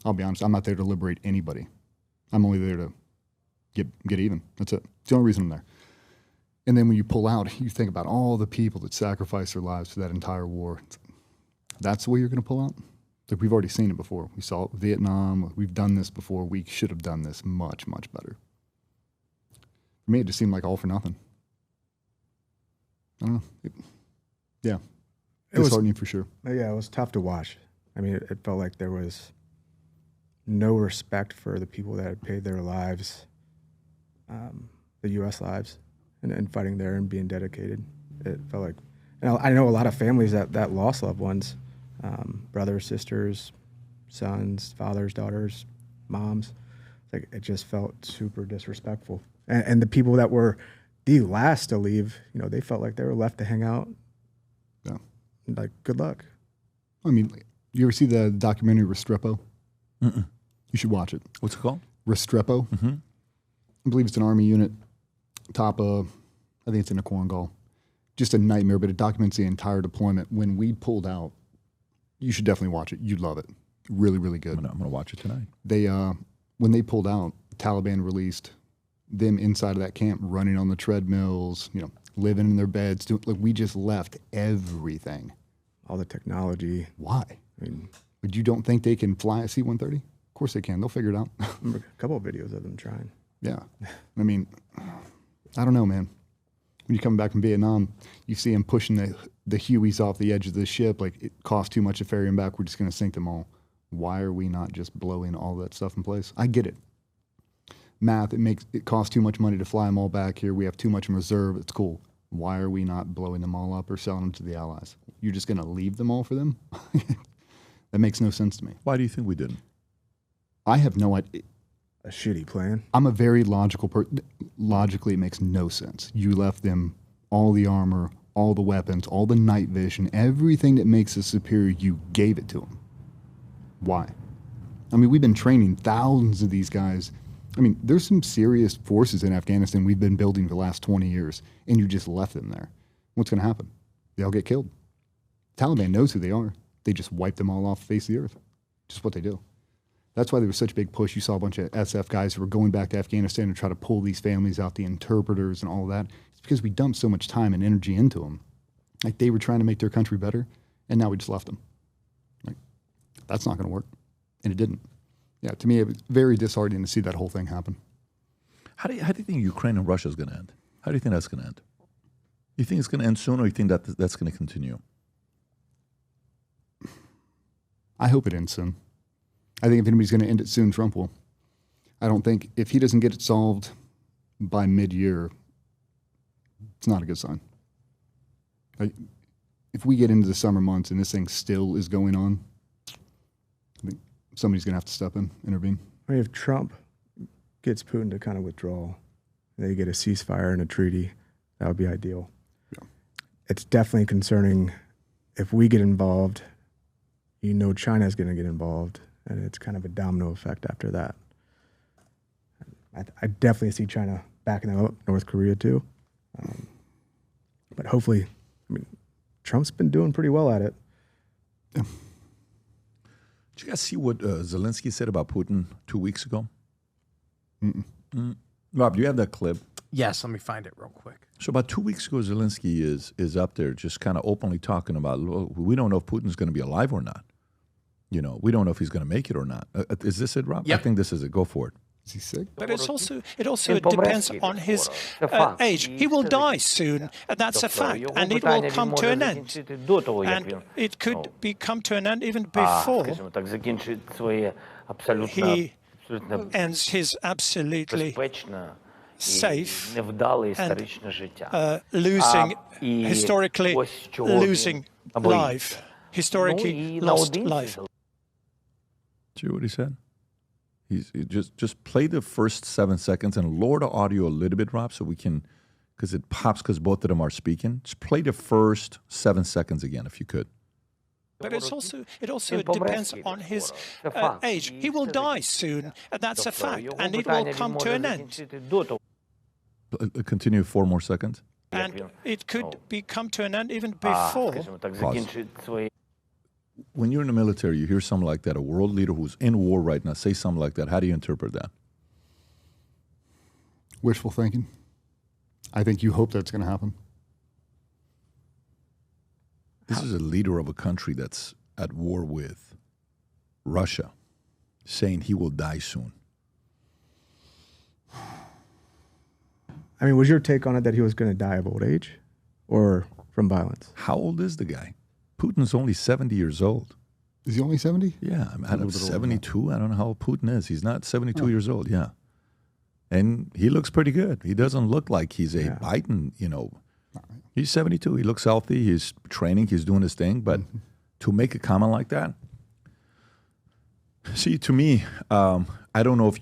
I'll be honest, I'm not there to liberate anybody. I'm only there to get even. That's it. It's the only reason I'm there. And then when you pull out, you think about all the people that sacrificed their lives for that entire war. That's the way you're going to pull out? Like, we've already seen it before. We saw it with Vietnam. We've done this before. We should have done this much, much better. For me, it just seemed like all for nothing. I don't know. It was disheartening for sure. Yeah, it was tough to watch. I mean, it felt like there was no respect for the people that had paid their lives, the U.S. lives, and fighting there and being dedicated. It felt like, and I know a lot of families that lost loved ones, brothers, sisters, sons, fathers, daughters, moms. Like, it just felt super disrespectful. And the people that were the last to leave, you know, they felt like they were left to hang out. Yeah. Like, good luck. I mean, you ever see the documentary Restrepo? Mm-mm. You should watch it. What's it called? Restrepo. Mm-hmm. I believe it's an Army unit, top of, I think it's in a Korengal. Just a nightmare, but it documents the entire deployment. When we pulled out, you should definitely watch it. You'd love it. Really, really good. I'm gonna watch it tonight. They, when they pulled out, the Taliban released them inside of that camp, running on the treadmills, you know, living in their beds. Like, we just left everything. All the technology. Why? I mean, but you don't think they can fly a C-130? Of course they can. They'll figure it out. I remember a couple of videos of them trying. Yeah. I mean, I don't know, man. When you come back from Vietnam, you see them pushing the Hueys off the edge of the ship. Like, it costs too much to ferry them back. We're just going to sink them all. Why are we not just blowing all that stuff in place? I get it. Math, it costs too much money to fly them all back here. We have too much in reserve. It's cool. Why are we not blowing them all up or selling them to the Allies? You're just going to leave them all for them? That makes no sense to me. Why do you think we didn't? I have no idea. A shitty plan. I'm a very logical person. Logically, it makes no sense. You left them all the armor, all the weapons, all the night vision, everything that makes us superior, you gave it to them. Why? I mean, we've been training thousands of these guys. I mean, there's some serious forces in Afghanistan we've been building for the last 20 years, and you just left them there. What's going to happen? They all get killed. Taliban knows who they are. They just wipe them all off the face of the earth. Just what they do. That's why there was such a big push. You saw a bunch of SF guys who were going back to Afghanistan to try to pull these families out, the interpreters and all of that. It's because we dumped so much time and energy into them. Like, they were trying to make their country better, and now we just left them. Like, that's not going to work. And it didn't. Yeah, to me, it was very disheartening to see that whole thing happen. How do you think Ukraine and Russia is going to end? How do you think that's going to end? You think it's going to end soon, or you think that's going to continue? I hope it ends soon. I think if anybody's going to end it soon, Trump will. I don't think if he doesn't get it solved by mid-year, it's not a good sign. If we get into the summer months and this thing still is going on, I think somebody's going to have to step in, intervene. I mean, if Trump gets Putin to kind of withdraw, they get a ceasefire and a treaty, that would be ideal. Yeah. It's definitely concerning if we get involved, China's going to get involved, and it's kind of a domino effect after that. I definitely see China backing up, North Korea too. But hopefully, Trump's been doing pretty well at it. Yeah. Did you guys see what Zelensky said about Putin 2 weeks ago? Rob, do you have that clip? Yes, let me find it real quick. So about 2 weeks ago, Zelensky is up there just kind of openly talking about, we don't know if Putin's going to be alive or not. We don't know if he's going to make it or not. Is this it, Rob? Yep. I think this is it. Go for it. Is he sick? But it also depends on his age. He will die soon, and that's a fact, and it will come to an end. And it could come to an end even before he ends his absolutely safe and historically losing life. Historically lost life. See what he said? He just play the first 7 seconds and lower the audio a little bit, Rob, so we can, because it pops because both of them are speaking. Just play the first 7 seconds again, if you could. But it also depends on his age. He will die soon, and that's a fact, and it will come to an end. Continue 4 more seconds. And it could come to an end even before. Pause. When you're in the military, you hear something like that, a world leader who's in war right now say something like that. How do you interpret that? Wishful thinking. I think you hope that's going to happen. This is a leader of a country that's at war with Russia, saying he will die soon. I mean, was your take on it that he was going to die of old age or from violence? How old is the guy? Putin's only 70 years old. Is he only 70? Yeah, I don't know, 72. I don't know how old Putin is. He's not 72 years old, yeah. And he looks pretty good. He doesn't look like he's a Biden, He's 72. He looks healthy. He's training. He's doing his thing. But to make a comment like that, see, to me, I don't know if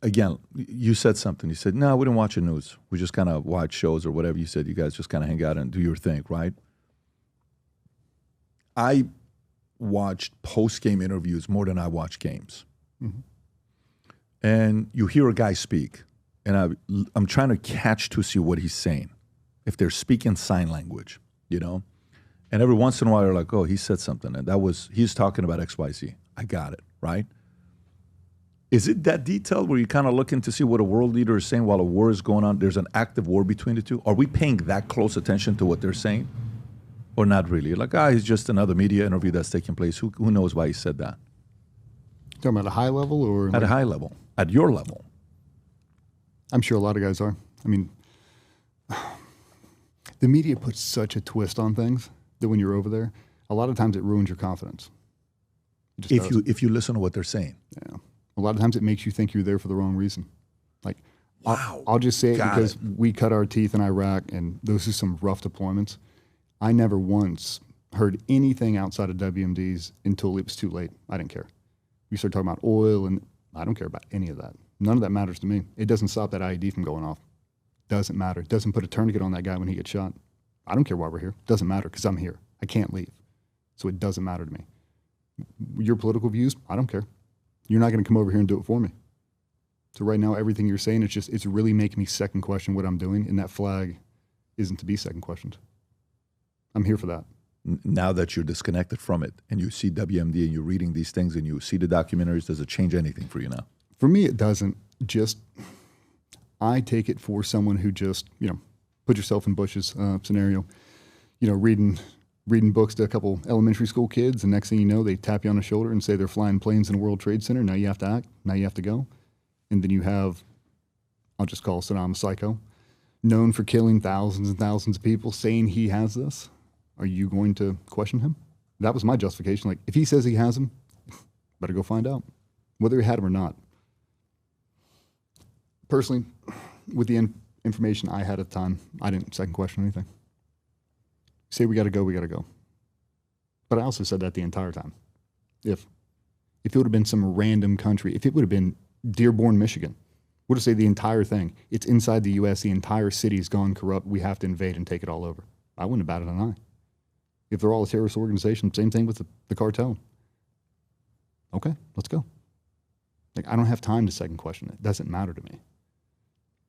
again, you said something. You said, no, we don't watch the news. We just kind of watch shows or whatever. You said you guys just kind of hang out and do your thing, right? I watched post-game interviews more than I watch games. Mm-hmm. And you hear a guy speak, and I'm trying to catch to see what he's saying, if they're speaking sign language, And every once in a while, you're like, oh, he said something, and he's talking about XYZ. I got it, right? Is it that detailed where you're kind of looking to see what a world leader is saying while a war is going on? There's an active war between the two. Are we paying that close attention to what they're saying? Or not really? Like, he's just another media interview that's taking place. Who knows why he said that? Talking about a high level or? At a high level. At your level. I'm sure a lot of guys are. I mean, the media puts such a twist on things that when you're over there, a lot of times it ruins your confidence. If you listen to what they're saying. Yeah. A lot of times it makes you think you're there for the wrong reason. Like, wow. I'll just say it because we cut our teeth in Iraq, and those are some rough deployments. I never once heard anything outside of WMDs until it was too late. I didn't care. We started talking about oil, and I don't care about any of that. None of that matters to me. It doesn't stop that IED from going off. Doesn't matter. It doesn't put a tourniquet on that guy when he gets shot. I don't care why we're here. Doesn't matter because I'm here. I can't leave. So it doesn't matter to me. Your political views, I don't care. You're not going to come over here and do it for me. So right now, everything you're saying, it's really making me second question what I'm doing, and that flag isn't to be second questioned. I'm here for that. Now that you're disconnected from it and you see WMD and you're reading these things and you see the documentaries, does it change anything for you now? For me, it doesn't. I take it for someone who just, put yourself in Bush's scenario, reading books to a couple elementary school kids, and next thing you know, they tap you on the shoulder and say they're flying planes in a World Trade Center. Now you have to act. Now you have to go. And then you have, I'll just call Saddam a psycho, known for killing thousands and thousands of people, saying he has this. Are you going to question him? That was my justification. Like, if he says he has them, Better go find out whether you had them or not. Personally, with the information I had at the time, I didn't second question anything. Say we got to go, we got to go. But I also said that the entire time. If it would have been some random country, if it would have been Dearborn, Michigan, would have said the entire thing. It's inside the U.S. The entire city's gone corrupt. We have to invade and take it all over. I wouldn't have batted an eye. If they're all a terrorist organization, same thing with the cartel. Okay, let's go. Like, I don't have time to second question it. It doesn't matter to me.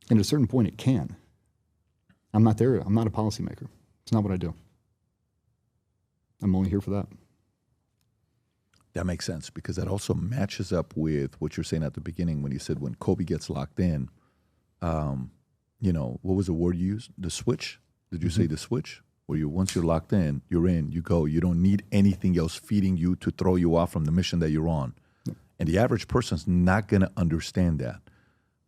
And at a certain point, it can. I'm not there. I'm not a policymaker. It's not what I do. I'm only here for that. That makes sense, because that also matches up with what you're saying at the beginning when you said when Kobe gets locked in, what was the word you used? The switch? Did you say the switch? Where once you're locked in, you're in, you go. You don't need anything else feeding you to throw you off from the mission that you're on. And the average person's not going to understand that,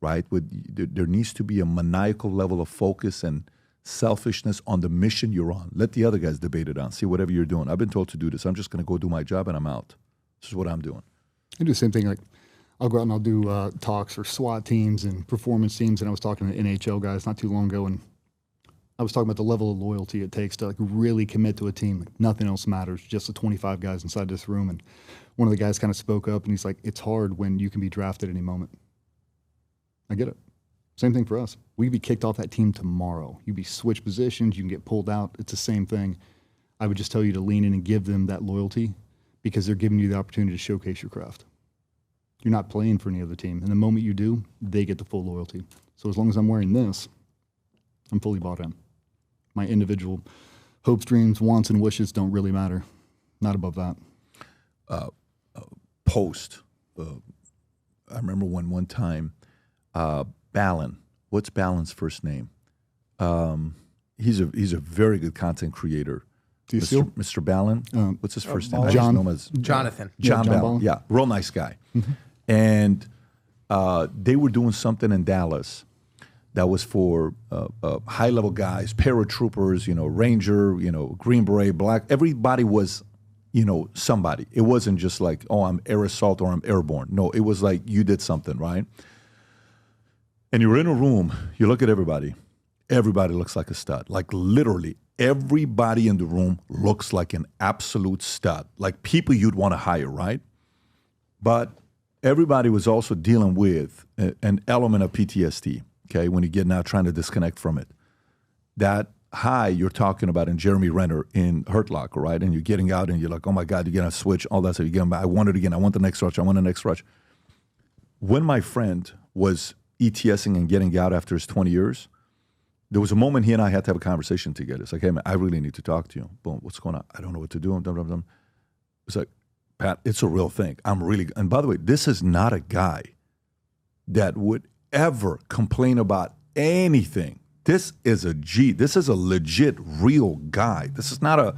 right? There needs to be a maniacal level of focus and selfishness on the mission you're on. Let the other guys debate it on. See, whatever you're doing. I've been told to do this. I'm just going to go do my job and I'm out. This is what I'm doing. I do the same thing. Like, I'll go out and I'll do talks for SWAT teams and performance teams. And I was talking to NHL guys not too long ago, and I was talking about the level of loyalty it takes to like really commit to a team. Like, nothing else matters, just the 25 guys inside this room. And one of the guys kind of spoke up, and he's like, it's hard when you can be drafted any moment. I get it. Same thing for us. We could be kicked off that team tomorrow. You'd be switched positions. You can get pulled out. It's the same thing. I would just tell you to lean in and give them that loyalty, because they're giving you the opportunity to showcase your craft. You're not playing for any other team. And the moment you do, they get the full loyalty. So as long as I'm wearing this, I'm fully bought in. My individual hopes, dreams, wants, and wishes don't really matter. Not above that. I remember one time, Ballin. What's Ballin's first name? He's a very good content creator. Mr. Ballin. What's his first name? Jonathan. John Ballin. Yeah, real nice guy. Mm-hmm. And they were doing something in Dallas that was for high-level guys, paratroopers, Ranger, Green Beret, Black. Everybody was, somebody. It wasn't just like, oh, I'm air assault or I'm airborne. No, it was like you did something, right? And you're in a room, you look at everybody. Everybody looks like a stud. Like literally, everybody in the room looks like an absolute stud. Like people you'd want to hire, right? But everybody was also dealing with an element of PTSD, okay, when you're getting out trying to disconnect from it. That high you're talking about in Jeremy Renner in Hurt Locker, right? And you're getting out and you're like, oh my God, you're going to switch, all that stuff. You're getting, I want it again. I want the next rush. I want the next rush. When my friend was ETSing and getting out after his 20 years, there was a moment he and I had to have a conversation together. It's like, hey, man, I really need to talk to you. Boom, what's going on? I don't know what to do. It's like, Pat, it's a real thing. And by the way, this is not a guy that would ever complain about anything. This is a G. This is a legit, real guy. This is not a,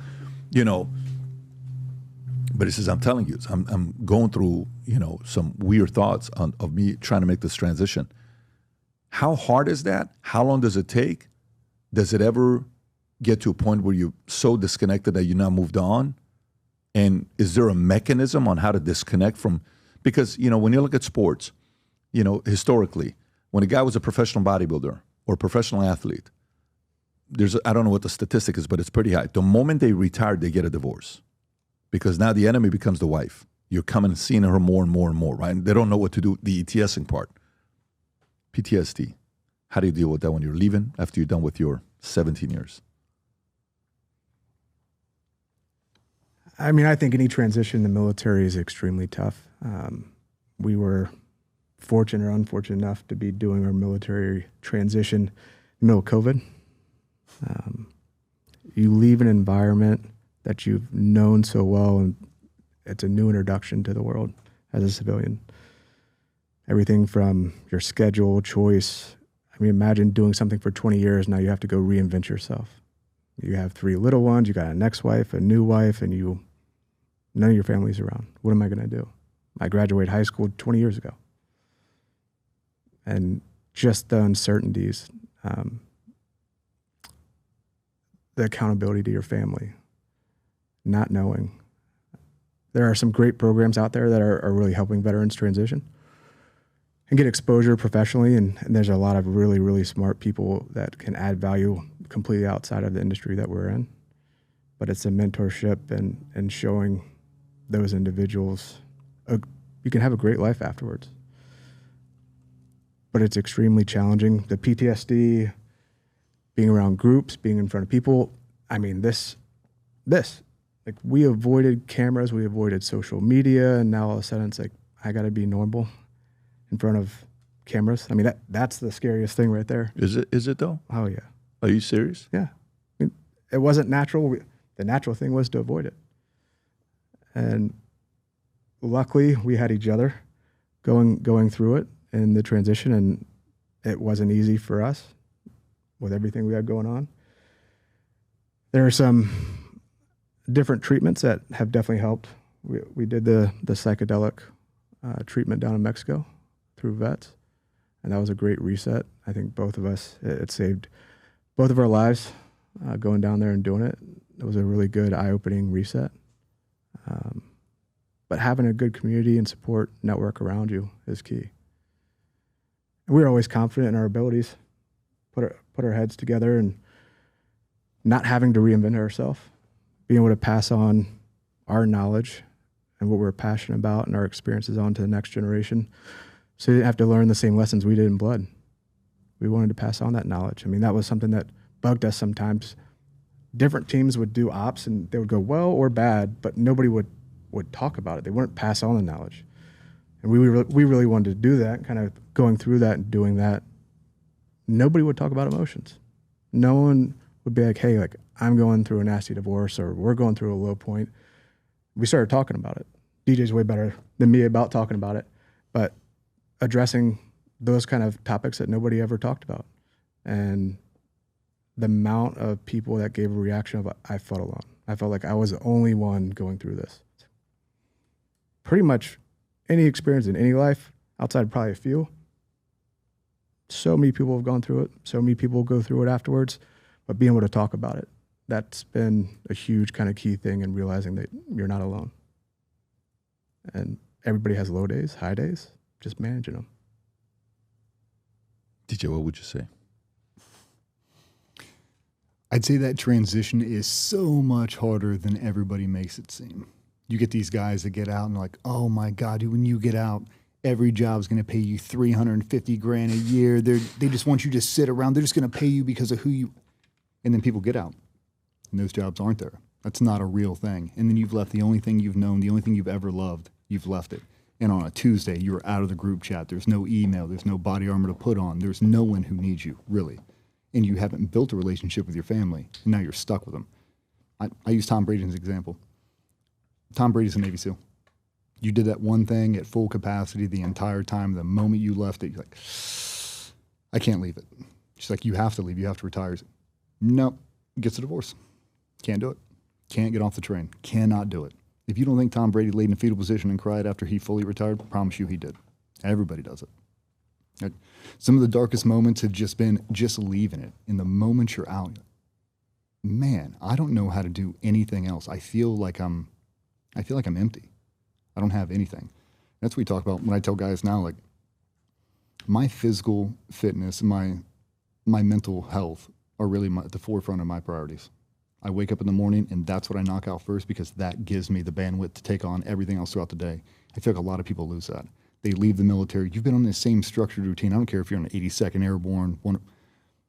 but he says, I'm telling you, I'm going through, some weird thoughts of me trying to make this transition. How hard is that? How long does it take? Does it ever get to a point where you're so disconnected that you're not moved on? And is there a mechanism on how to disconnect from, because, when you look at sports, historically, when a guy was a professional bodybuilder or professional athlete, I don't know what the statistic is, but it's pretty high. The moment they retire, they get a divorce, because now the enemy becomes the wife. You're coming and seeing her more and more and more, right? And they don't know what to do, the ETSing part. PTSD. How do you deal with that when you're leaving after you're done with your 17 years? I mean, I think any transition in the military is extremely tough. We were fortunate or unfortunate enough to be doing our military transition in the middle of COVID. You leave an environment that you've known so well, and it's a new introduction to the world as a civilian. Everything from your schedule, choice. I mean, imagine doing something for 20 years. Now you have to go reinvent yourself. You have 3 little ones. You got an ex-wife, a new wife, and none of your family's around. What am I going to do? I graduated high school 20 years ago. And just the uncertainties, the accountability to your family, not knowing. there are some great programs out there that are really helping veterans transition and get exposure professionally. And there's a lot of really, really smart people that can add value completely outside of the industry that we're in. But it's a mentorship and showing those individuals you can have a great life afterwards. But it's extremely challenging. The PTSD, being around groups, being in front of people. I mean, this, like, we avoided cameras, we avoided social media, and now all of a sudden it's like, I got to be normal in front of cameras. I mean, that's the scariest thing right there. Is it though? Oh, yeah. Are you serious? Yeah. I mean, it wasn't natural. The natural thing was to avoid it. And luckily, we had each other going through it in the transition, and it wasn't easy for us with everything we had going on. There are some different treatments that have definitely helped. We did the psychedelic treatment down in Mexico through vets, and that was a great reset. I think both of us, it saved both of our lives going down there and doing it. It was a really good eye-opening reset. But having a good community and support network around you is key. And we're always confident in our abilities, put our heads together and not having to reinvent ourselves, being able to pass on our knowledge and what we're passionate about and our experiences on to the next generation. So you didn't have to learn the same lessons we did in blood. We wanted to pass on that knowledge. I mean, that was something that bugged us sometimes. Different teams would do ops and they would go well or bad, but nobody would talk about it. They wouldn't pass on the knowledge. And we really wanted to do that, kind of going through that and doing that. Nobody would talk about emotions. No one would be like, hey, like, I'm going through a nasty divorce or we're going through a low point. We started talking about it. DJ's way better than me about talking about it, but addressing those kind of topics that nobody ever talked about. And the amount of people that gave a reaction of, I felt alone. I felt like I was the only one going through this. Pretty much any experience in any life, outside of probably a few, so many people have gone through it. So many people go through it afterwards, but being able to talk about it, that's been a huge kind of key thing in realizing that you're not alone. And everybody has low days, high days, just managing them. DJ, what would you say? I'd say that transition is so much harder than everybody makes it seem. You get these guys that get out and like, oh my God, when you get out, every job's going to pay you $350,000 a year. They just want you to sit around. They're just going to pay you because of who you. And then people get out, and those jobs aren't there. That's not a real thing. And then you've left the only thing you've known, the only thing you've ever loved. You've left it. And on a Tuesday, you're out of the group chat. There's no email. There's no body armor to put on. There's no one who needs you, really. And you haven't built a relationship with your family, and now you're stuck with them. I use Tom Brady as an example. Tom Brady's a Navy SEAL. You did that one thing at full capacity the entire time. The moment you left it, you're like, I can't leave it. She's like, you have to leave. You have to retire. He's like, nope. Gets a divorce. Can't do it. Can't get off the train. Cannot do it. If you don't think Tom Brady laid in a fetal position and cried after he fully retired, I promise you he did. Everybody does it. Some of the darkest moments have just been just leaving it. In the moment you're out, man, I don't know how to do anything else. I feel like I'm empty. I don't have anything. That's what we talk about when I tell guys now, like, my physical fitness, my mental health are really at the forefront of my priorities. I wake up in the morning and that's what I knock out first because that gives me the bandwidth to take on everything else throughout the day. I feel like a lot of people lose that. They leave the military. You've been on the same structured routine. I don't care if you're on an 82nd Airborne,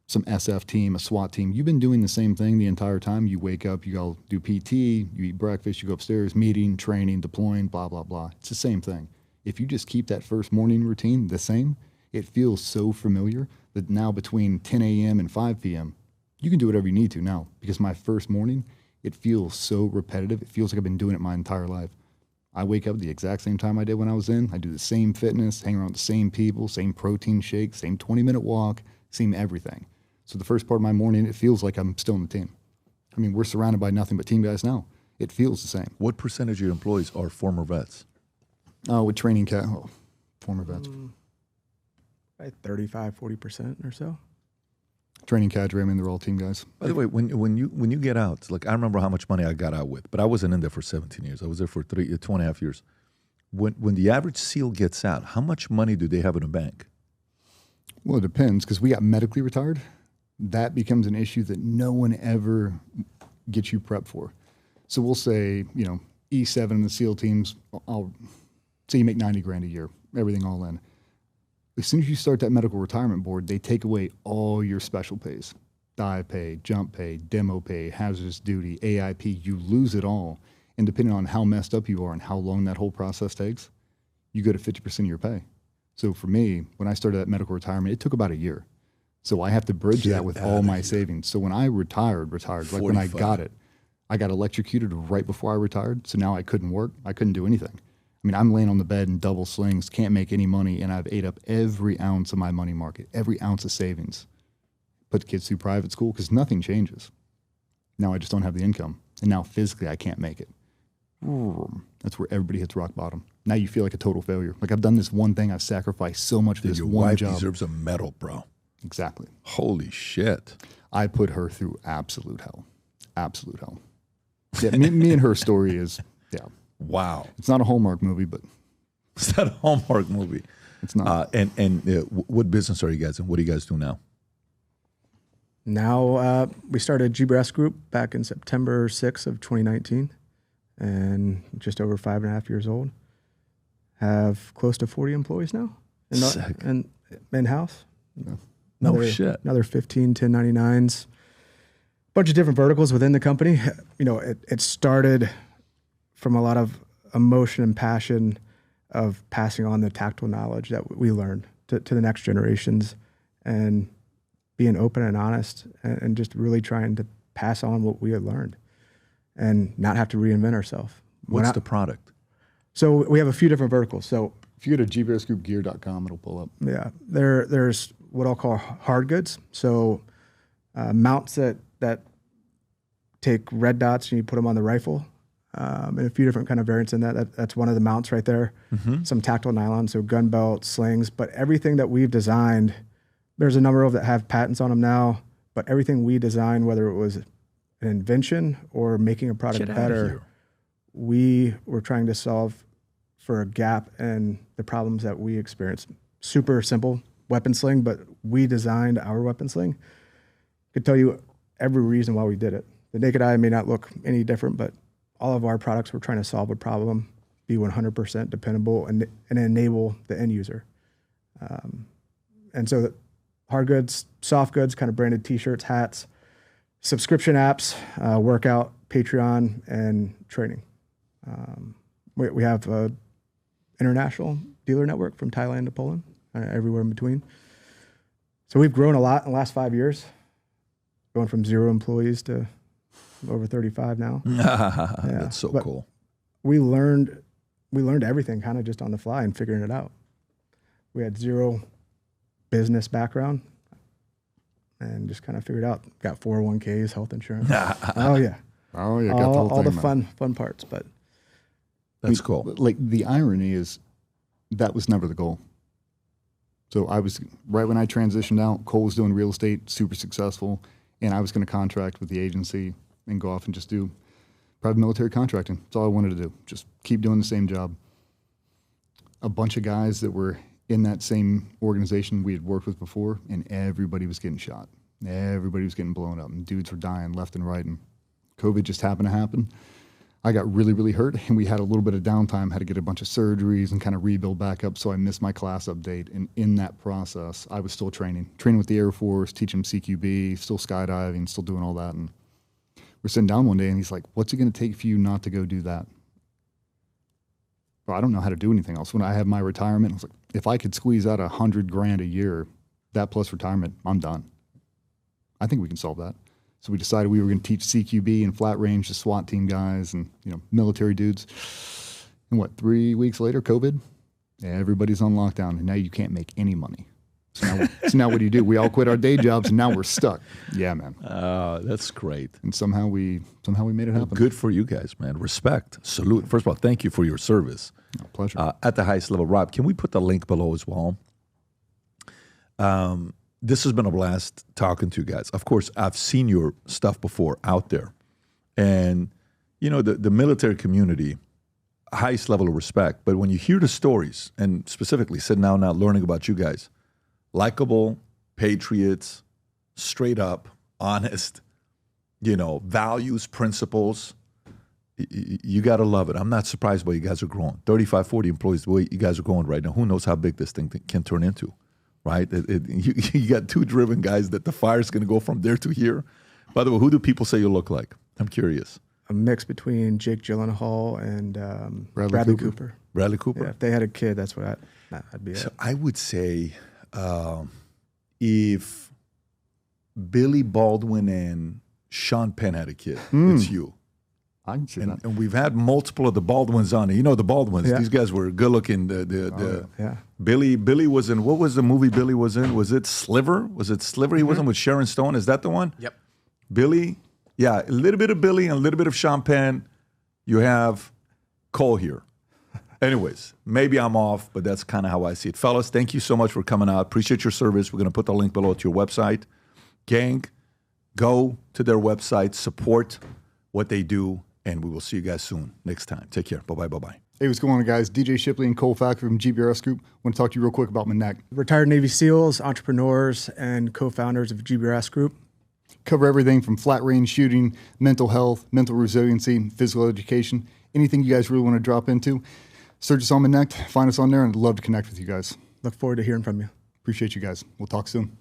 some SF team, a SWAT team. You've been doing the same thing the entire time. You wake up, you go do PT, you eat breakfast, you go upstairs, meeting, training, deploying, blah, blah, blah. It's the same thing. If you just keep that first morning routine the same, it feels so familiar that now between 10 a.m. and 5 p.m., you can do whatever you need to now because my first morning, it feels so repetitive. It feels like I've been doing it my entire life. I wake up the exact same time I did when I was in. I do the same fitness, hang around with the same people, same protein shake, same 20-minute walk, same everything. So the first part of my morning, it feels like I'm still in the team. I mean, we're surrounded by nothing but team guys now. It feels the same. What percentage of your employees are former vets? With training former vets. Like 35, 40% or so. training cadre. I mean, they're all team guys. By the way, when you get out, like I remember how much money I got out with, but I wasn't in there for 17 years. I was there for 2.5 years. When the average SEAL gets out, how much money do they have in a bank? Well, it depends, because we got medically retired. That becomes an issue that no one ever gets you prepped for. So we'll say, E7 in the SEAL teams, I'll say you make $90,000 a year, everything all in. As soon as you start that medical retirement board, they take away all your special pays. Dive pay, jump pay, demo pay, hazardous duty, AIP. You lose it all. And depending on how messed up you are and how long that whole process takes, you go to 50% of your pay. So for me, when I started that medical retirement, it took about a year. So I have to bridge that with all my savings. So when I retired, like when I got it, I got electrocuted right before I retired. So now I couldn't work. I couldn't do anything. I mean, I'm laying on the bed in double slings, can't make any money, and I've ate up every ounce of my money market, every ounce of savings. Put the kids through private school because nothing changes. Now I just don't have the income. And now physically I can't make it. That's where everybody hits rock bottom. Now you feel like a total failure. Like I've done this one thing, I've sacrificed so much for this one job. Your wife deserves a medal, bro. Exactly. Holy shit. I put her through absolute hell. Absolute hell. Yeah, me and her story is, wow. It's not a Hallmark movie, but it's not a Hallmark movie. It's not. What business are you guys in? What do you guys do now? Now we started GBRS Group back in September 6th of 2019, and just over 5.5 years old. Have close to 40 employees now, and in-house. Shit. Another 15 1099s. Bunch of different verticals within the company. It started from a lot of emotion and passion of passing on the tactical knowledge that we learned to the next generations, and being open and honest, and just really trying to pass on what we had learned and not have to reinvent ourselves. What's the product? So we have a few different verticals. So if you go to gbrsgroupgear.com, it'll pull up. Yeah, there's what I'll call hard goods. So mounts that take red dots and you put them on the rifle, and a few different kind of variants in that. That's one of the mounts right there. Mm-hmm. Some tactile nylon, so gun belts, slings, but everything that we've designed, there's a number of that have patents on them now, but everything we designed, whether it was an invention or making a product better, we were trying to solve for a gap in the problems that we experienced. Super simple weapon sling, but we designed our weapon sling. Could tell you every reason why we did it. The naked eye may not look any different, but all of our products were trying to solve a problem, be 100% dependable, and enable the end user. And so hard goods, soft goods, kind of branded T-shirts, hats, subscription apps, workout, Patreon, and training. We have an international dealer network from Thailand to Poland, everywhere in between. So we've grown a lot in the last 5 years, going from 0 employees to over 35 now. That's so cool. We learned everything kind of just on the fly and figuring it out. We had 0 business background and just kind of figured out. Got 401ks, health insurance. Oh yeah. Oh yeah. All the fun parts, but that's cool. Like the irony is that was never the goal. So I was, right when I transitioned out, Cole was doing real estate, super successful, and I was going to contract with the agency and go off and just do private military contracting. That's all I wanted to do. Just keep doing the same job. A bunch of guys that were in that same organization we had worked with before, and everybody was getting shot. Everybody was getting blown up, and dudes were dying left and right, and COVID just happened to happen. I got really, really hurt, and we had a little bit of downtime, had to get a bunch of surgeries and kind of rebuild back up, so I missed my class update. And in that process, I was still training with the Air Force, teaching CQB, still skydiving, still doing all that. And we're sitting down one day, and he's like, what's it going to take for you not to go do that? Well, I don't know how to do anything else. When I had my retirement, I was like, if I could squeeze out $100,000 a year, that plus retirement, I'm done. I think we can solve that. So we decided we were going to teach CQB and flat range to SWAT team guys and military dudes. And 3 weeks later, COVID, everybody's on lockdown, and now you can't make any money. So now what do? We all quit our day jobs, and now we're stuck. Yeah, man. That's great. And somehow we made it happen. Well, good for you guys, man. Respect. Salute. First of all, thank you for your service. Pleasure. At the highest level. Rob, can we put the link below as well? This has been a blast talking to you guys. Of course, I've seen your stuff before out there. And, you know, the military community, highest level of respect. But when you hear the stories, and specifically sitting down now learning about you guys, likable, patriots, straight up, honest, you know, values, principles, you got to love it. I'm not surprised by you guys are growing. 35, 40 employees, the way you guys are going right now, who knows how big this thing can turn into, right? You got two driven guys that the fire's going to go from there to here. By the way, who do people say you look like? I'm curious. A mix between Jake Gyllenhaal and Bradley Cooper. Bradley Cooper? Yeah, if they had a kid, that's what I'd be. So I would say if Billy Baldwin and Sean Penn had a kid, it's you. I can see that. And we've had multiple of the Baldwins on it. You know the Baldwins. Yeah. These guys were good looking. Yeah. Billy was in, what was the movie Billy was in? Was it Sliver? Was it Sliver? He wasn't with Sharon Stone. Is that the one? Yep. Billy. Yeah, a little bit of Billy and a little bit of Sean Penn. You have Cole here. Anyways, maybe I'm off, but that's kind of how I see it. Fellas, thank you so much for coming out. Appreciate your service. We're going to put the link below to your website. Gang, go to their website, support what they do, and we will see you guys soon next time. Take care. Bye-bye, bye-bye. Hey, what's going on, guys? DJ Shipley and Cole Fackler from GBRS Group. I want to talk to you real quick about my neck. Retired Navy SEALs, entrepreneurs, and co-founders of GBRS Group. Cover everything from flat range shooting, mental health, mental resiliency, physical education, anything you guys really want to drop into. Search us on Connect, find us on there, and I'd love to connect with you guys. Look forward to hearing from you. Appreciate you guys. We'll talk soon.